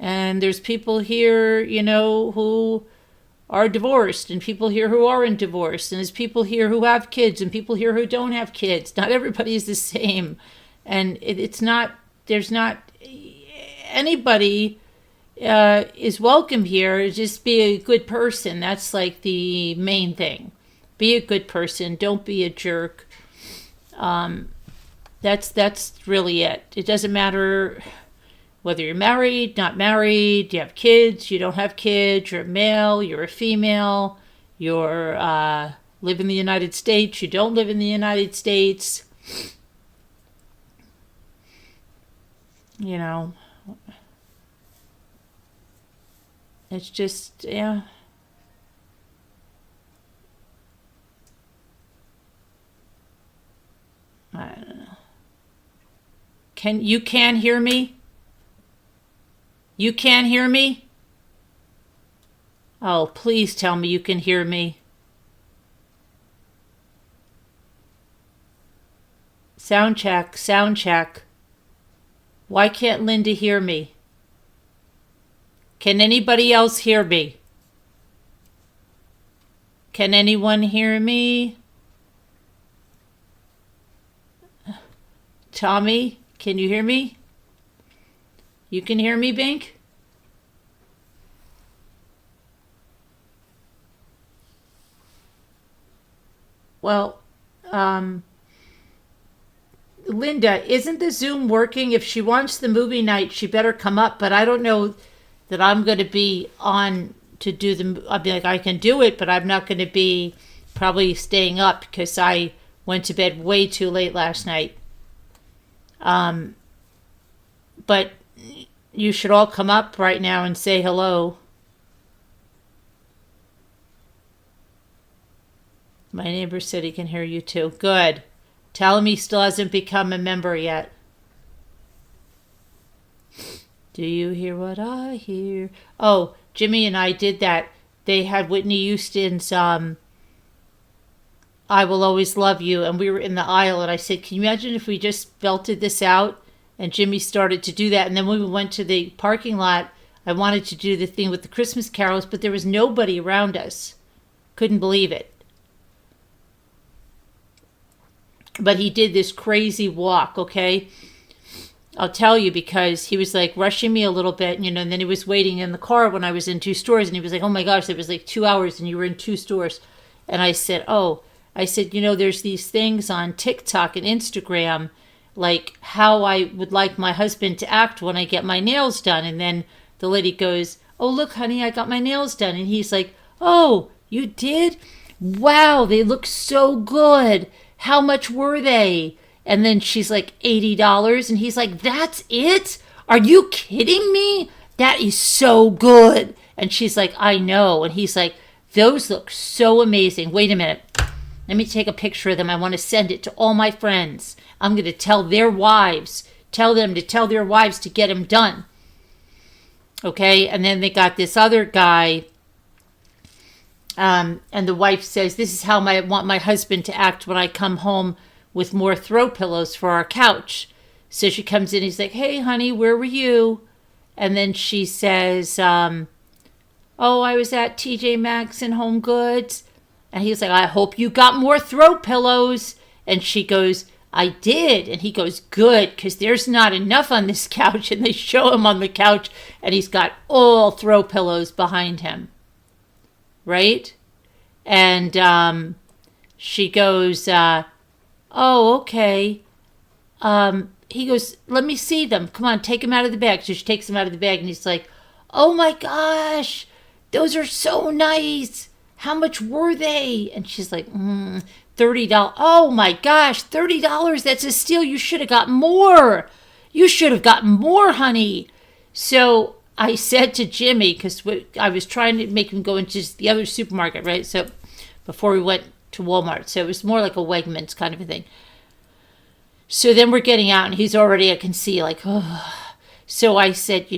and there's people here, who are divorced, and people here who aren't divorced, and there's people here who have kids, and people here who don't have kids. Not everybody is the same, and it's not. There's not anybody is welcome here. Just be a good person. That's like the main thing. Be a good person. Don't be a jerk. That's really it. It doesn't matter whether you're married, not married, you have kids, you don't have kids, you're a male, you're a female, you're live in the United States, you don't live in the United States. It's just, yeah. I don't know. You can hear me? You can hear me? Oh, please tell me you can hear me. Sound check, sound check. Why can't Linda hear me? Can anybody else hear me? Can anyone hear me? Tommy, can you hear me? You can hear me, Bink? Well, Linda, isn't the Zoom working? If she wants the movie night, she better come up, but I don't know that I'm going to be on to do I'll be like, I can do it, but I'm not going to be probably staying up because I went to bed way too late last night. But you should all come up right now and say hello. My neighbor said he can hear you too. Good. Tell him he still hasn't become a member yet. Do you hear what I hear? Oh, Jimmy and I did that. They had Whitney Houston's I Will Always Love You, and we were in the aisle, and I said, can you imagine if we just belted this out? And Jimmy started to do that, and then when we went to the parking lot, I wanted to do the thing with the Christmas carols, but there was nobody around us. Couldn't believe it. But he did this crazy walk, okay? I'll tell you, because he was like rushing me a little bit, and then he was waiting in the car when I was in 2 stores, and he was like, oh my gosh, it was like 2 hours and you were in 2 stores. And I said, there's these things on TikTok and Instagram, like how I would like my husband to act when I get my nails done. And then the lady goes, oh, look, honey, I got my nails done. And he's like, oh, you did? Wow, they look so good. How much were they? And then she's like, $80. And he's like, that's it? Are you kidding me? That is so good. And she's like, I know. And he's like, those look so amazing. Wait a minute. Let me take a picture of them. I want to send it to all my friends. I'm going to tell their wives. Tell them to tell their wives to get them done. Okay? And then they got this other guy. And the wife says, this is how I want my husband to act when I come home with more throw pillows for our couch. So she comes in. He's like, hey, honey, where were you? And then she says, oh, I was at TJ Maxx and Home Goods. And he's like, I hope you got more throw pillows. And she goes, I did. And he goes, good, because there's not enough on this couch. And they show him on the couch, and he's got all throw pillows behind him. Right? And she goes, oh, okay. He goes, let me see them. Come on, take them out of the bag. So she takes them out of the bag, and he's like, oh my gosh, those are so nice. How much were they? And she's like, $30. Oh my gosh, $30. That's a steal. You should have got more. You should have gotten more, honey. So I said to Jimmy, because I was trying to make him go into the other supermarket, right? So before we went to Walmart. So it was more like a Wegmans kind of a thing. So then we're getting out, and he's already, I can see, like, oh. So I said,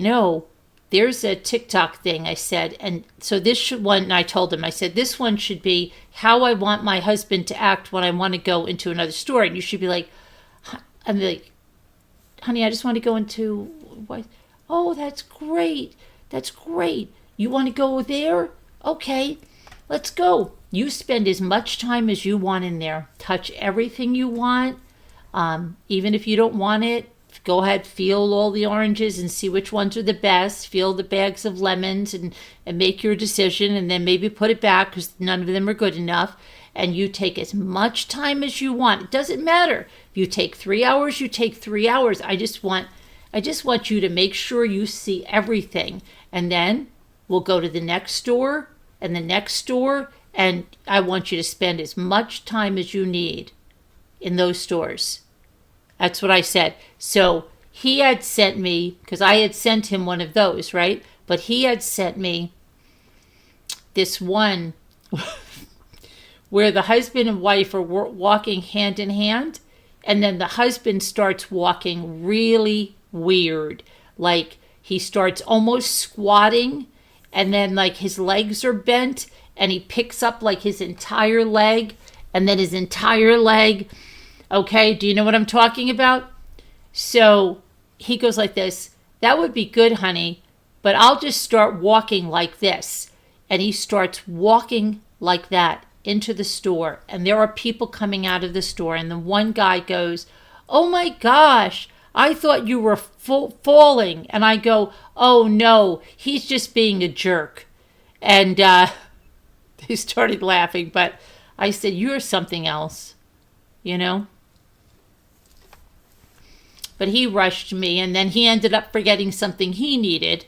there's a TikTok thing, I said, and so this one, and I told him, I said, this one should be how I want my husband to act when I want to go into another store. And you should be like, I'm like, honey, I just want to go into, what? Oh, that's great. That's great. You want to go there? Okay, let's go. You spend as much time as you want in there. Touch everything you want. Even if you don't want it, go ahead, feel all the oranges and see which ones are the best. Feel the bags of lemons and make your decision, and then maybe put it back because none of them are good enough. And you take as much time as you want. It doesn't matter. If you take 3 hours, you take 3 hours. I just want you to make sure you see everything. And then we'll go to the next store and the next store. And I want you to spend as much time as you need in those stores. That's what I said. So he had sent me, because I had sent him one of those, right? But he had sent me this one where the husband and wife are walking hand in hand, and then the husband starts walking really weird. Like he starts almost squatting, and then like his legs are bent, and he picks up like his entire leg, and then his entire leg. Okay, do you know what I'm talking about? So he goes like this, that would be good, honey, but I'll just start walking like this. And he starts walking like that into the store. And there are people coming out of the store. And the one guy goes, oh my gosh, I thought you were falling. And I go, oh no, he's just being a jerk. And they started laughing. But I said, you're something else, But he rushed me, and then he ended up forgetting something he needed.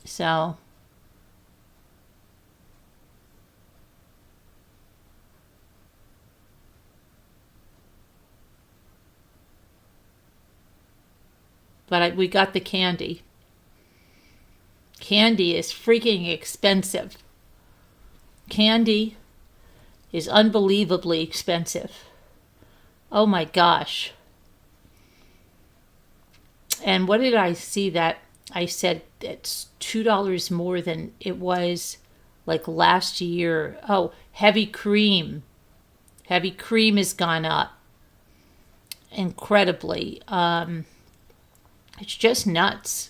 So. But we got the candy. Candy is freaking expensive. Candy is unbelievably expensive. Oh my gosh. And what did I see that I said it's $2 more than it was like last year? Oh, heavy cream. Heavy cream has gone up incredibly. It's just nuts.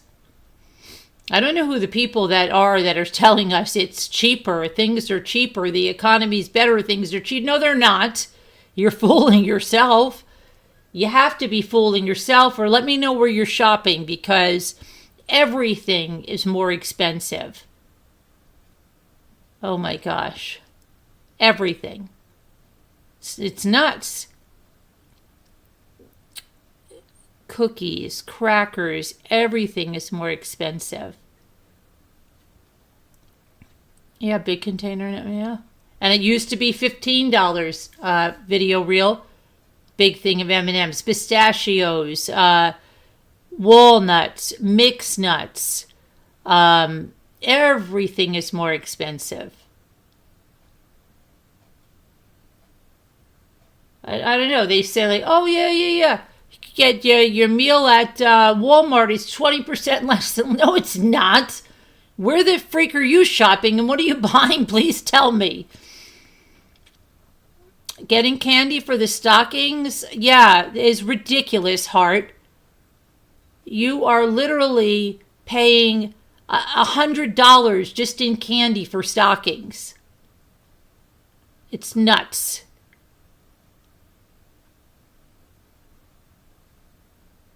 I don't know who the people that are telling us it's cheaper, things are cheaper, the economy's better, things are cheap. No, they're not. You're fooling yourself. You have to be fooling yourself, or let me know where you're shopping, because everything is more expensive. Oh my gosh. Everything. It's nuts. Cookies, crackers, everything is more expensive. Yeah, big container, yeah. And it used to be $15 video reel. Big thing of M&Ms, pistachios, walnuts, mixed nuts. Everything is more expensive. I don't know. They say like, oh yeah. Get your meal at Walmart is 20% less. No, it's not. Where the freak are you shopping, and what are you buying? Please tell me. Getting candy for the stockings, yeah, is ridiculous, Heart. You are literally paying $100 just in candy for stockings. It's nuts.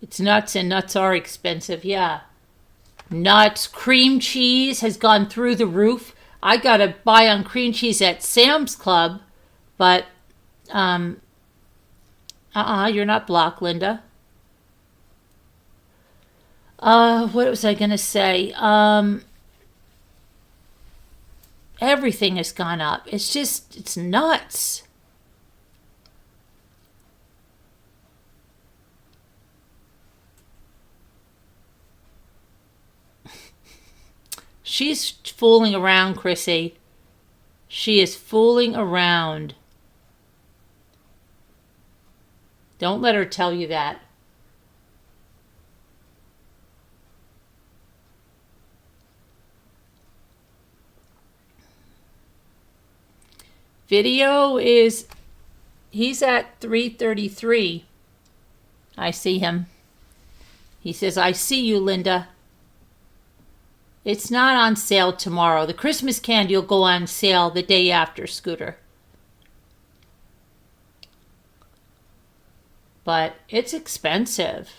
It's nuts, and nuts are expensive, yeah. Nuts, cream cheese has gone through the roof. I got to buy on cream cheese at Sam's Club, but you're not blocked, Linda. What was I going to say? Everything has gone up. It's nuts. She's fooling around, Chrissy. She is fooling around. Don't let her tell you that. Video is, he's at 333. I see him. He says, I see you, Linda. It's not on sale tomorrow. The Christmas candy will go on sale the day after, Scooter. But it's expensive.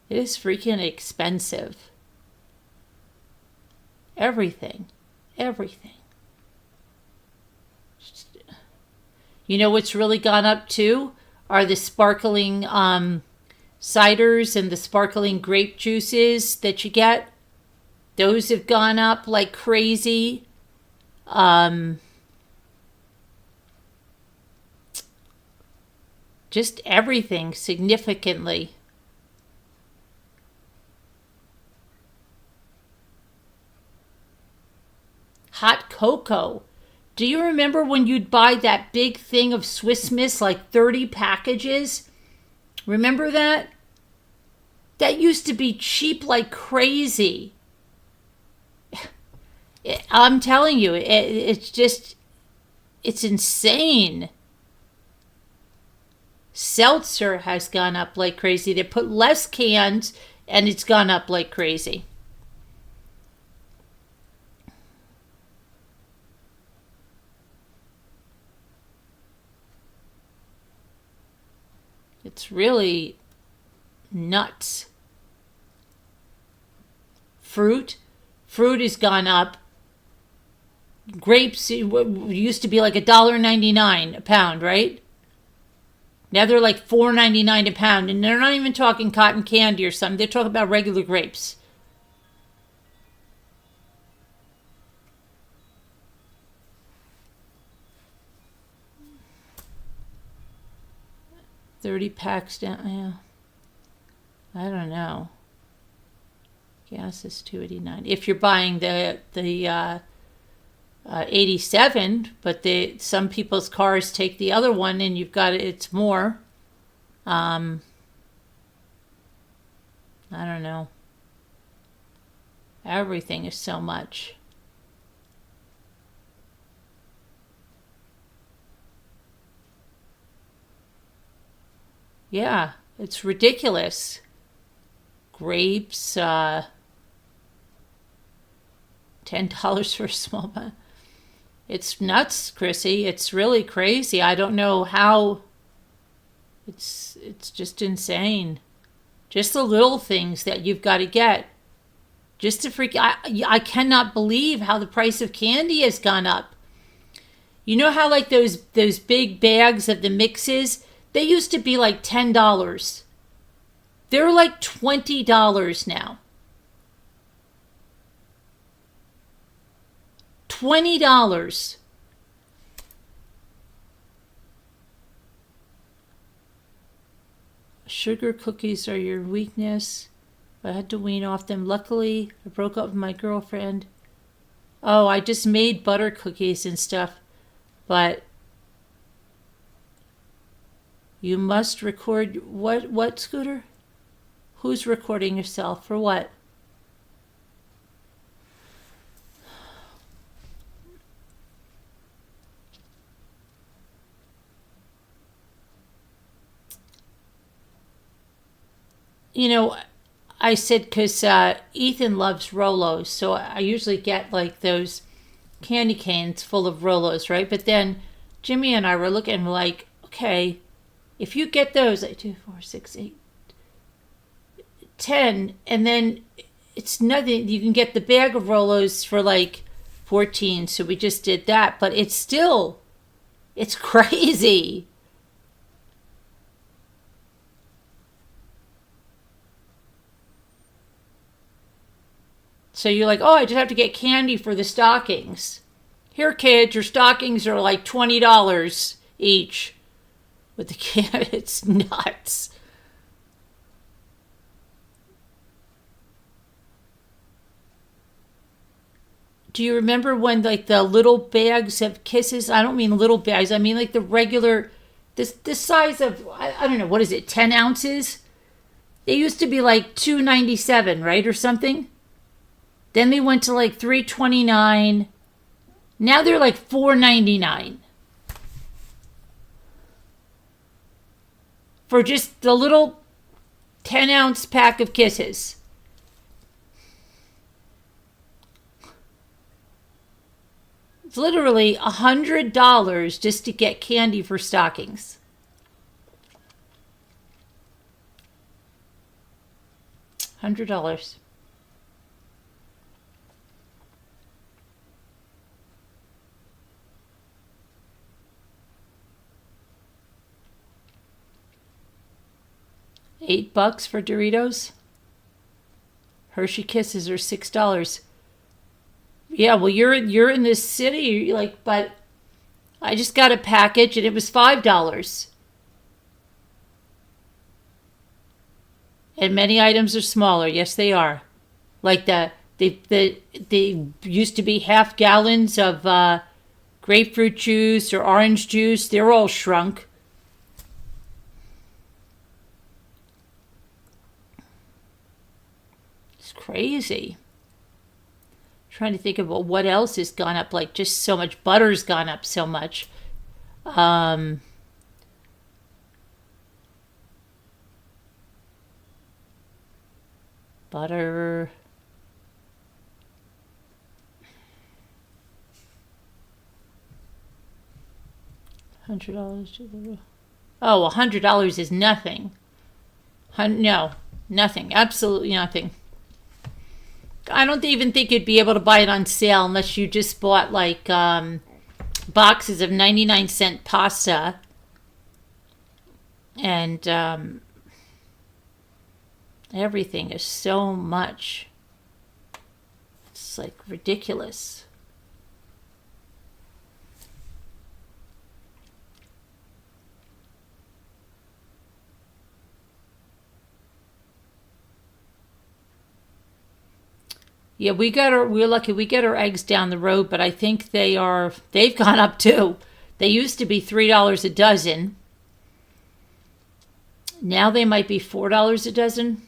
It is freaking expensive. Everything. Everything. You know what's really gone up too? Are the sparkling ciders and the sparkling grape juices that you get. Those have gone up like crazy. Just everything significantly. Hot cocoa. Do you remember when you'd buy that big thing of Swiss Miss, like 30 packages? Remember that? That used to be cheap like crazy. I'm telling you, it's insane. Seltzer has gone up like crazy. They put less cans and it's gone up like crazy. It's really nuts. Fruit has gone up. Grapes used to be like $1.99 a pound, right? Now they're like $4.99 a pound, and they're not even talking cotton candy or something. They're talking about regular grapes. $30 packs down. Yeah, I don't know. Gas is $2.89 if you're buying the 87, but some people's cars take the other one, and you've got it's more. I don't know. Everything is so much. Yeah, it's ridiculous. Grapes, $10 for a small bun. It's nuts, Chrissy. It's really crazy. I don't know how. It's just insane. Just the little things that you've got to get. Just to freak. I cannot believe how the price of candy has gone up. You know how like those big bags of the mixes, they used to be like $10. They're like $20 now. $20. Sugar cookies are your weakness. I had to wean off them. Luckily, I broke up with my girlfriend. Oh, I just made butter cookies and stuff. But you must record what, Scooter? Who's recording yourself for what? You know, I said because Ethan loves Rolos, so I usually get like those candy canes full of Rolos, right? But then Jimmy and I were looking like, okay, if you get those, like 2, 4, 6, 8, 10, and then it's nothing. You can get the bag of Rolos for like 14, so we just did that, but it's crazy. So you're like, oh, I just have to get candy for the stockings. Here, kids, your stockings are like $20 each. With the candy, it's nuts. Do you remember when like the little bags of kisses? I don't mean little bags. I mean like the regular, this size of, I don't know, what is it, 10 ounces? They used to be like $2.97, right, or something. Then they went to like $3.29. Now they're like $4.99 for just the little 10-ounce pack of kisses. It's literally $100 just to get candy for stockings. $100. $8 for Doritos. Hershey Kisses are $6. Yeah, well, you're in this city, you're like, but I just got a package and it was $5. And many items are smaller. Yes, they are. Like they used to be half gallons of grapefruit juice or orange juice. They're all shrunk. It's crazy. Trying to think about what else has gone up. Like just so much butter's gone up so much. Butter. $100. Oh, $100 is nothing. No, nothing. Absolutely nothing. I don't even think you'd be able to buy it on sale unless you just bought like boxes of 99-cent pasta. And everything is so much. It's like ridiculous. Yeah, we're lucky we get our eggs down the road, but I think they've gone up too. They used to be $3 a dozen. Now they might be $4 a dozen.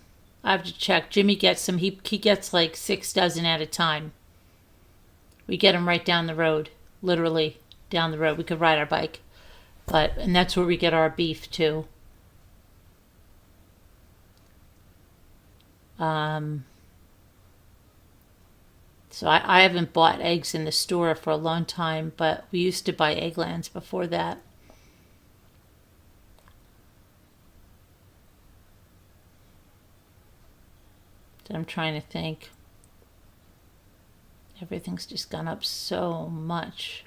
I have to check. Jimmy gets some. He gets like 6 dozen at a time. We get them right down the road, literally down the road. We could ride our bike, and that's where we get our beef too. So I haven't bought eggs in the store for a long time, but we used to buy Egglands before that. So I'm trying to think. Everything's just gone up so much.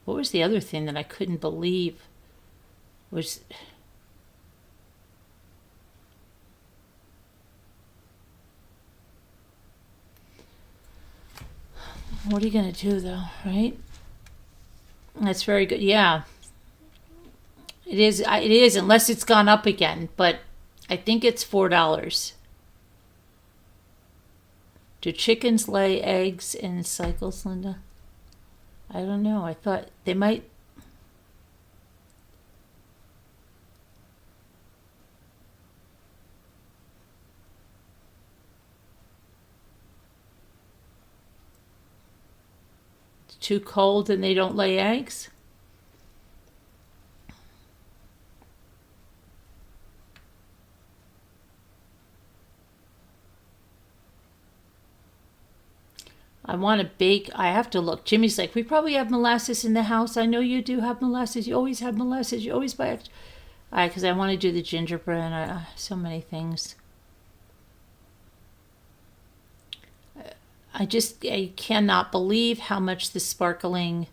What was the other thing that I couldn't believe was... What are you going to do, though, right? That's very good. Yeah. It is, unless it's gone up again. But I think it's $4. Do chickens lay eggs in cycles, Linda? I don't know. I thought they might... Too cold and they don't lay eggs? I want to bake. I have to look. Jimmy's like, we probably have molasses in the house. I know you do have molasses. You always have molasses. You always buy extra. Because I want to do the gingerbread. So many things. I cannot believe how much the sparkling.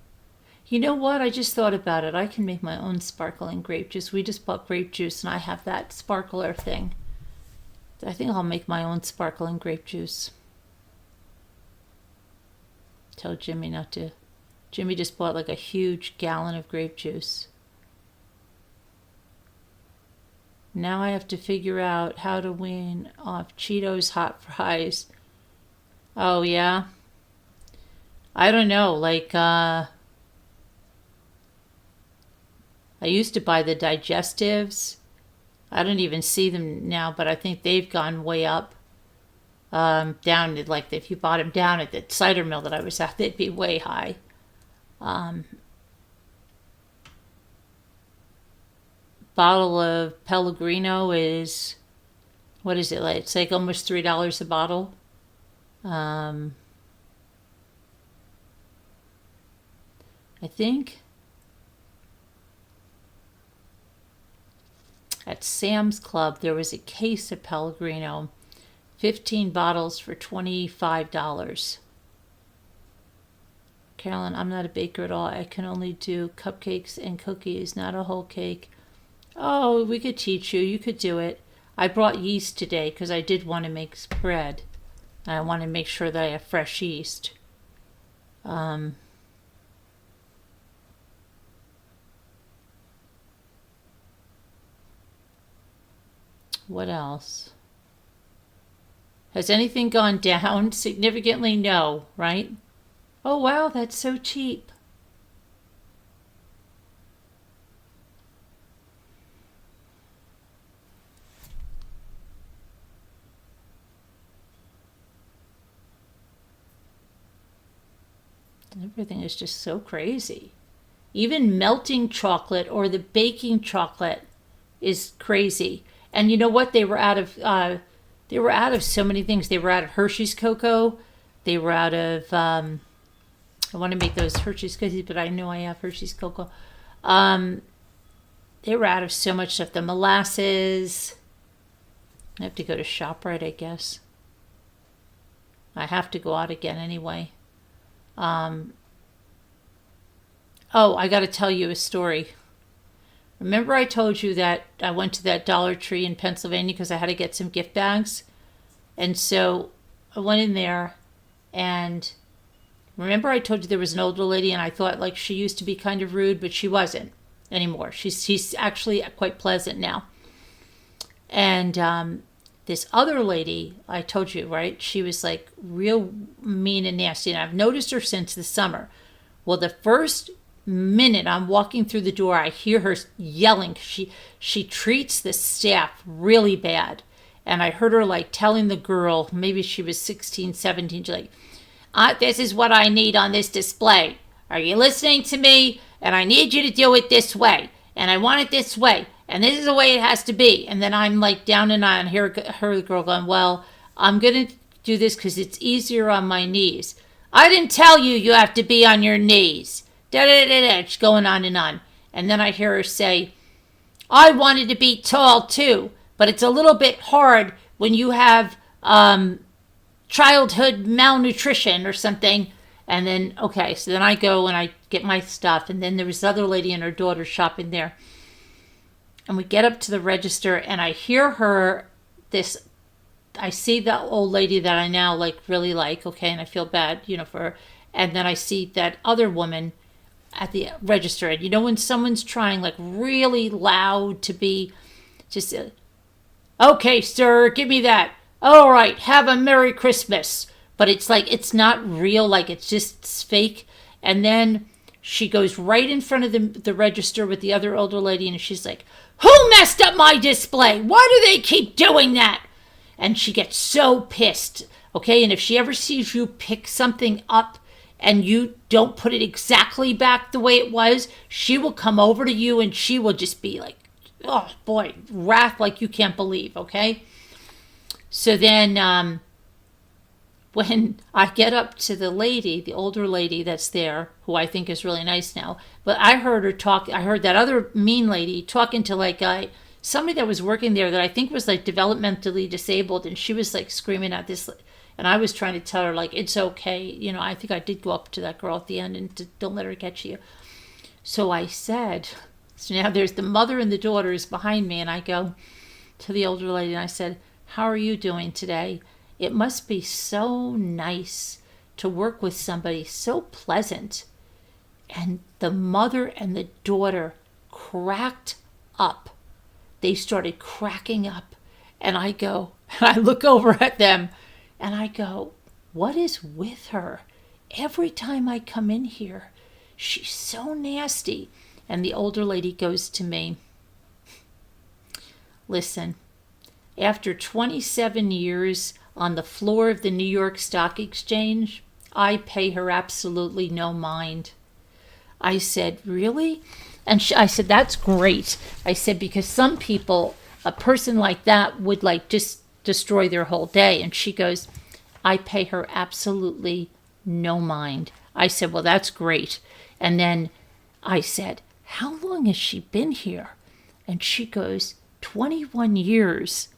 You know what? I just thought about it. I can make my own sparkling grape juice. We just bought grape juice, and I have that sparkler thing. I think I'll make my own sparkling grape juice. Tell Jimmy not to. Jimmy just bought like a huge gallon of grape juice. Now I have to figure out how to wean off Cheetos hot fries. Oh, yeah? I don't know. Like, I used to buy the digestives. I don't even see them now, but I think they've gone way up. Down at, like, if you bought them down at the cider mill that I was at, they'd be way high. Bottle of Pellegrino is, what is it? It's like almost $3 a bottle. I think at Sam's Club there was a case of Pellegrino, 15 bottles for $25. Carolyn, I'm not a baker at all. I can only do cupcakes and cookies, not a whole cake. Oh, we could teach you. You could do it. I brought yeast today because I did want to make bread. I want to make sure that I have fresh yeast. What else? Has anything gone down significantly? No, right? Oh, wow, that's so cheap. Everything is just so crazy. Even melting chocolate or the baking chocolate is crazy. And you know what? They were out of so many things. They were out of Hershey's cocoa. They were out of I want to make those Hershey's cookies, but I know I have Hershey's cocoa. They were out of so much stuff. The molasses. I have to go to ShopRite, I guess. I have to go out again anyway. Oh, I got to tell you a story. Remember I told you that I went to that Dollar Tree in Pennsylvania because I had to get some gift bags? And so I went in there, and remember I told you there was an older lady, and I thought like she used to be kind of rude, but she wasn't anymore. She's actually quite pleasant now. And this other lady, I told you, right? She was like real mean and nasty, and I've noticed her since the summer. Well, the first minute I'm walking through the door, I hear her yelling. She treats the staff really bad. And I heard her like telling the girl, maybe she was 16, 17, she's like, this is what I need on this display. Are you listening to me? And I need you to do it this way. And I want it this way. And this is the way it has to be. And then I'm like down and I hear her, the girl going, well, I'm going to do this because it's easier on my knees. I didn't tell you you have to be on your knees. Da-da-da-da. She's going on. And then I hear her say, I wanted to be tall too, but it's a little bit hard when you have childhood malnutrition or something. And then, okay, so then I go and I get my stuff. And then there was another lady and her daughter shopping there. And we get up to the register and I hear her, I see that old lady that I now like really like, okay, and I feel bad, for her. And then I see that other woman at the register. And when someone's trying like really loud to be just, okay, sir, give me that. All right, have a Merry Christmas. But it's like, it's not real, like it's just fake. And then she goes right in front of the register with the other older lady and she's like, who messed up my display? Why do they keep doing that? And she gets so pissed, okay? And if she ever sees you pick something up and you don't put it exactly back the way it was, she will come over to you and she will just be like, oh boy, wrath like you can't believe, okay? So then when I get up to the lady, the older lady that's there, who I think is really nice now, but I heard her talk. I heard that other mean lady talking to like somebody that was working there that I think was like developmentally disabled, and she was like screaming at this. And I was trying to tell her like it's okay, I think I did go up to that girl at the end and don't let her get you. So I said, so now there's the mother and the daughter is behind me, and I go to the older lady and I said, "How are you doing today? It must be so nice to work with somebody so pleasant." And the mother and the daughter cracked up. They started cracking up. And I go, and I look over at them and I go, "What is with her? Every time I come in here, she's so nasty." And the older lady goes to me, "Listen, after 27 years on the floor of the New York Stock Exchange, I pay her absolutely no mind." I said, "Really?" And I said, "That's great." I said, "Because some people, a person like that would like just destroy their whole day." And she goes, "I pay her absolutely no mind." I said, "Well, that's great." And then I said, "How long has she been here?" And she goes, 21 years.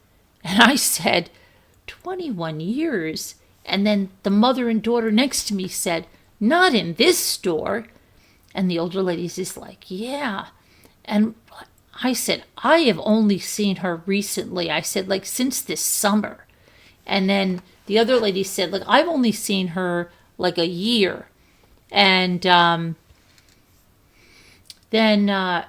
And I said, 21 years? And then the mother and daughter next to me said, "Not in this store." And the older lady's just like, "Yeah." And I said, "I have only seen her recently." I said, like, since this summer. And then the other lady said, like, "I've only seen her like a year." And then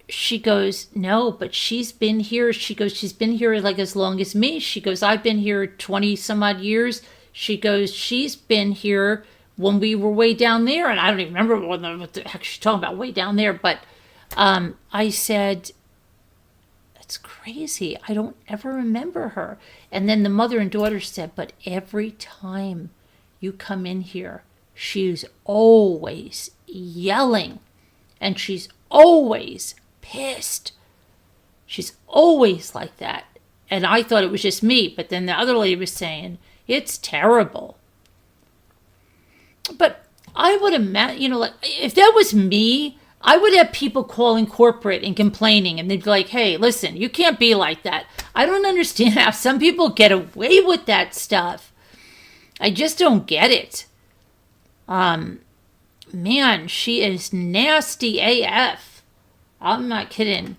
she goes, "No, but she's been here." She goes, "She's been here like as long as me." She goes, "I've been here 20 some odd years." She goes, "She's been here when we were way down there." And I don't even remember what the heck she's talking about way down there. But I said, "That's crazy. I don't ever remember her." And then the mother and daughter said, "But every time you come in here, she's always yelling. And she's always pissed. She's always like that." And I thought it was just me. But then the other lady was saying, "It's terrible." But I would imagine, like, if that was me, I would have people calling corporate and complaining. And they'd be like, "Hey, listen, you can't be like that." I don't understand how some people get away with that stuff. I just don't get it. Man, she is nasty AF. I'm not kidding.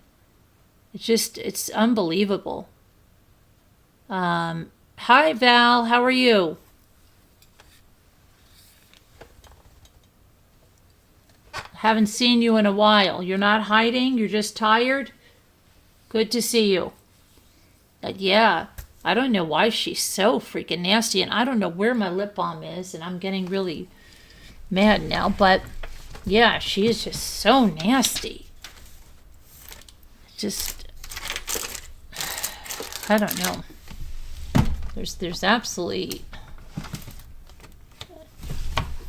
It's unbelievable. Hi, Val. How are you? Haven't seen you in a while. You're not hiding? You're just tired? Good to see you. Yeah, I don't know why she's so freaking nasty, and I don't know where my lip balm is, and I'm getting really mad now, but yeah, she is just so nasty. Just, I don't know. There's absolutely,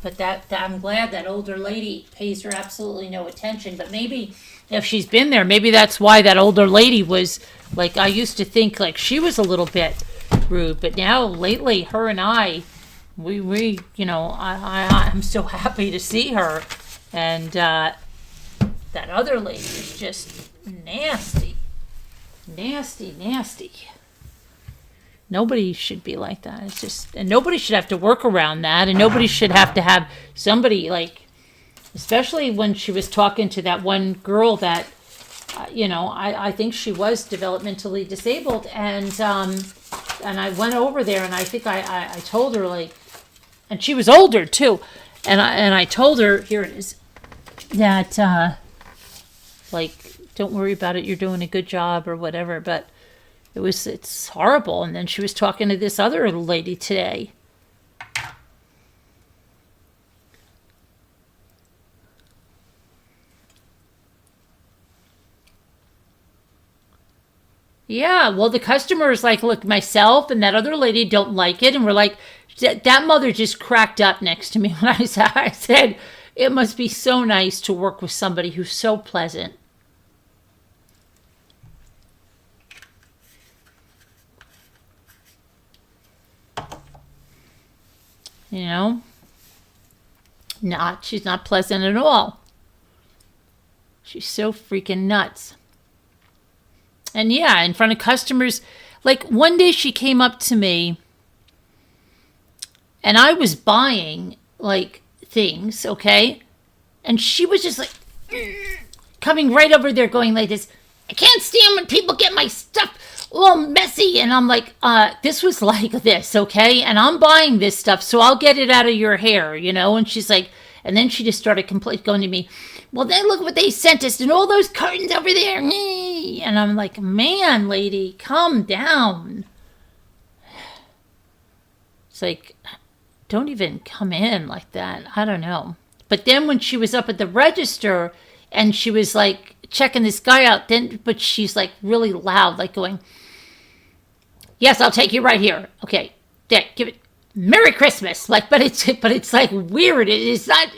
but that I'm glad that older lady pays her absolutely no attention. But maybe if she's been there, maybe that's why that older lady was like, I used to think like she was a little bit rude, but now lately her and we I'm so happy to see her. And that other lady is just nasty. Nobody should be like that. It's just, and nobody should have to work around that, and nobody should have to have somebody like, especially when she was talking to that one girl that, I think she was developmentally disabled, and I went over there, and I think I told her, like, and she was older too, and I told her, here it is, that like, don't worry about it, you're doing a good job or whatever. But it's horrible. And then she was talking to this other lady today. Yeah, well, the customers like, look, myself and that other lady don't like it, and we're like, that mother just cracked up next to me when I said, it must be so nice to work with somebody who's so pleasant. you know? She's not pleasant at all. She's so freaking nuts. And yeah, in front of customers, like one day she came up to me and I was buying like things, okay? And she was just like coming right over there going like this, I can't stand when people get my stuff all messy. And I'm like, this was like this, okay? And I'm buying this stuff, so I'll get it out of your hair, you know? And she's like, and then she just started going to me, well, then look what they sent us and all those curtains over there. And I'm like, man, lady, calm down. It's like, don't even come in like that. I don't know. But then when she was up at the register and she was like checking this guy out, but she's like really loud, like going, yes, I'll take you right here. Okay, there, give it. Merry Christmas. Like, but it's like weird. It's not,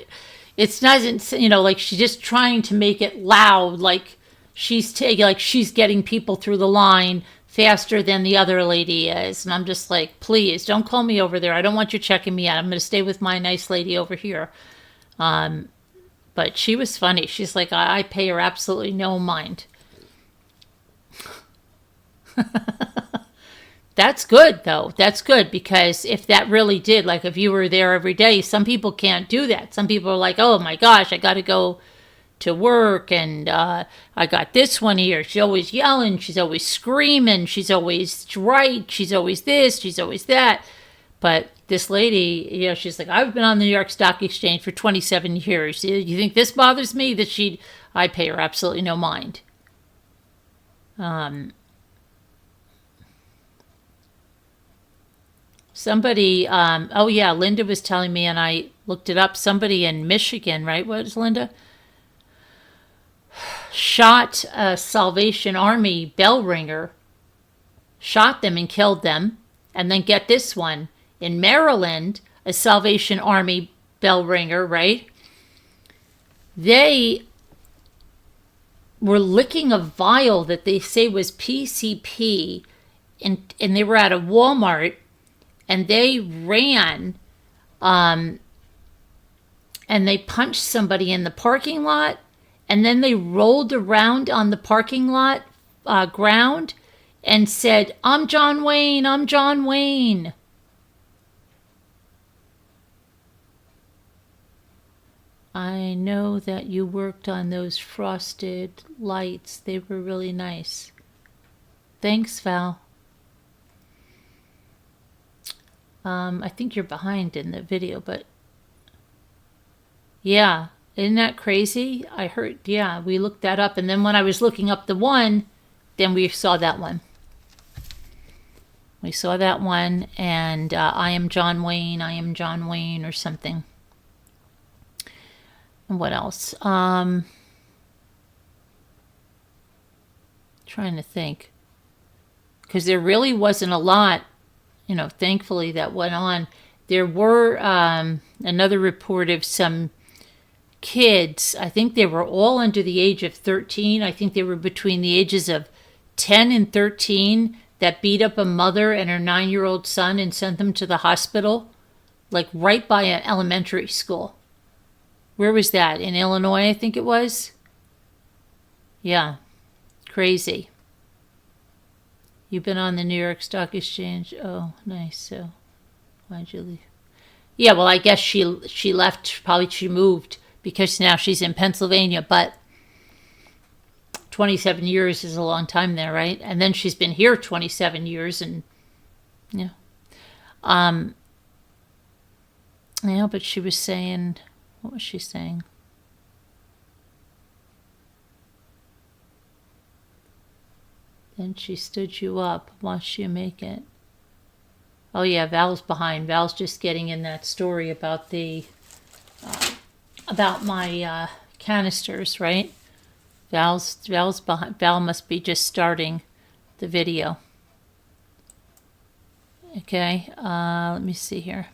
you know, like she's just trying to make it loud. Like she's getting people through the line faster than the other lady is. And I'm just like, please don't call me over there. I don't want you checking me out. I'm going to stay with my nice lady over here. But she was funny. She's like, I pay her absolutely no mind. That's good, though. That's good, because if that really did, like if you were there every day, some people can't do that. Some people are like, oh my gosh, I got to go to work, and I got this one here. She's always yelling. She's always screaming. She's always right. She's always this. She's always that. But this lady, you know, she's like, I've been on the New York Stock Exchange for 27 years. You think this bothers me? I pay her absolutely no mind. Somebody, oh yeah, Linda was telling me, and I looked it up, somebody in Michigan, right? What is Linda? Shot a Salvation Army bell ringer, shot them and killed them. And then get this one, in Maryland, a Salvation Army bell ringer, right? They were licking a vial that they say was PCP, and they were at a Walmart, and they ran, and they punched somebody in the parking lot, and then they rolled around on the parking lot ground and said, I'm John Wayne, I'm John Wayne. I know that you worked on those frosted lights. They were really nice. Thanks, Val. I think you're behind in the video, but yeah, isn't that crazy? I heard, yeah, we looked that up, and then when I was looking up the one, then we saw that one. We saw that one, and I am John Wayne, or something. And what else? Trying to think. Because there really wasn't a lot, you know, thankfully, that went on. There were another report of some kids. I think they were all under the age of 13. I think they were between the ages of 10 and 13 that beat up a mother and her 9-year-old son and sent them to the hospital, like right by an elementary school. Where was that? In Illinois, I think it was. Yeah, crazy. You've been on the New York Stock Exchange. Oh, nice. So, why'd you leave? Yeah, well, I guess she left. Probably she moved because now she's in Pennsylvania. But 27 years is a long time there, right? And then she's been here 27 years, and yeah. Yeah, but she was saying, what was she saying? Then she stood you up. Watched you make it. Oh yeah, Val's behind. Val's just getting in that story about the about my canisters, right? Val's behind. Val must be just starting the video. Okay, let me see here.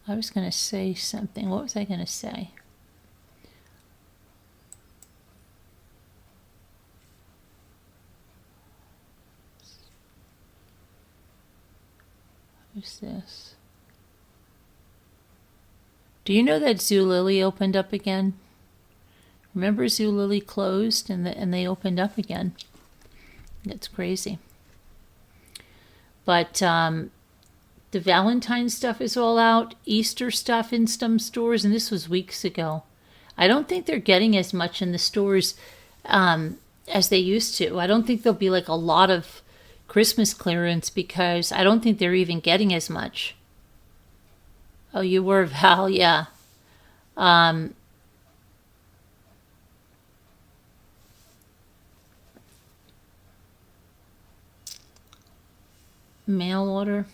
I was going to say something. What was I going to say? What's this? Do you know that Zulily opened up again? Remember Zulily closed and they opened up again. It's crazy. But the Valentine stuff is all out. Easter stuff in some stores, and this was weeks ago. I don't think they're getting as much in the stores as they used to. I don't think there'll be like a lot of Christmas clearance because I don't think they're even getting as much. Oh, you were, Val, yeah. Mail order.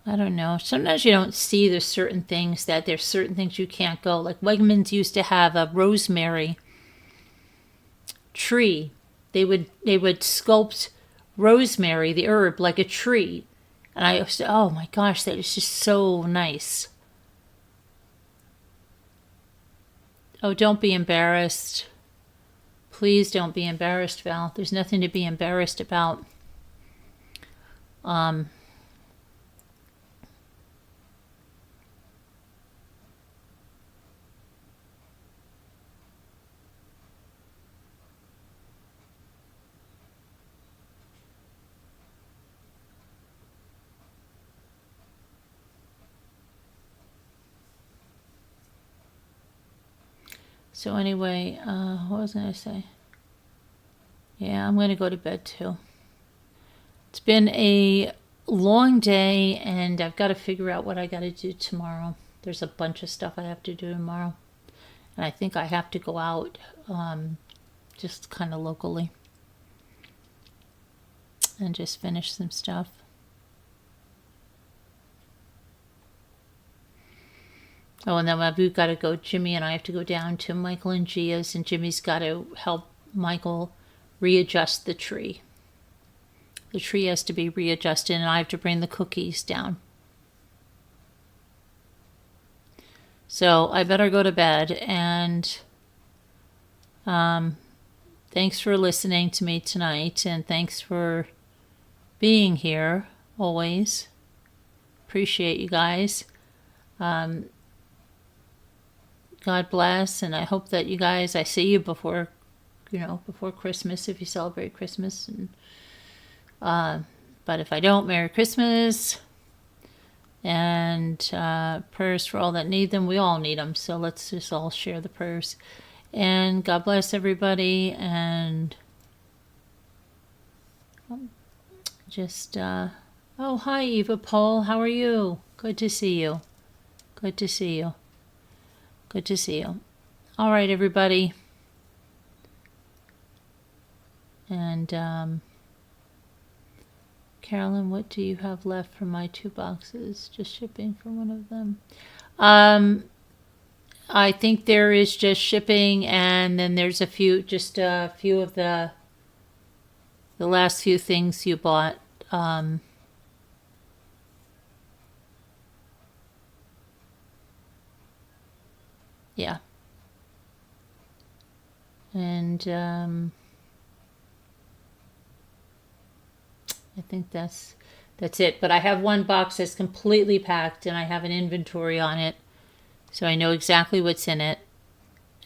I don't know. Sometimes you don't see there's certain things you can't go. Like Wegmans used to have a rosemary tree. They would sculpt rosemary, the herb, like a tree. And I said, oh my gosh, that is just so nice. Oh, don't be embarrassed. Please don't be embarrassed, Val. There's nothing to be embarrassed about. So anyway, what was I going to say? Yeah, I'm going to go to bed too. It's been a long day, and I've got to figure out what I got to do tomorrow. There's a bunch of stuff I have to do tomorrow. And I think I have to go out just kind of locally and just finish some stuff. Oh, and then we've got to go, Jimmy and I have to go down to Michael and Gia's, and Jimmy's got to help Michael readjust the tree. The tree has to be readjusted, and I have to bring the cookies down. So I better go to bed, and thanks for listening to me tonight, and thanks for being here always. Appreciate you guys. God bless, and I hope that you guys, I see you before Christmas, if you celebrate Christmas. And but if I don't, Merry Christmas, and prayers for all that need them. We all need them, so let's just all share the prayers. And God bless everybody, and just, oh, hi, Eva Paul, how are you? Good to see you. Good to see you. Good to see you. All right, everybody. And Carolyn, what do you have left from my 2 boxes? Just shipping for one of them. I think there is just shipping, and then there's a few of the last few things you bought. Yeah. And I think that's it. But I have one box that's completely packed, and I have an inventory on it, so I know exactly what's in it.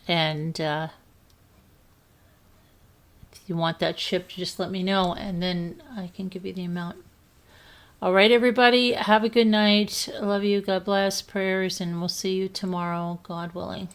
And if you want that shipped, just let me know, and then I can give you the amount. All right, everybody, have a good night. I love you. God bless. Prayers, and we'll see you tomorrow, God willing.